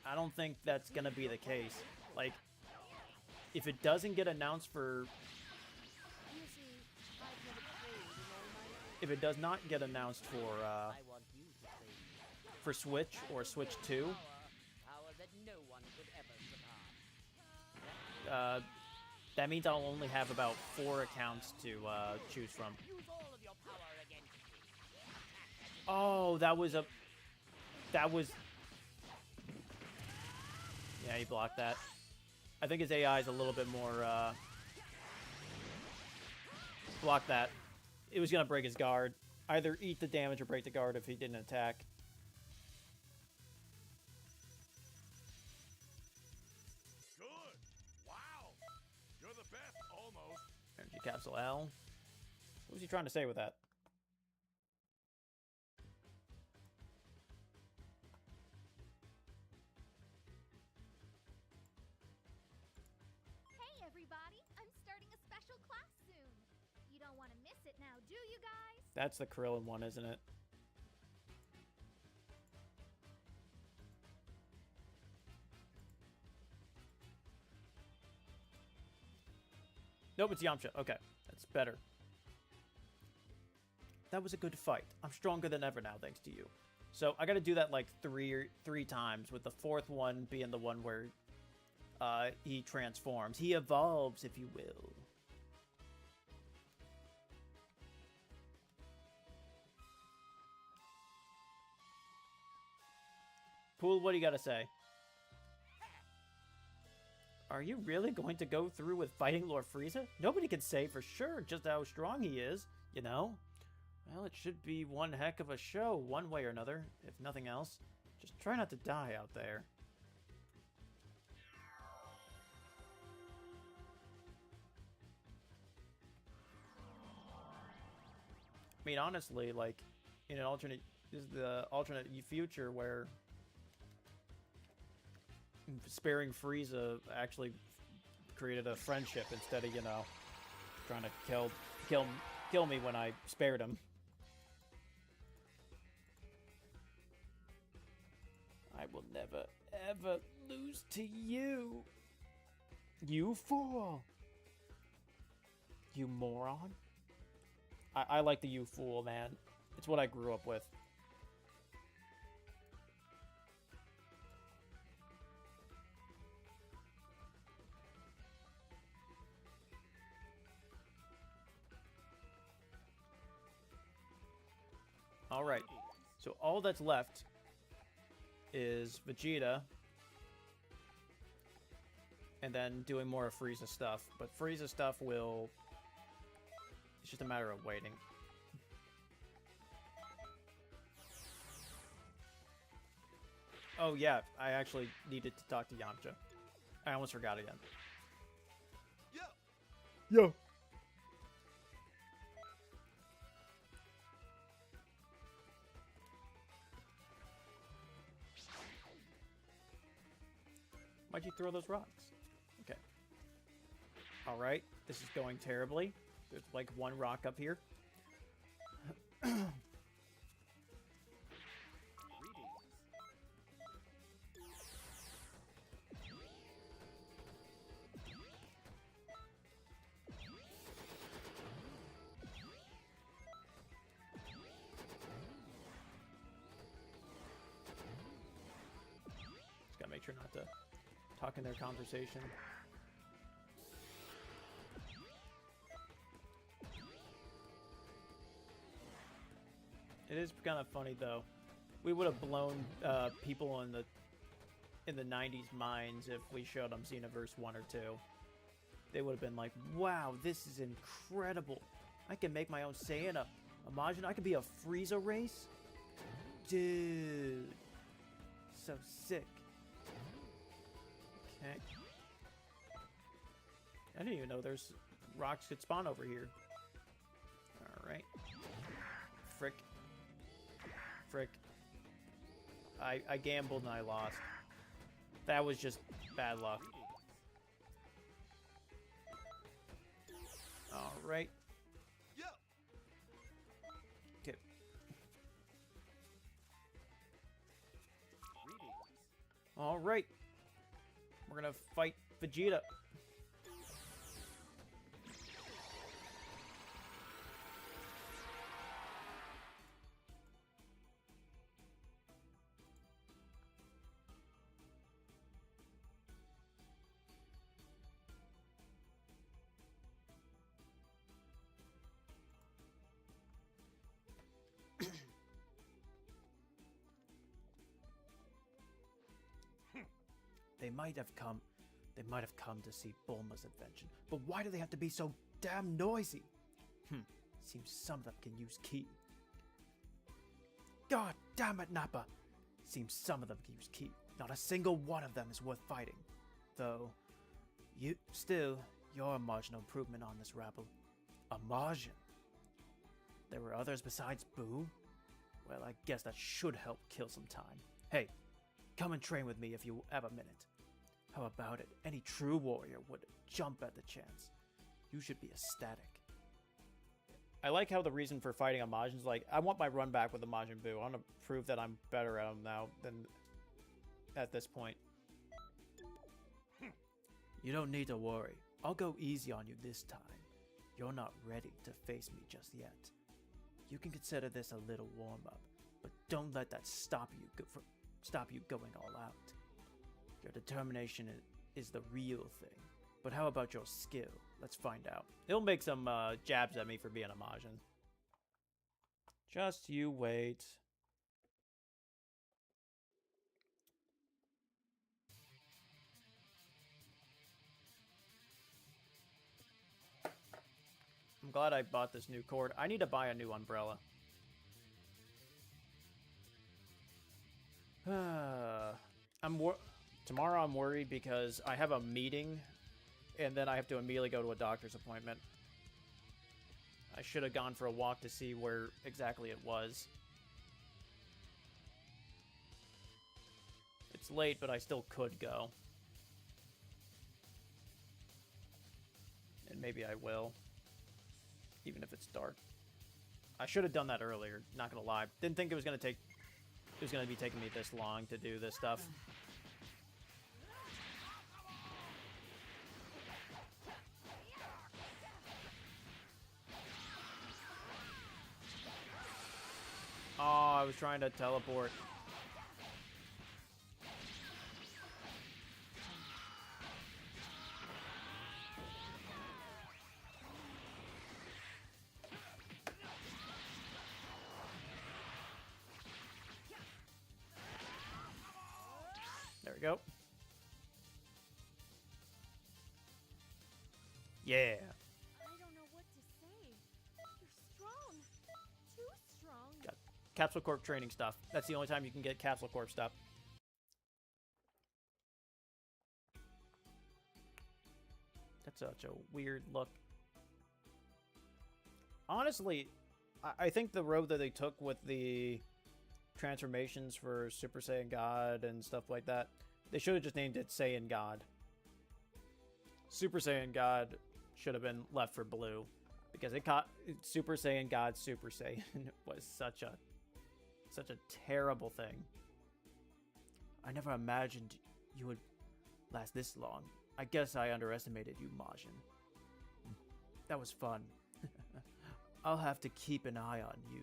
I don't think that's gonna be the case. Like, if it doesn't get announced for... If it does not get announced for Switch or Switch 2, that means I'll only have about 4 accounts to choose from. Oh, that was... Yeah, he blocked that. I think his AI is a little bit more... Block that. It was going to break his guard. Either eat the damage or break the guard if he didn't attack. Good. Wow. You're the best, almost. Energy Capsule L. What was he trying to say with that? Hey everybody, I'm starting a special class soon. You don't want to miss it now, do you guys? That's the Krillin one, isn't it? Nope, it's Yamcha. Okay, that's better. That was a good fight. I'm stronger than ever now, thanks to you. So I got to do that like three times, with the 4th one being the one where he transforms. He evolves, if you will. Pool, what do you got to say? Are you really going to go through with fighting Lord Frieza? Nobody can say for sure just how strong he is, you know? Well, it should be one heck of a show, one way or another, if nothing else. Just try not to die out there. I mean, honestly, like, in an alternate... This is the alternate future where... sparing Frieza actually created a friendship instead of, you know, trying to kill me when I spared him. I will never, ever lose to you. You fool. You moron. I like the you fool, man. It's what I grew up with. Alright, so all that's left is Vegeta, and then doing more of Frieza stuff. But Frieza stuff will... It's just a matter of waiting. Oh yeah, I actually needed to talk to Yamcha. I almost forgot again. Yo! Why'd you throw those rocks? Okay. Alright, this is going terribly. There's like one rock up here. Just gotta make sure not to talk in their conversation. It is kind of funny though. We would have blown people in the 90s minds if we showed them Xenoverse 1 or 2. They would have been like, wow, this is incredible. I can make my own Saiyan up. Imagine I could be a Frieza race? Dude. So sick. Okay. I didn't even know there's rocks could spawn over here. Alright. Frick. Frick. I gambled and I lost. That was just bad luck. Alright. Okay. Alright. We're gonna fight Vegeta. They might have come to see Bulma's invention, but why do they have to be so damn noisy? Seems some of them can use ki. God damn it, Nappa! Seems some of them can use ki. Not a single one of them is worth fighting. Though, you're a marginal improvement on this rabble. A margin? There were others besides Boo? Well, I guess that should help kill some time. Hey, come and train with me if you have a minute. How about it? Any true warrior would jump at the chance. You should be ecstatic. I like how the reason for fighting a Majin is like, I want my run back with the Majin Buu. I want to prove that I'm better at him now than at this point. You don't need to worry. I'll go easy on you this time. You're not ready to face me just yet. You can consider this a little warm-up, but don't let that stop you going all out. Your determination is the real thing. But how about your skill? Let's find out. He'll make some jabs at me for being a Majin. Just you wait. I'm glad I bought this new cord. I need to buy a new umbrella. Tomorrow I'm worried because I have a meeting and then I have to immediately go to a doctor's appointment. I should have gone for a walk to see where exactly it was. It's late, but I still could go. And maybe I will. Even if it's dark. I should have done that earlier, not gonna lie. Didn't think it was gonna be taking me this long to do this stuff. Oh, I was trying to teleport. There we go. Yeah. I don't know what to say. You're strong. Too strong. Got Capsule Corp training stuff. That's the only time you can get Capsule Corp stuff. That's such a weird look. Honestly, I think the road that they took with the transformations for Super Saiyan God and stuff like that, they should have just named it Saiyan God. Super Saiyan God should have been left for Blue, because it caught Super Saiyan God Super Saiyan was such a terrible thing. I never imagined you would last this long. I guess I underestimated you, Majin. That was fun. I'll have to keep an eye on you.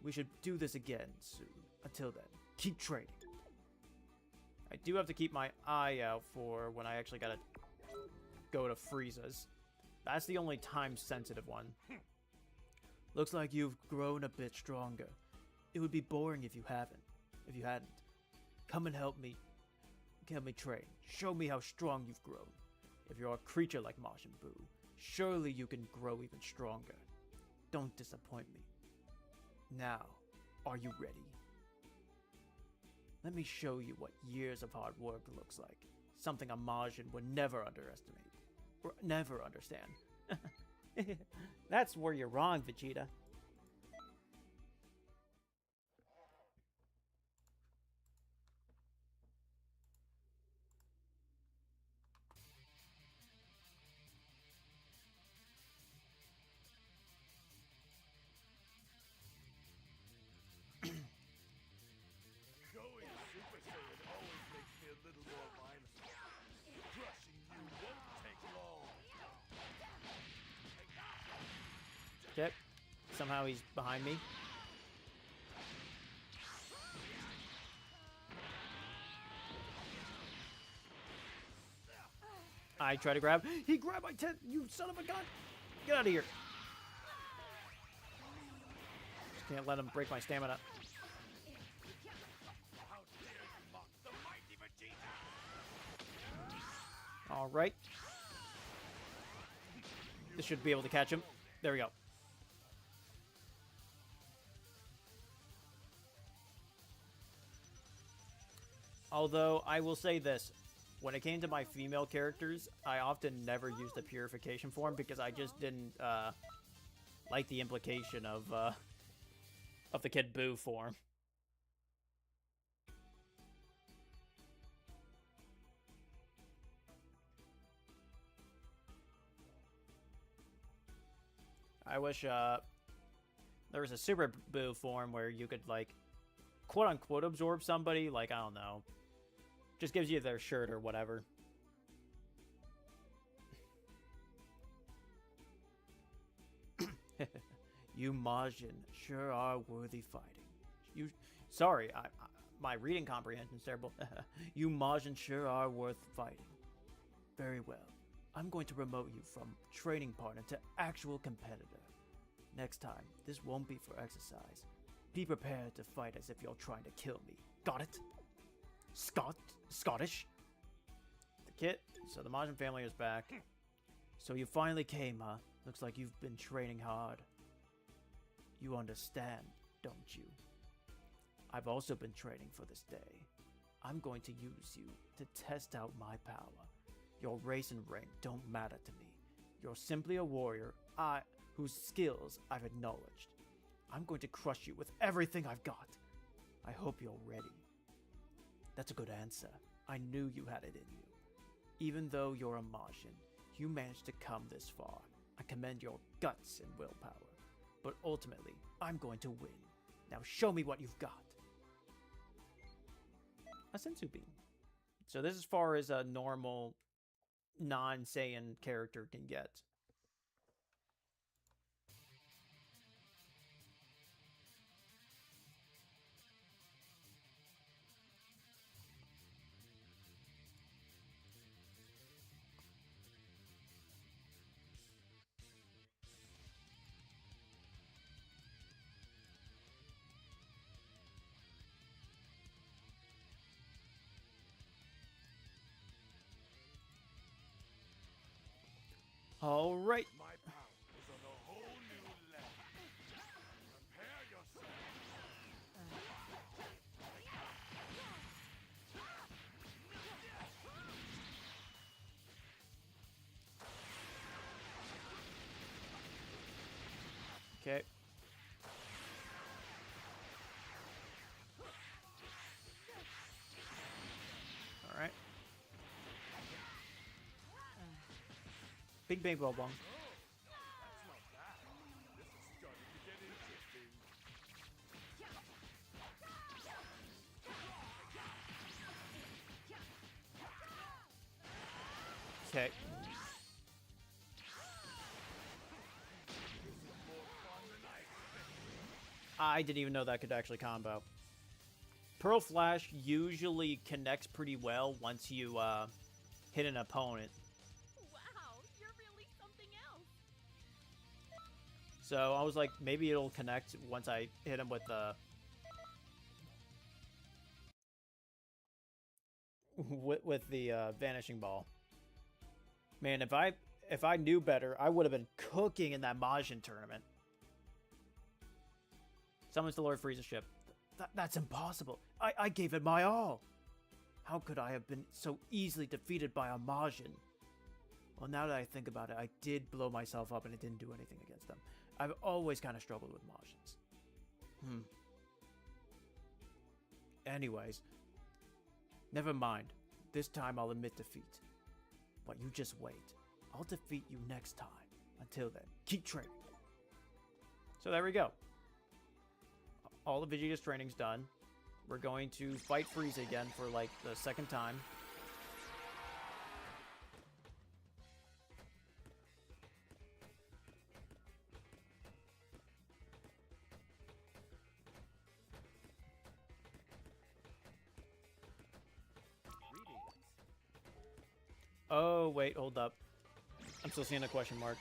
We should do this again soon. Until then, keep training. I do have to keep my eye out for when I actually gotta go to Frieza's. That's the only time-sensitive one. Looks like you've grown a bit stronger. It would be boring if you hadn't. Come and help me. Help me train. Show me how strong you've grown. If you're a creature like Majin Buu, surely you can grow even stronger. Don't disappoint me. Now, are you ready? Let me show you what years of hard work looks like. Something a Majin would never underestimate. Or never understand. That's where you're wrong, Vegeta. Going Super Saiyan always makes me a little more violent. Crushing you won't take long. Okay. Somehow he's behind me. I try to grab. He grabbed my tent. You son of a gun. Get out of here. Just can't let him break my stamina. How dare you mock the mighty Vegeta! All right. This should be able to catch him. There we go. Although, I will say this. When it came to my female characters, I often never used the purification form because I just didn't like the implication of the Kid Buu form. I wish there was a Super Buu form where you could, like, quote-unquote absorb somebody, like, I don't know. Just gives you their shirt or whatever. You Majin sure are worthy fighting. Sorry, my reading comprehension's terrible. You Majin sure are worth fighting. Very well. I'm going to promote you from training partner to actual competitor. Next time, this won't be for exercise. Be prepared to fight as if you're trying to kill me. Got it? Scottish? So the Majin family is back. So you finally came, huh? Looks like you've been training hard. You understand, don't you? I've also been training for this day. I'm going to use you to test out my power. Your race and rank don't matter to me. You're simply a warrior whose skills I've acknowledged. I'm going to crush you with everything I've got. I hope you're ready. That's a good answer. I knew you had it in you. Even though you're a Majin, you managed to come this far. I commend your guts and willpower. But ultimately, I'm going to win. Now show me what you've got. A Senzu Bean. So this is as far as a normal non-Saiyan character can get. All right. My power is on a whole new level. Prepare yourself. Okay. All right. Big bang bong bong. That's not bad. This is starting to get interesting. Okay. I didn't even know that could actually combo. Pearl Flash usually connects pretty well once you hit an opponent. Wow, you're really something else. So I was like, maybe it'll connect once I hit him with the... with the Vanishing Ball. Man, if I knew better, I would have been cooking in that Majin tournament. Summons the Lord Frieza's ship. That's impossible. I gave it my all. How could I have been so easily defeated by a Majin? Well, now that I think about it, I did blow myself up and it didn't do anything against them. I've always kind of struggled with Majins. Anyways, never mind. This time I'll admit defeat. But you just wait. I'll defeat you next time. Until then, keep training. So there we go. All of Vegeta's training's done. We're going to fight Frieza again for like the second time. Oh, wait, hold up. I'm still seeing a question mark.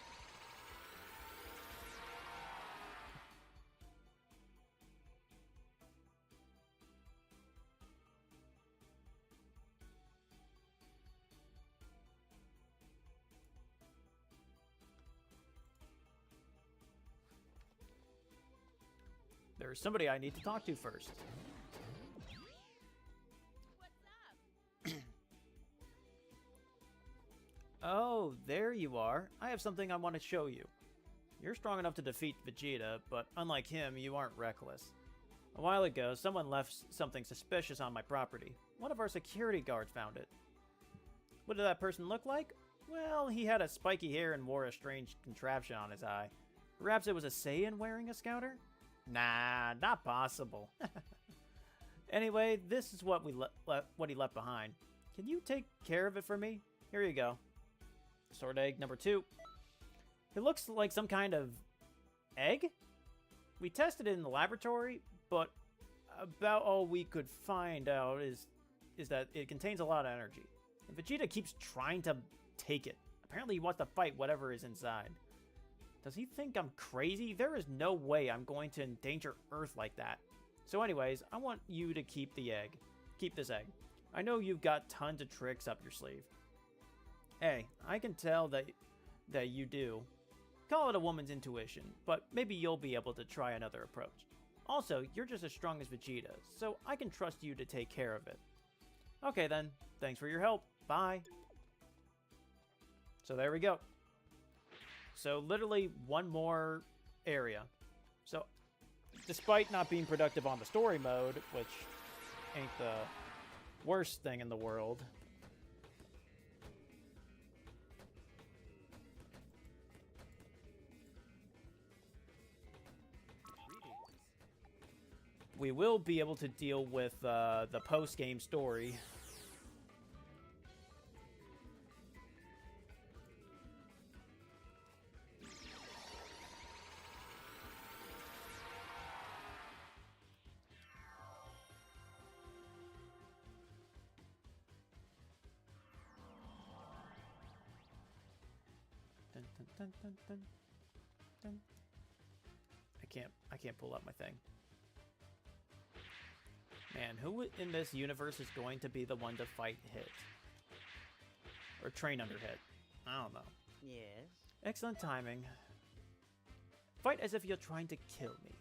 There's somebody I need to talk to first. What's up? Oh, there you are. I have something I want to show you. You're strong enough to defeat Vegeta, but unlike him, you aren't reckless. A while ago, someone left something suspicious on my property. One of our security guards found it. What did that person look like? Well, he had a spiky hair and wore a strange contraption on his eye. Perhaps it was a Saiyan wearing a scouter? Nah, not possible. Anyway, this is what what he left behind. Can you take care of it for me? Here you go. Sword egg number 2. It looks like some kind of egg? We tested it in the laboratory, but about all we could find out is that it contains a lot of energy. And Vegeta keeps trying to take it. Apparently he wants to fight whatever is inside. Does he think I'm crazy? There is no way I'm going to endanger Earth like that. So anyways, I want you to keep the egg. Keep this egg. I know you've got tons of tricks up your sleeve. Hey, I can tell that you do. Call it a woman's intuition, but maybe you'll be able to try another approach. Also, you're just as strong as Vegeta, so I can trust you to take care of it. Okay then, thanks for your help. Bye. So there we go. So literally one more area. So despite not being productive on the story mode, which ain't the worst thing in the world, we will be able to deal with the post-game story. Dun, dun, dun, dun, dun, dun. I can't pull up my thing. Man, who in this universe is going to be the one to fight Hit? Or train under Hit? I don't know. Yes? Excellent timing. Fight as if you're trying to kill me.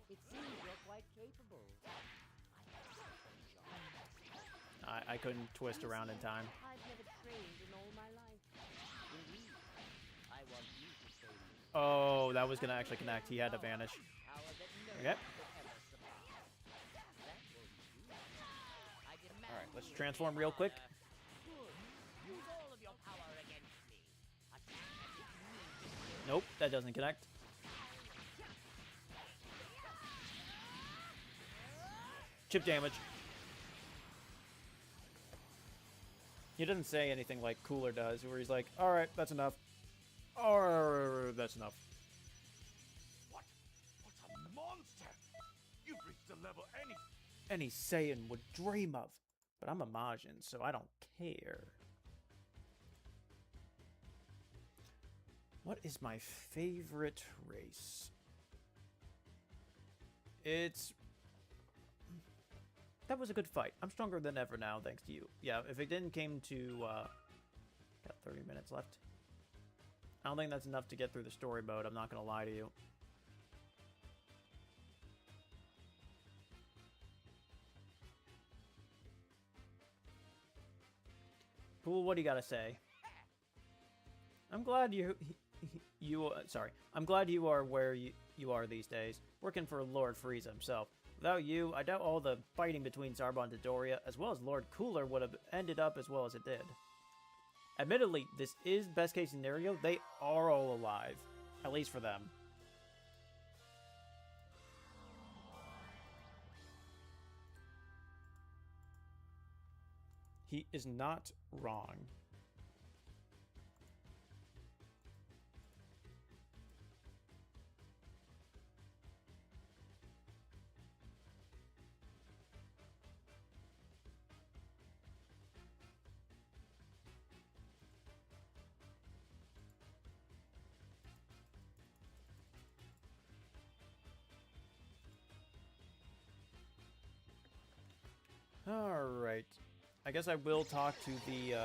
It seems you're quite capable. I couldn't twist around in time. I've never trained in all my life. Indeed, I want you to train me. Oh, that was gonna actually connect. He had to vanish. Power that no Okay. one could ever surpass. That won't do. I demand Alright, let's transform real quick. Good. Use all of your power against me. Attack. Nope, that doesn't connect. Chip damage. He doesn't say anything like Cooler does, where he's like, alright, that's enough. Or that's enough. level any Saiyan would dream of. But I'm a Majin, so I don't care. What is my favorite race? That was a good fight. I'm stronger than ever now, thanks to you. Yeah, if it didn't came to, got 30 minutes left. I don't think that's enough to get through the story mode, I'm not gonna lie to you. Pool, what do you gotta say? I'm glad I'm glad you are where you are these days, working for Lord Frieza himself. Without you, I doubt all the fighting between Zarbon and Dodoria, as well as Lord Cooler, would have ended up as well as it did. Admittedly, this is best case scenario. They are all alive, at least for them. He is not wrong. Alright. I guess I will talk to the,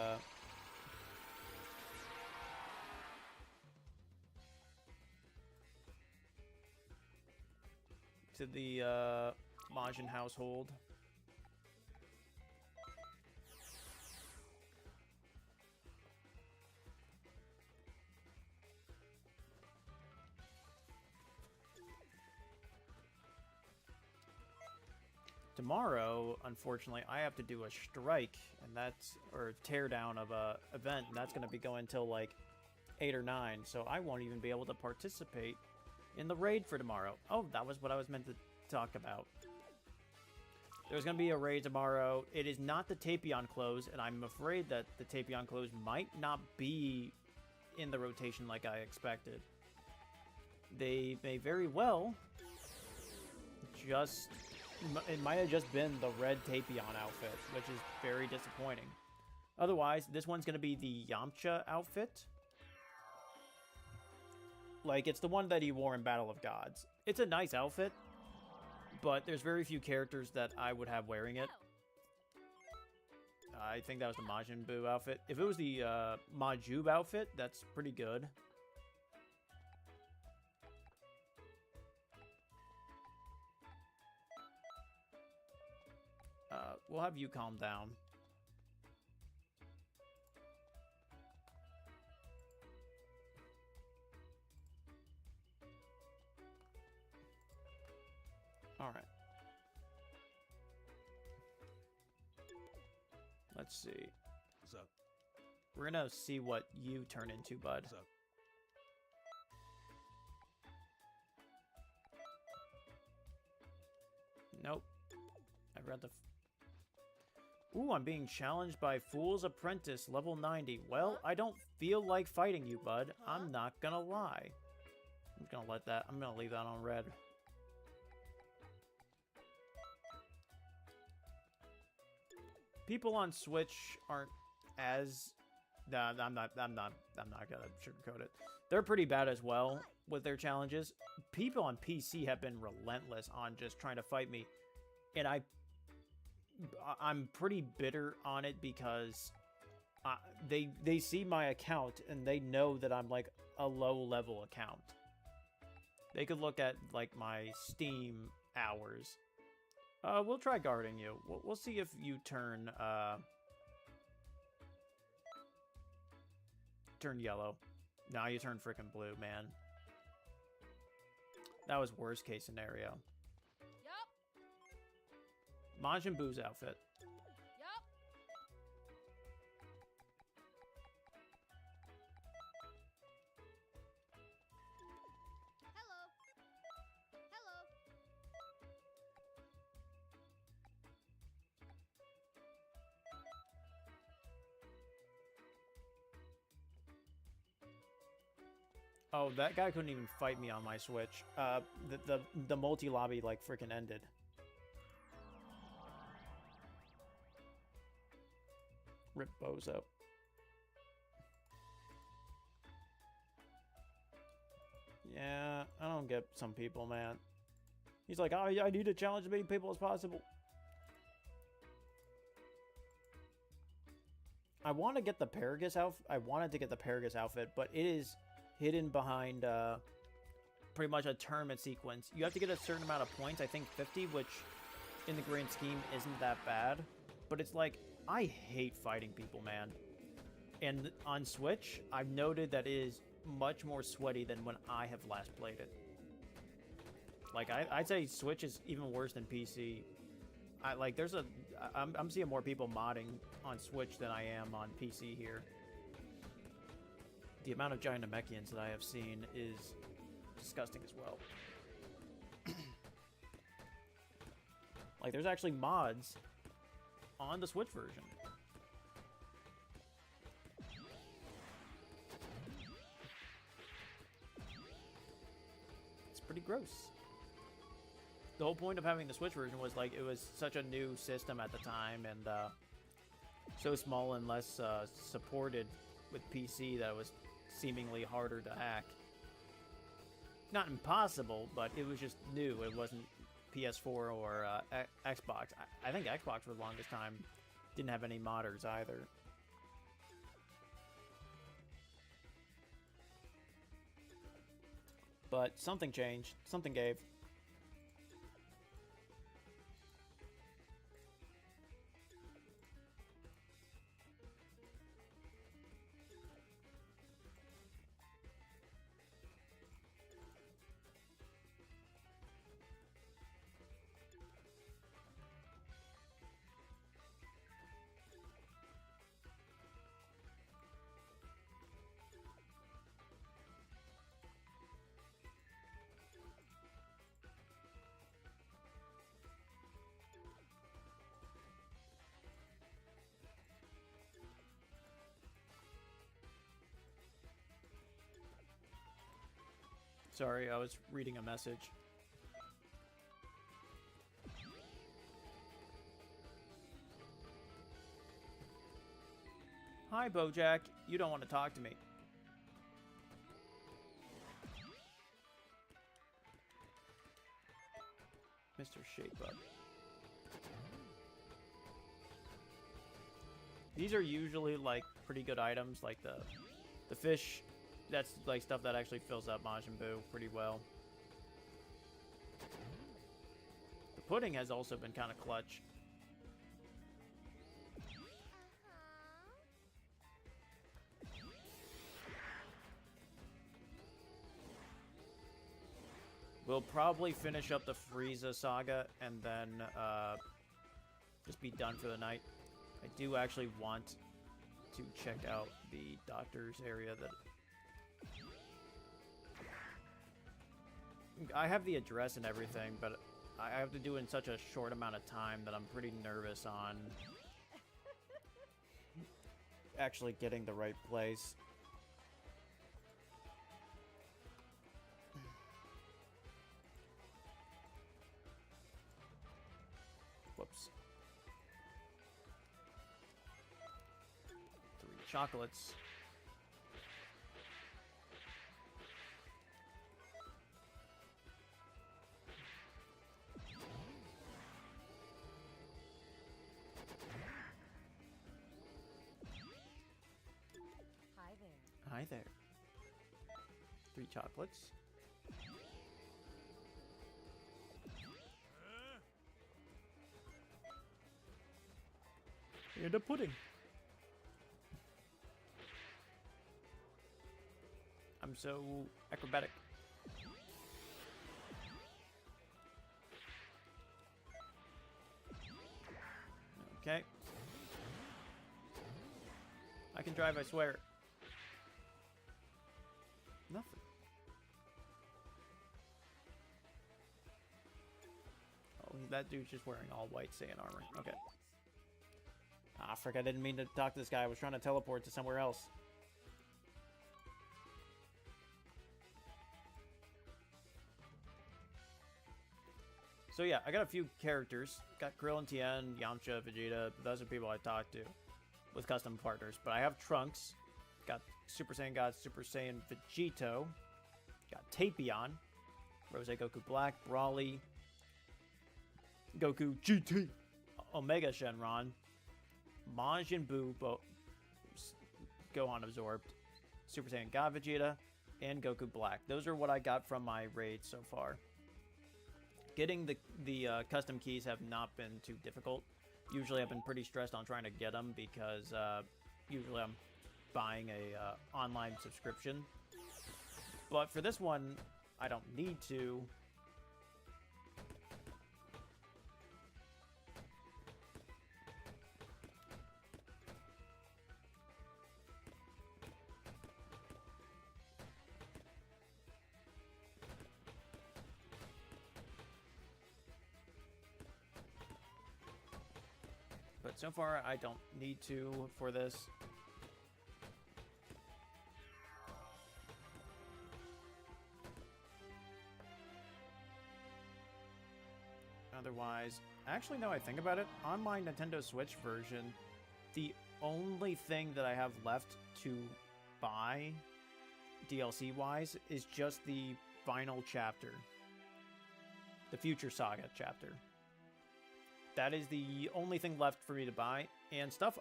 Majin household. Tomorrow, unfortunately, I have to do a strike, and that's, or tear down of a event, and that's going to be going until like 8 or 9, so I won't even be able to participate in the raid for tomorrow. Oh, that was what I was meant to talk about. There's going to be a raid tomorrow. It is not the Tapion clothes, and I'm afraid that the Tapion clothes might not be in the rotation like I expected. They may very well just... It might have just been the red Tapion outfit, which is very disappointing. Otherwise, this one's going to be the Yamcha outfit. Like, it's the one that he wore in Battle of Gods. It's a nice outfit, but there's very few characters that I would have wearing it. I think that was the Majin Buu outfit. If it was the Majub outfit, that's pretty good. We'll have you calm down. All right. Let's see. What's up? We're gonna see what you turn into, bud. What's up? Nope. I read the... Ooh, I'm being challenged by Fool's Apprentice, level 90. Well, I don't feel like fighting you, bud. I'm not gonna lie. I'm gonna let that... I'm gonna leave that on red. People on Switch aren't as... Nah, I'm not gonna sugarcoat it. They're pretty bad as well with their challenges. People on PC have been relentless on just trying to fight me. And I'm pretty bitter on it because they see my account and they know that I'm like a low level account. They could look at like my Steam hours. We'll try guarding you. We'll see if you turn yellow. Nah, you turn freaking blue, man. That was worst case scenario. Majin Buu's outfit. Yup. Hello. Hello. Oh, that guy couldn't even fight me on my Switch. The multi-lobby, like, freaking ended. Rip Bozo. Yeah, I don't get some people, man. He's like, oh, I need to challenge as many people as possible. I want to get the Paragus outfit. I wanted to get the Paragus outfit, but it is hidden behind pretty much a tournament sequence. You have to get a certain amount of points, I think 50, which in the grand scheme isn't that bad. But it's like, I hate fighting people, man. And on Switch, I've noted that it is much more sweaty than when I have last played it. Like, I'd say Switch is even worse than PC. I'm seeing more people modding on Switch than I am on PC here. The amount of giant Namekians that I have seen is disgusting as well. Like, there's actually mods on the Switch version. It's pretty gross. The whole point of having the Switch version was, like, it was such a new system at the time, and so small and less supported with PC that it was seemingly harder to hack. Not impossible, but it was just new. It wasn't PS4 or Xbox. I think Xbox for the longest time didn't have any modders either. But something changed. Something gave. Sorry, I was reading a message. Hi, Bojack. You don't want to talk to me. Mr. Shape Up. These are usually, like, pretty good items, like the fish. That's like stuff that actually fills up Majin Buu pretty well. The pudding has also been kind of clutch. We'll probably finish up the Frieza saga and then just be done for the night. I do actually want to check out the doctor's area that... I have the address and everything, but I have to do it in such a short amount of time that I'm pretty nervous on actually getting the right place. Whoops. 3 chocolates. Hi there. 3 chocolates. And a pudding. I'm so acrobatic. Okay. I can drive, I swear. Nothing. Oh, that dude's just wearing all white Saiyan armor. Okay. Ah, frick, I didn't mean to talk to this guy. I was trying to teleport to somewhere else. So yeah, I got a few characters. Got Krillin, Tien, Yamcha, Vegeta. Those are people I talked to. with custom partners. But I have Trunks, got Super Saiyan God, Super Saiyan Vegito, got Tapion, Rose Goku Black, Brawly, Goku GT, Omega Shenron, Majin Buu, Gohan Absorbed, Super Saiyan God Vegeta, and Goku Black. Those are what I got from my raids so far. Getting the custom keys have not been too difficult. Usually I've been pretty stressed on trying to get them because usually I'm buying a online subscription. But for this one, I don't need to. But so far, I don't need to for this. Otherwise, actually, now I think about it, on my Nintendo Switch version, the only thing that I have left to buy, DLC-wise, is just the final chapter. The Future Saga chapter. That is the only thing left for me to buy, and stuff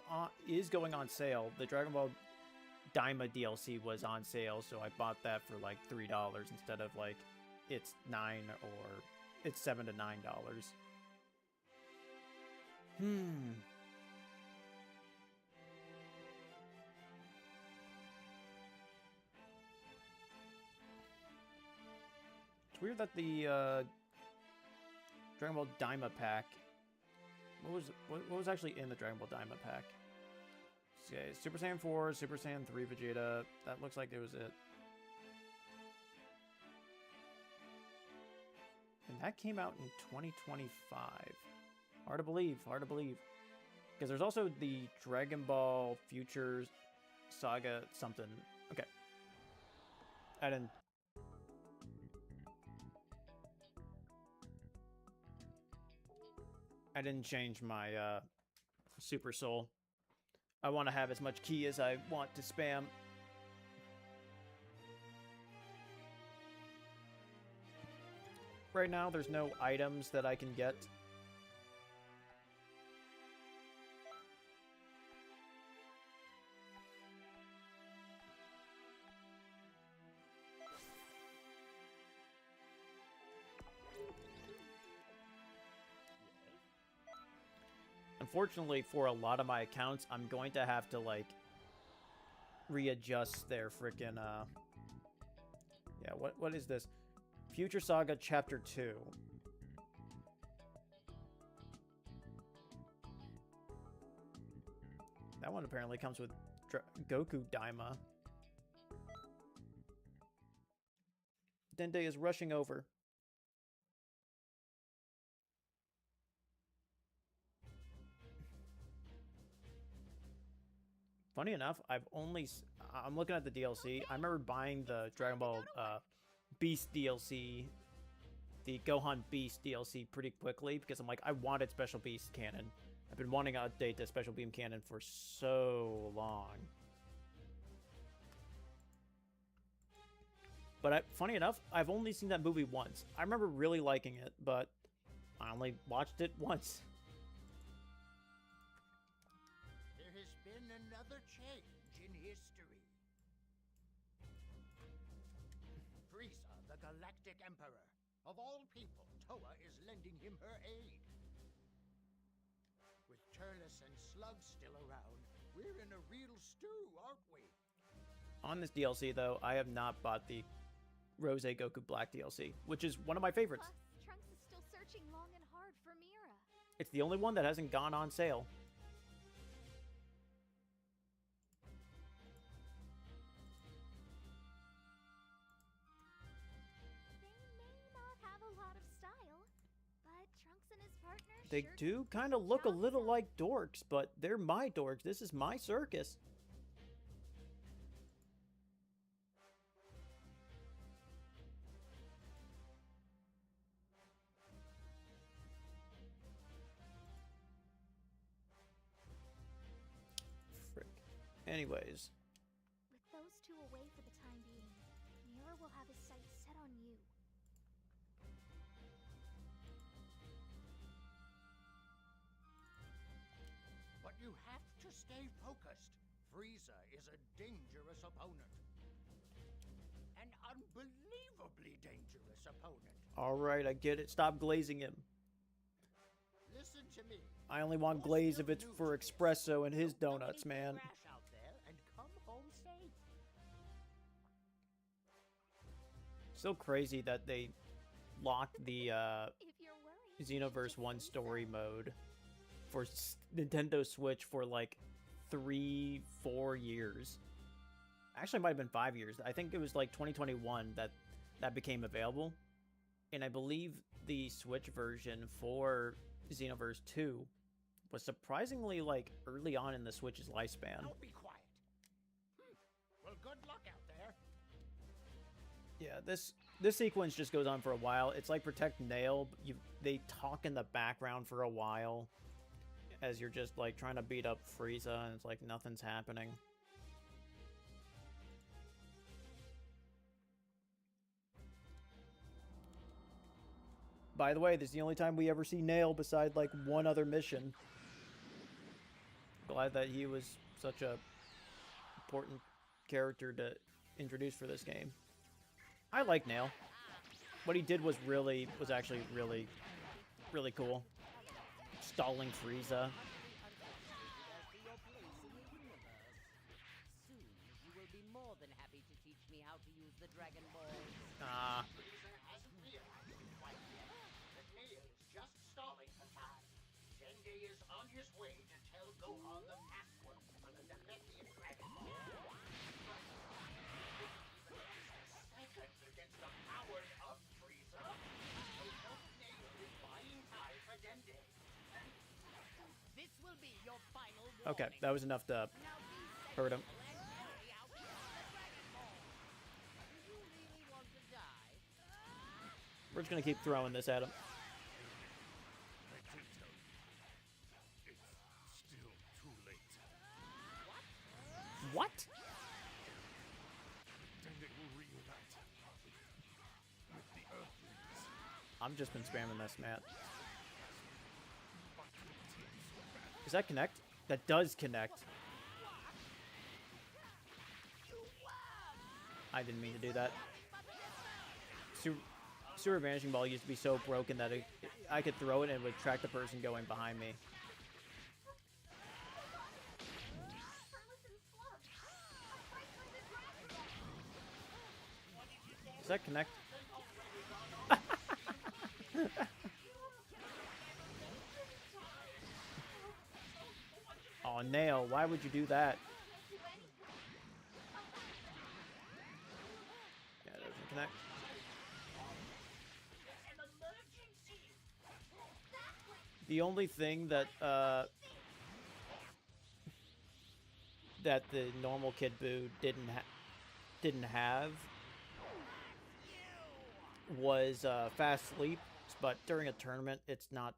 is going on sale. The Dragon Ball Daima DLC was on sale, so I bought that for like $3 instead of like it's $9 or it's $7 to $9. It's weird that the Dragon Ball Daima pack. What was actually in the Dragon Ball Daima pack? Okay, Super Saiyan 4, Super Saiyan 3 Vegeta. That looks like it was it. And that came out in 2025. Hard to believe, hard to believe. Because there's also the Dragon Ball Future Saga something. Okay. I didn't change my Super Soul. I want to have as much ki as I want to spam. Right now, there's no items that I can get. Unfortunately, for a lot of my accounts, I'm going to have to, like, readjust their frickin', yeah, what is this? Future Saga Chapter 2. That one apparently comes with Goku Daima. Dende is rushing over. Funny enough, I'm looking at the DLC. I remember buying the Dragon Ball Beast DLC, the Gohan Beast DLC pretty quickly because I'm like, I wanted Special Beast canon. I've been wanting to update the Special Beam canon for so long. But funny enough, I've only seen that movie once. I remember really liking it, but I only watched it once. Another change in history. Frieza, the Galactic Emperor. Of all people, Toa is lending him her aid. With Turles and Slug still around, we're in a real stew, aren't we? On this DLC, though, I have not bought the Rose Goku Black DLC, which is one of my favorites. Plus, Trunks is still searching long and hard for Mira. It's the only one that hasn't gone on sale. They do kind of look a little like dorks, but they're my dorks. This is my circus. Anyways. With those two away for the time being, Mirror will have his sights set on you. But you have to stay focused. Frieza is a dangerous opponent. An unbelievably dangerous opponent. Alright, I get it. Stop glazing him. Listen to me. I only want glaze if it's for Expresso and his donuts, man. Crash out there and come home safe. Still crazy that they locked the If you're worried, Xenoverse 1 story mode for Nintendo Switch for like 3-4 years. Actually, it might have been 5 years. I think it was like 2021 that became available. And I believe the Switch version for Xenoverse 2 was surprisingly like early on in the Switch's lifespan. Now be quiet. Well, good luck out there. Yeah, this sequence just goes on for a while. It's like Protect Nail. They talk in the background for a while as you're just like trying to beat up Frieza, and it's like nothing's happening. By the way, this is the only time we ever see Nail beside like one other mission. Glad that he was such a important character to introduce for this game. I like Nail. What he did was actually really cool. Stalling Frieza. Soon, you will be more than happy to teach me how to use the Dragon Ball. Ah. Frieza hasn't realized it quite yet. The Nail is just stalling for time. Dende is on his way to tell Gohan the password for the Namekian Dragon Ball. Seconds against the powers of Frieza. So no Nail is buying time for Dende. This will be your final warning. Okay, that was enough to hurt him. We're just gonna keep throwing this at him. I did tell you. It's still too late. What? Then they will reunite with the Earthlings. I've just been spamming this, Matt. But the team so bad. Does that connect? That does connect. I didn't mean to do that. Super Vanishing Ball used to be so broken that I could throw it and it would track the person going behind me. Does that connect? Oh, Nail, why would you do that? Yeah, it doesn't connect. The only thing that that the normal Kid Buu didn't have was fast sleep, but during a tournament, it's not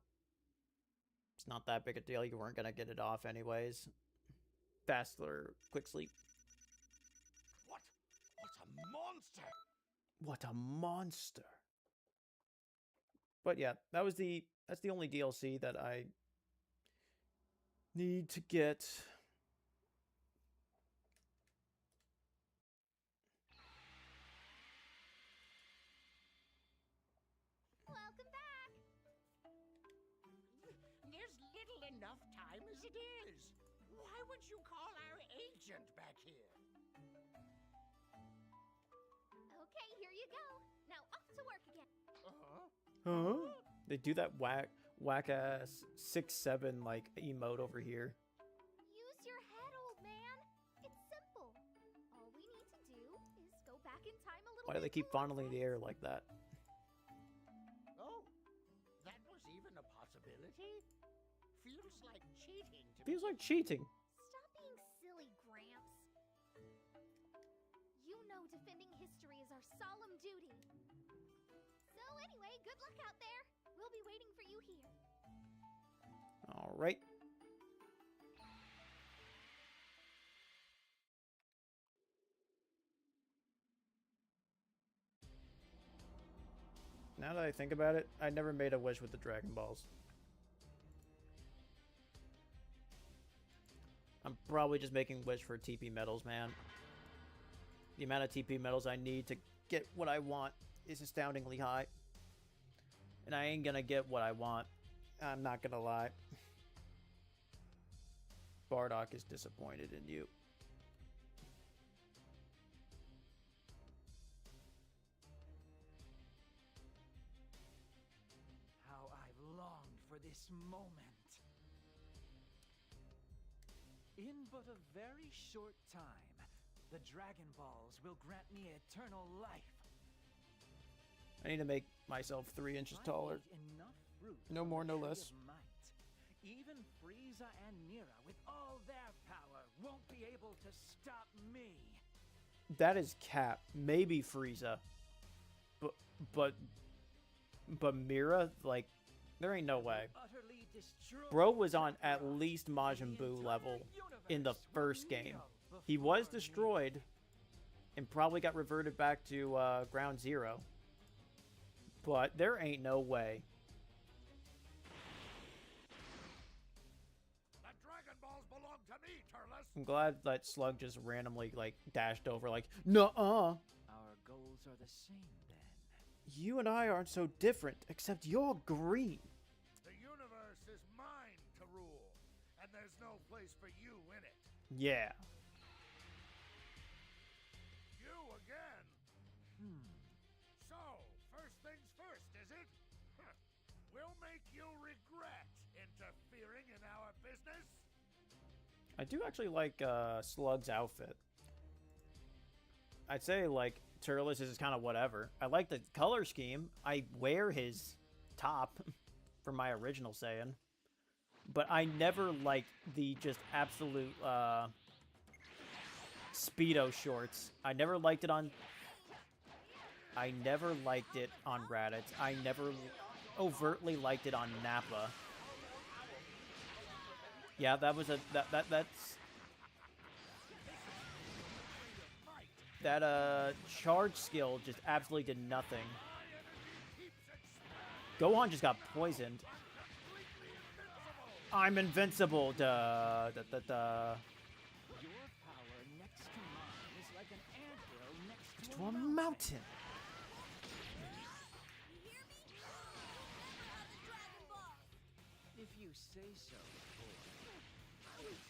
that big a deal. You weren't gonna get it off anyways. Fast or quick sleep. What a monster! What a monster! But yeah, that's the only DLC that I need to get. Welcome back. There's little enough time as it is. Why would you call our agent back here? Okay, here you go. Now off to work again. Huh? They do that whack ass 6-7 like emote over here. Use your head, old man. It's simple. All we need to do is go back in time a little Why do they bit keep to fondling the air like that? Oh, that was even a possibility? Feels like cheating to Feels me. like cheating. Stop being silly, Gramps. You know defending history is our solemn duty. So anyway, good luck out there. We'll be waiting for you here. All right. Now that I think about it, I never made a wish with the Dragon Balls. I'm probably just making wish for TP medals, man. The amount of TP medals I need to get what I want is astoundingly high. And I ain't gonna get what I want. I'm not gonna lie. Bardock is disappointed in you. How I've longed for this moment. In but a very short time, the Dragon Balls will grant me eternal life. I need to make myself 3 inches taller. No more, no less. Even Frieza and Mira, with all their power, won't be able to stop me. That is cap. Maybe Frieza. But Mira, like, there ain't no way. Bro was on at least Majin Buu level in the first game. He was destroyed and probably got reverted back to Ground Zero. But there ain't no way. The Dragon Balls belong to me, Turles. I'm glad that Slug just randomly, like, dashed over, like, nuh-uh. Our goals are the same, then. You and I aren't so different, except you're green. The universe is mine to rule, and there's no place for you in it. Yeah. You again? So, first things first, is it? Huh. We'll make you regret interfering in our business. I do actually like Slug's outfit. I'd say, like, Turles is kind of whatever. I like the color scheme. I wear his top from my original Saiyan. But I never liked the just absolute Speedo shorts. I never liked it on Raditz. I never overtly liked it on Nappa. Yeah, that was that charge skill just absolutely did nothing. Gohan just got poisoned. I'm invincible. Duh. Your power next to mine is like an anthill next To a mountain. If you say so, boy. I was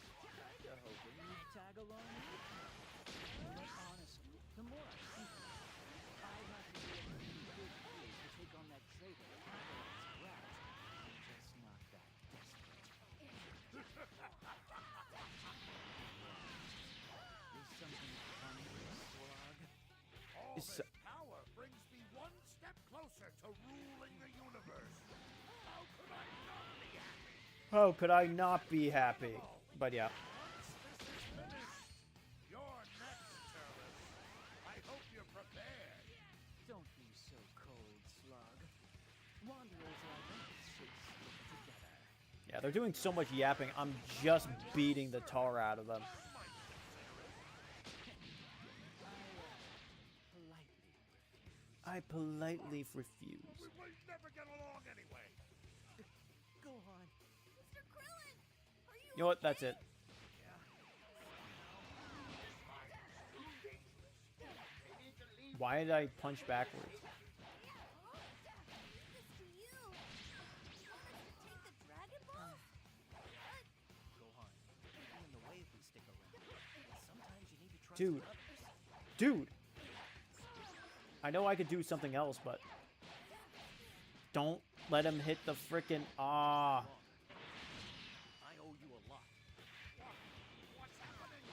kinda hoping you'd tag along with me. But honestly, the more I think of it, I'd have to be a pretty good fool to take on that traitor Avalanche's brat. I'm just not that desperate. Is something funny, Slug? All Is this so- power brings me one step closer to ruling the universe. How could I not be happy? How could I not be happy? But yeah. Once this is finished, you're next, Turles. I hope you're prepared. Don't be so cold, Slug. Wanderers like us should stick together. Yeah, they're doing so much yapping. I'm just beating the tar out of them. I politely refuse. We might never get along anyway. Go on. Mr. Krillin, are you You know what? That's it. Why did I punch backwards? This to you. You want us to take the Dragon Ball? Gohan, even in the way if we stick around. Sometimes you need to trust Dude. others. Dude! I know I could do something else, but... Don't let him hit the frickin'... Ah. I owe you a lot. What's happening?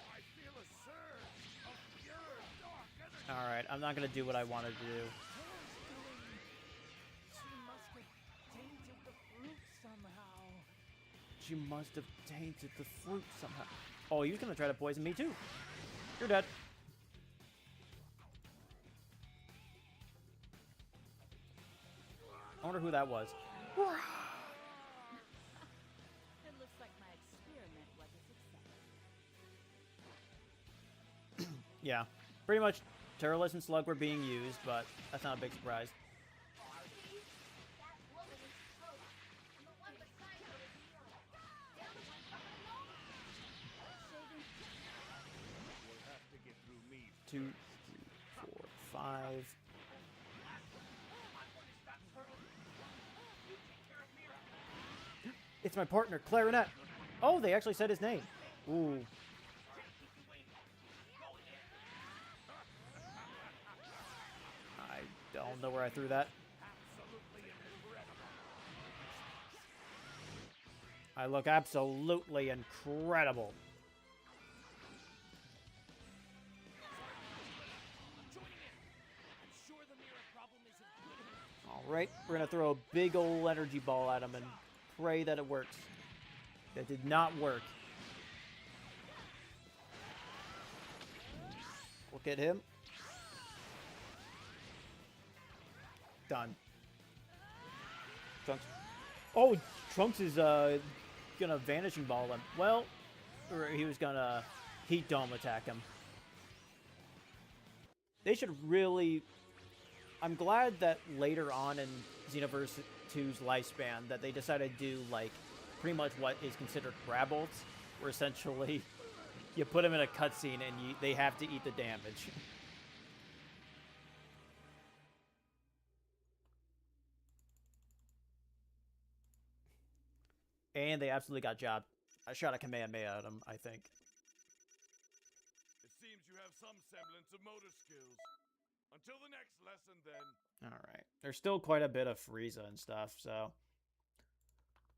I feel a surge of pure dark energy. Alright, I'm not gonna do what I wanted to do. She must have tainted the fruit somehow. She must have tainted the fruit somehow. Oh, he was gonna try to poison me too. You're dead. I wonder who that was. It looks like my experiment was a success. Yeah, pretty much Turles and Slug were being used, but that's not a big surprise. 2, 3, 4, 5. It's my partner, Clarinet. Oh, they actually said his name. Ooh. I don't know where I threw that. I look absolutely incredible. Alright, we're gonna throw a big ol' energy ball at him and pray that it works. That did not work. Look at him. Done. Trunks. Oh, Trunks is gonna vanishing ball him. Well, or he was gonna heat dome attack him. They should really. I'm glad that later on in Xenoverse 2's lifespan that they decided to do like pretty much what is considered grab ults, where essentially you put them in a cutscene and they have to eat the damage. And they absolutely got jobbed. I shot a Kamehameha at him, I think. It seems you have some semblance of motor skills. Until the next lesson, then. Alright. There's still quite a bit of Frieza and stuff, so.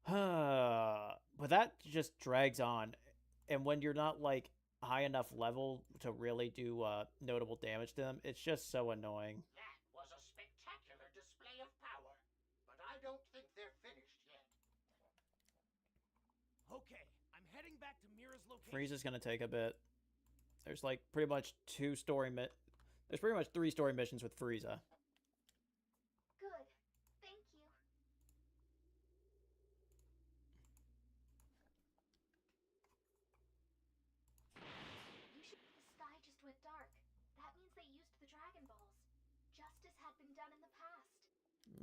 But that just drags on. And when you're not, like, high enough level to really do notable damage to them, it's just so annoying. That was a spectacular display of power, but I don't think they're finished yet. Okay, I'm heading back to Mira's location. Frieza's gonna take a bit. There's, like, pretty much there's pretty much 3 story missions with Frieza. Good. Thank you. The sky just went dark. That means they used the Dragon Balls, just as had been done in the past.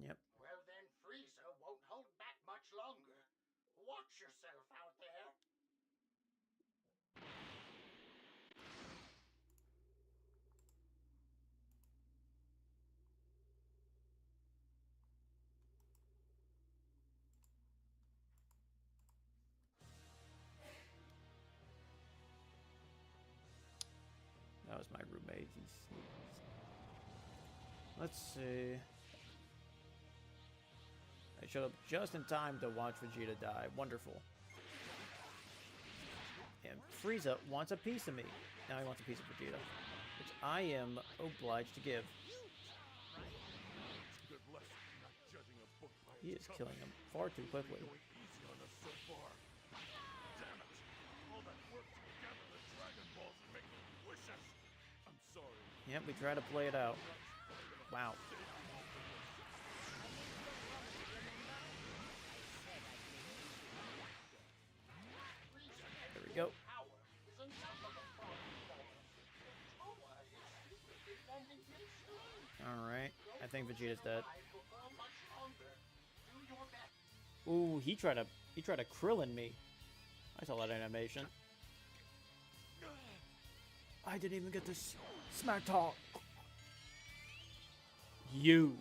Yep. Well then, Frieza won't hold back much longer. Watch yourself out there. That was my roommate. Let's see. I showed up just in time to watch Vegeta die. Wonderful. And Frieza wants a piece of me. Now he wants a piece of Vegeta, which I am obliged to give. Good lesson, not judging a book by He its is cover. killing him far too quickly. Going easy on us so far. Damn it! All that work to gather the Dragon Balls and make wishes. I'm sorry. Yep, we try to play it out. Wow. There we go. Power is enough of a problem for us. Towa is defending him soon. Alright. I think Vegeta's dead. For much longer. Do your best. Ooh, he tried to Krillin me. I saw that animation. I didn't even get this smack talk. You.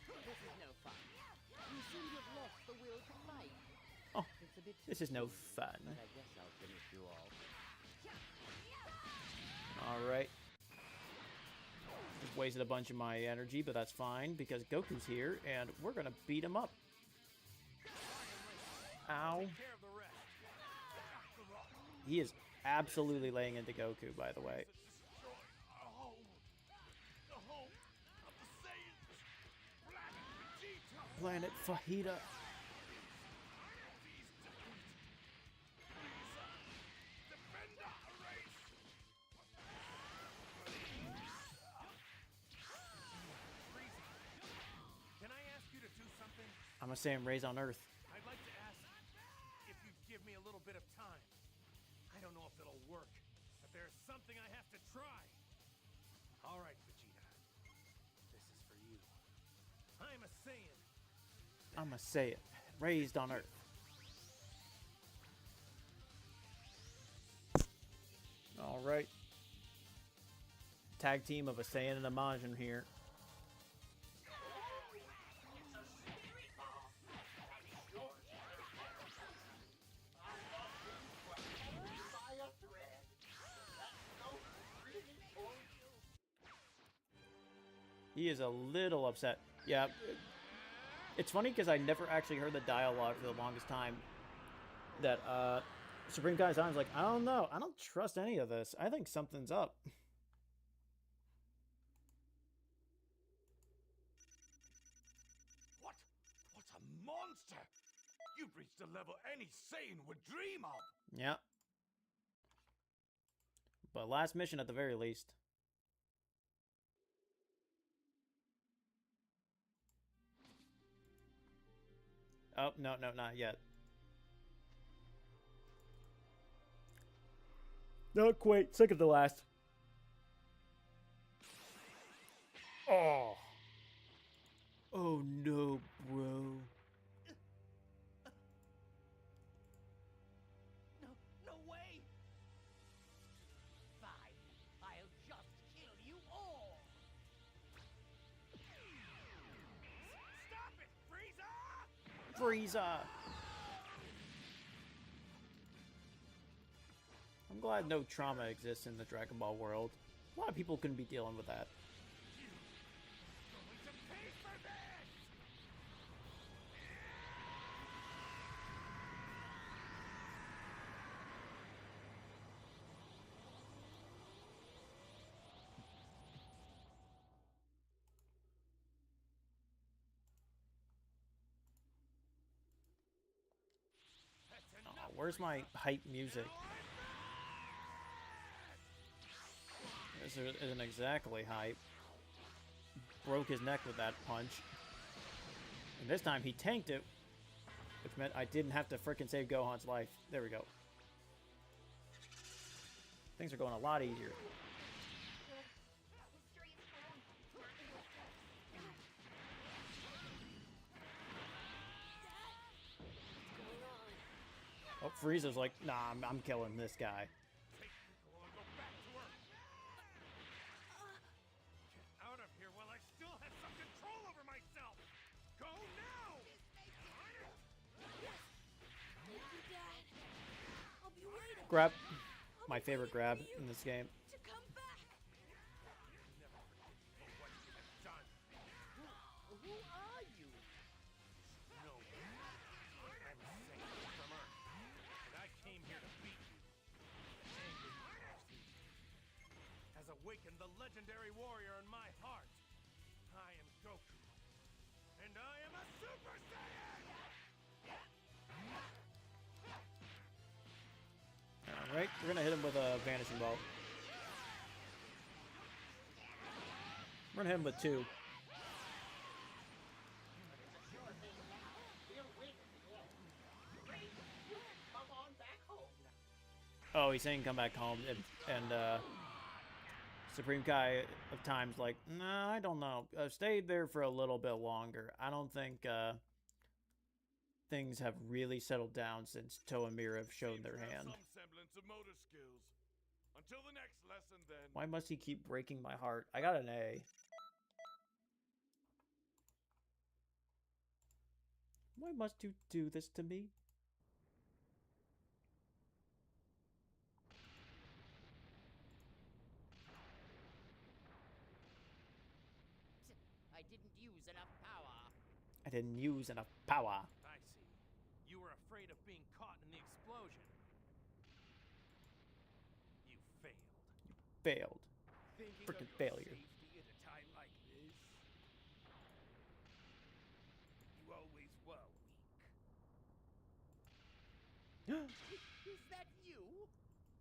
This is no fun. You seem to have lost the will to fight. Oh, It's a bit this is no fun. but I guess I'll finish you all. Alright. Just wasted a bunch of my energy, but that's fine because Goku's here and we're gonna beat him up. Ow. Care of the rest. He is absolutely laying into Goku, by the way. Destroy our home. The home of the Saiyans. Planet Vegeta. Planet Fajita. Defend our race. Can I ask you to do something? I'm a Saiyan raised on Earth. I'd like to ask if you'd give me a little bit of time. I don't know if it'll work, but there's something I have to try. All right, Vegeta. This is for you. I'm a Saiyan. I'm a Saiyan raised on Earth. Alright. tag team of a Saiyan and a Majin here. He is a little upset. Yeah. It's funny because I never actually heard the dialogue for the longest time. That, Supreme Kai's like, I don't know. I don't trust any of this. I think something's up. What? What a monster! You've reached a level any Saiyan would dream of! Yeah. But last mission at the very least. Oh, no, not yet. No, wait, second to last. Oh. Oh no, bro. No way! Fine, I'll just kill you all! Stop it, Frieza! Frieza! I'm glad no trauma exists in the Dragon Ball world. A lot of people couldn't be dealing with that. Going to pay for this! Oh, where's my hype music? This isn't exactly hype. Broke his neck with that punch. And this time he tanked it, which meant I didn't have to frickin' save Gohan's life. There we go. Things are going a lot easier. Oh, Frieza's like, nah, I'm killing this guy. Out of here while I still have some control over myself! Go now! Grab. My favorite grab in this game. To come back. What you have done. Who are you? No. I'm Satan from Earth, and I came here to beat you. Anger has awakened the legendary warrior in my heart. I am Goku, and I am a Super Saiyan! Alright, we're gonna hit him with a Vanishing Ball. We're gonna hit him with 2. Come on back home. Oh, he's saying come back home, and Supreme Kai of Time's like, nah, I don't know. Stayed there for a little bit longer. I don't think things have really settled down since Toa and Mira have shown their hand. Some semblance of motor skills. Until the next lesson, then. Why must he keep breaking my heart? I got an A. Why must you do this to me? I didn't use enough power. I didn't use enough power. I see. You were afraid of being caught in the explosion. You failed. Failed. Thinking Frickin' of your failure. safety at a time like this? You always were weak. Is that you?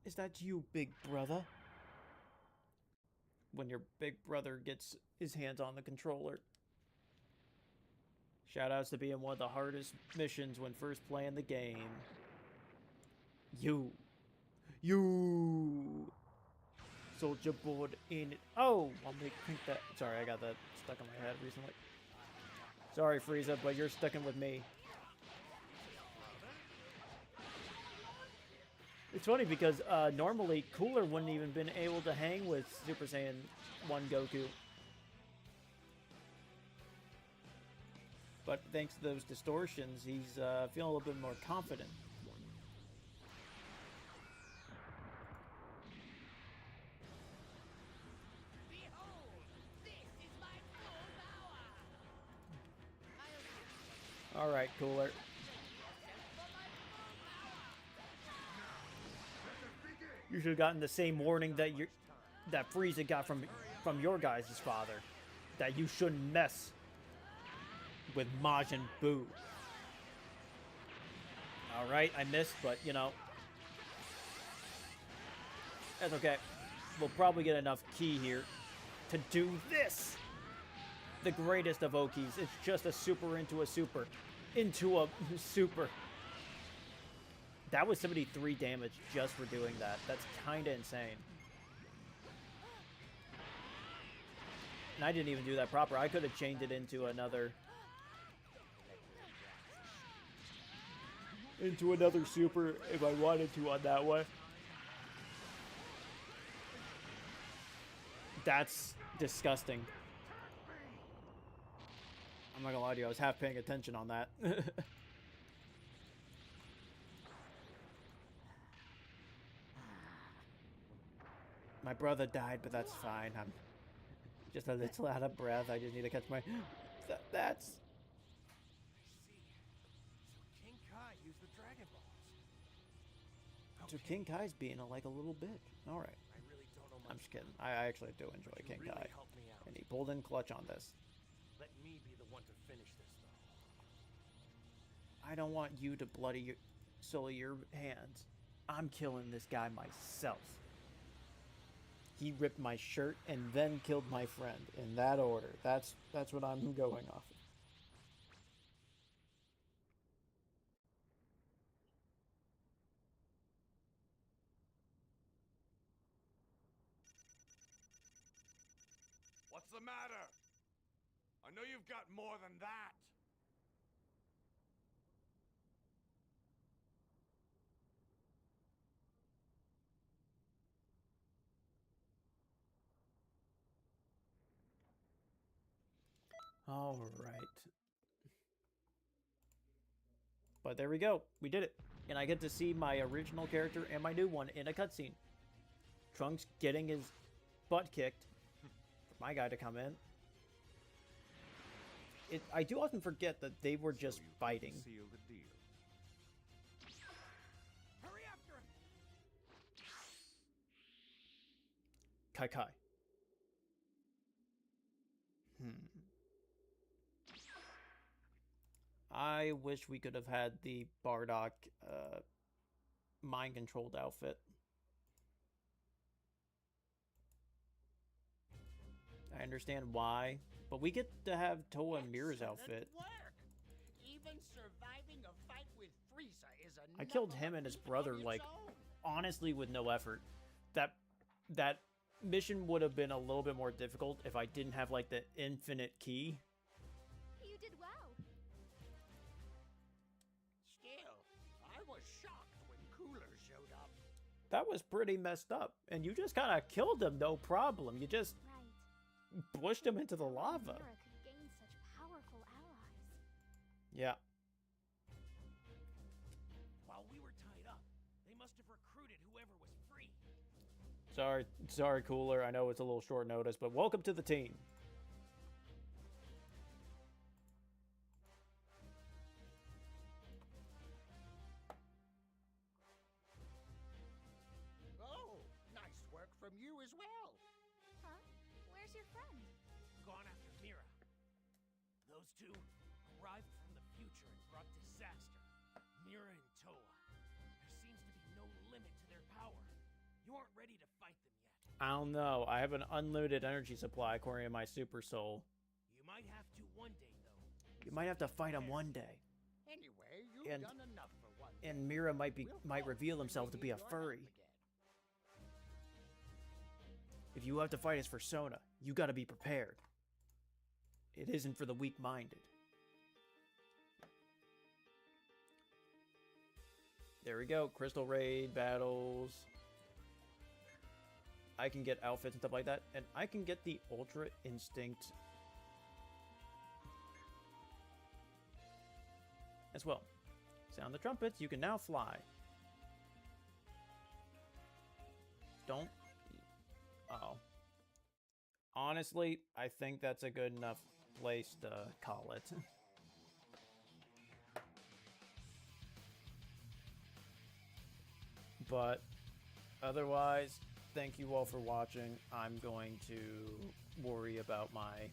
Is that you, big brother? When your big brother gets his hands on the controller. Shoutouts to being one of the hardest missions when first playing the game. You. Soldier board in it. Oh, I'll make think that. Sorry, I got that stuck in my head recently. Sorry, Frieza, but you're sticking with me. It's funny because normally Cooler wouldn't even been able to hang with Super Saiyan 1 Goku. But thanks to those distortions, he's feeling a little bit more confident. All right, Cooler. You should have gotten the same warning that Frieza got from your guys' father, that you shouldn't mess with Majin Buu. All right, I missed, but you know, that's okay. We'll probably get enough ki here to do this. The greatest of Okis. It's just a super into a super. Into a super. That was 73 damage just for doing that. That's kind of insane. And I didn't even do that proper. I could have chained it into another... super if I wanted to on that one. That's disgusting. I'm not gonna lie to you, I was half paying attention on that. My brother died, but that's fine. I'm just a little out of breath. I just need to catch my... That's... So King Kai used the Dragon Balls. So King Kai's being like a little bitch. Alright. I really don't know I'm much. just kidding. I actually do enjoy But you King really Kai. helped me out. And he pulled in clutch on this. Let me be the one to finish this, though. I don't want you to sully your hands. I'm killing this guy myself. He ripped my shirt and then killed my friend in that order. That's what I'm going off of. What's the matter? I know you've got more than that. All right. But there we go. We did it. And I get to see my original character and my new one in a cutscene. Trunks getting his butt kicked for my guy to come in. I do often forget that they were just fighting. Seal the deal. Hurry after him! Kai. I wish we could have had the Bardock mind-controlled outfit. I understand why, but we get to have Toa and Mira's outfit. Work. Even surviving a fight with Frieza is a I killed him and his brother, like, honestly with no effort. That mission would have been a little bit more difficult if I didn't have, like, the infinite key. You did well. Still, I was shocked when Cooler showed up. That was pretty messed up. And you just kind of killed him, no problem. You just Right. pushed him into the lava. Mira could gain such powerful allies. Yeah. While we were tied up, they must have recruited whoever was free. Sorry, Cooler. I know it's a little short notice, but welcome to the team. Oh, nice work from you as well. Huh? Where's your friend? Gone after Mira. Those two arrived from the future and brought disaster. Mira and Toa. There seems to be no limit to their power. You aren't ready to fight them yet. I don't know. I have an unlimited energy supply according to my super soul. You might have to one day, though. You might have to fight him one day. Anyway, you've And- done enough for one day. And Mira might We'll reveal talk himself when to we be a need your help furry. again. If you have to fight as Persona, you gotta be prepared. It isn't for the weak-minded. There we go. Crystal Raid battles. I can get outfits and stuff like that. And I can get the Ultra Instinct as well. Sound the trumpets. You can now fly. Don't... Uh-oh. Honestly, I think that's a good enough place to call it. But otherwise, thank you all for watching. I'm going to worry about my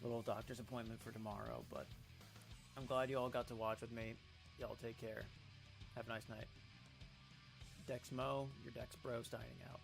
little doctor's appointment for tomorrow, but I'm glad you all got to watch with me. Y'all take care. Have a nice night. Dexmo, your Dex Bro, signing out.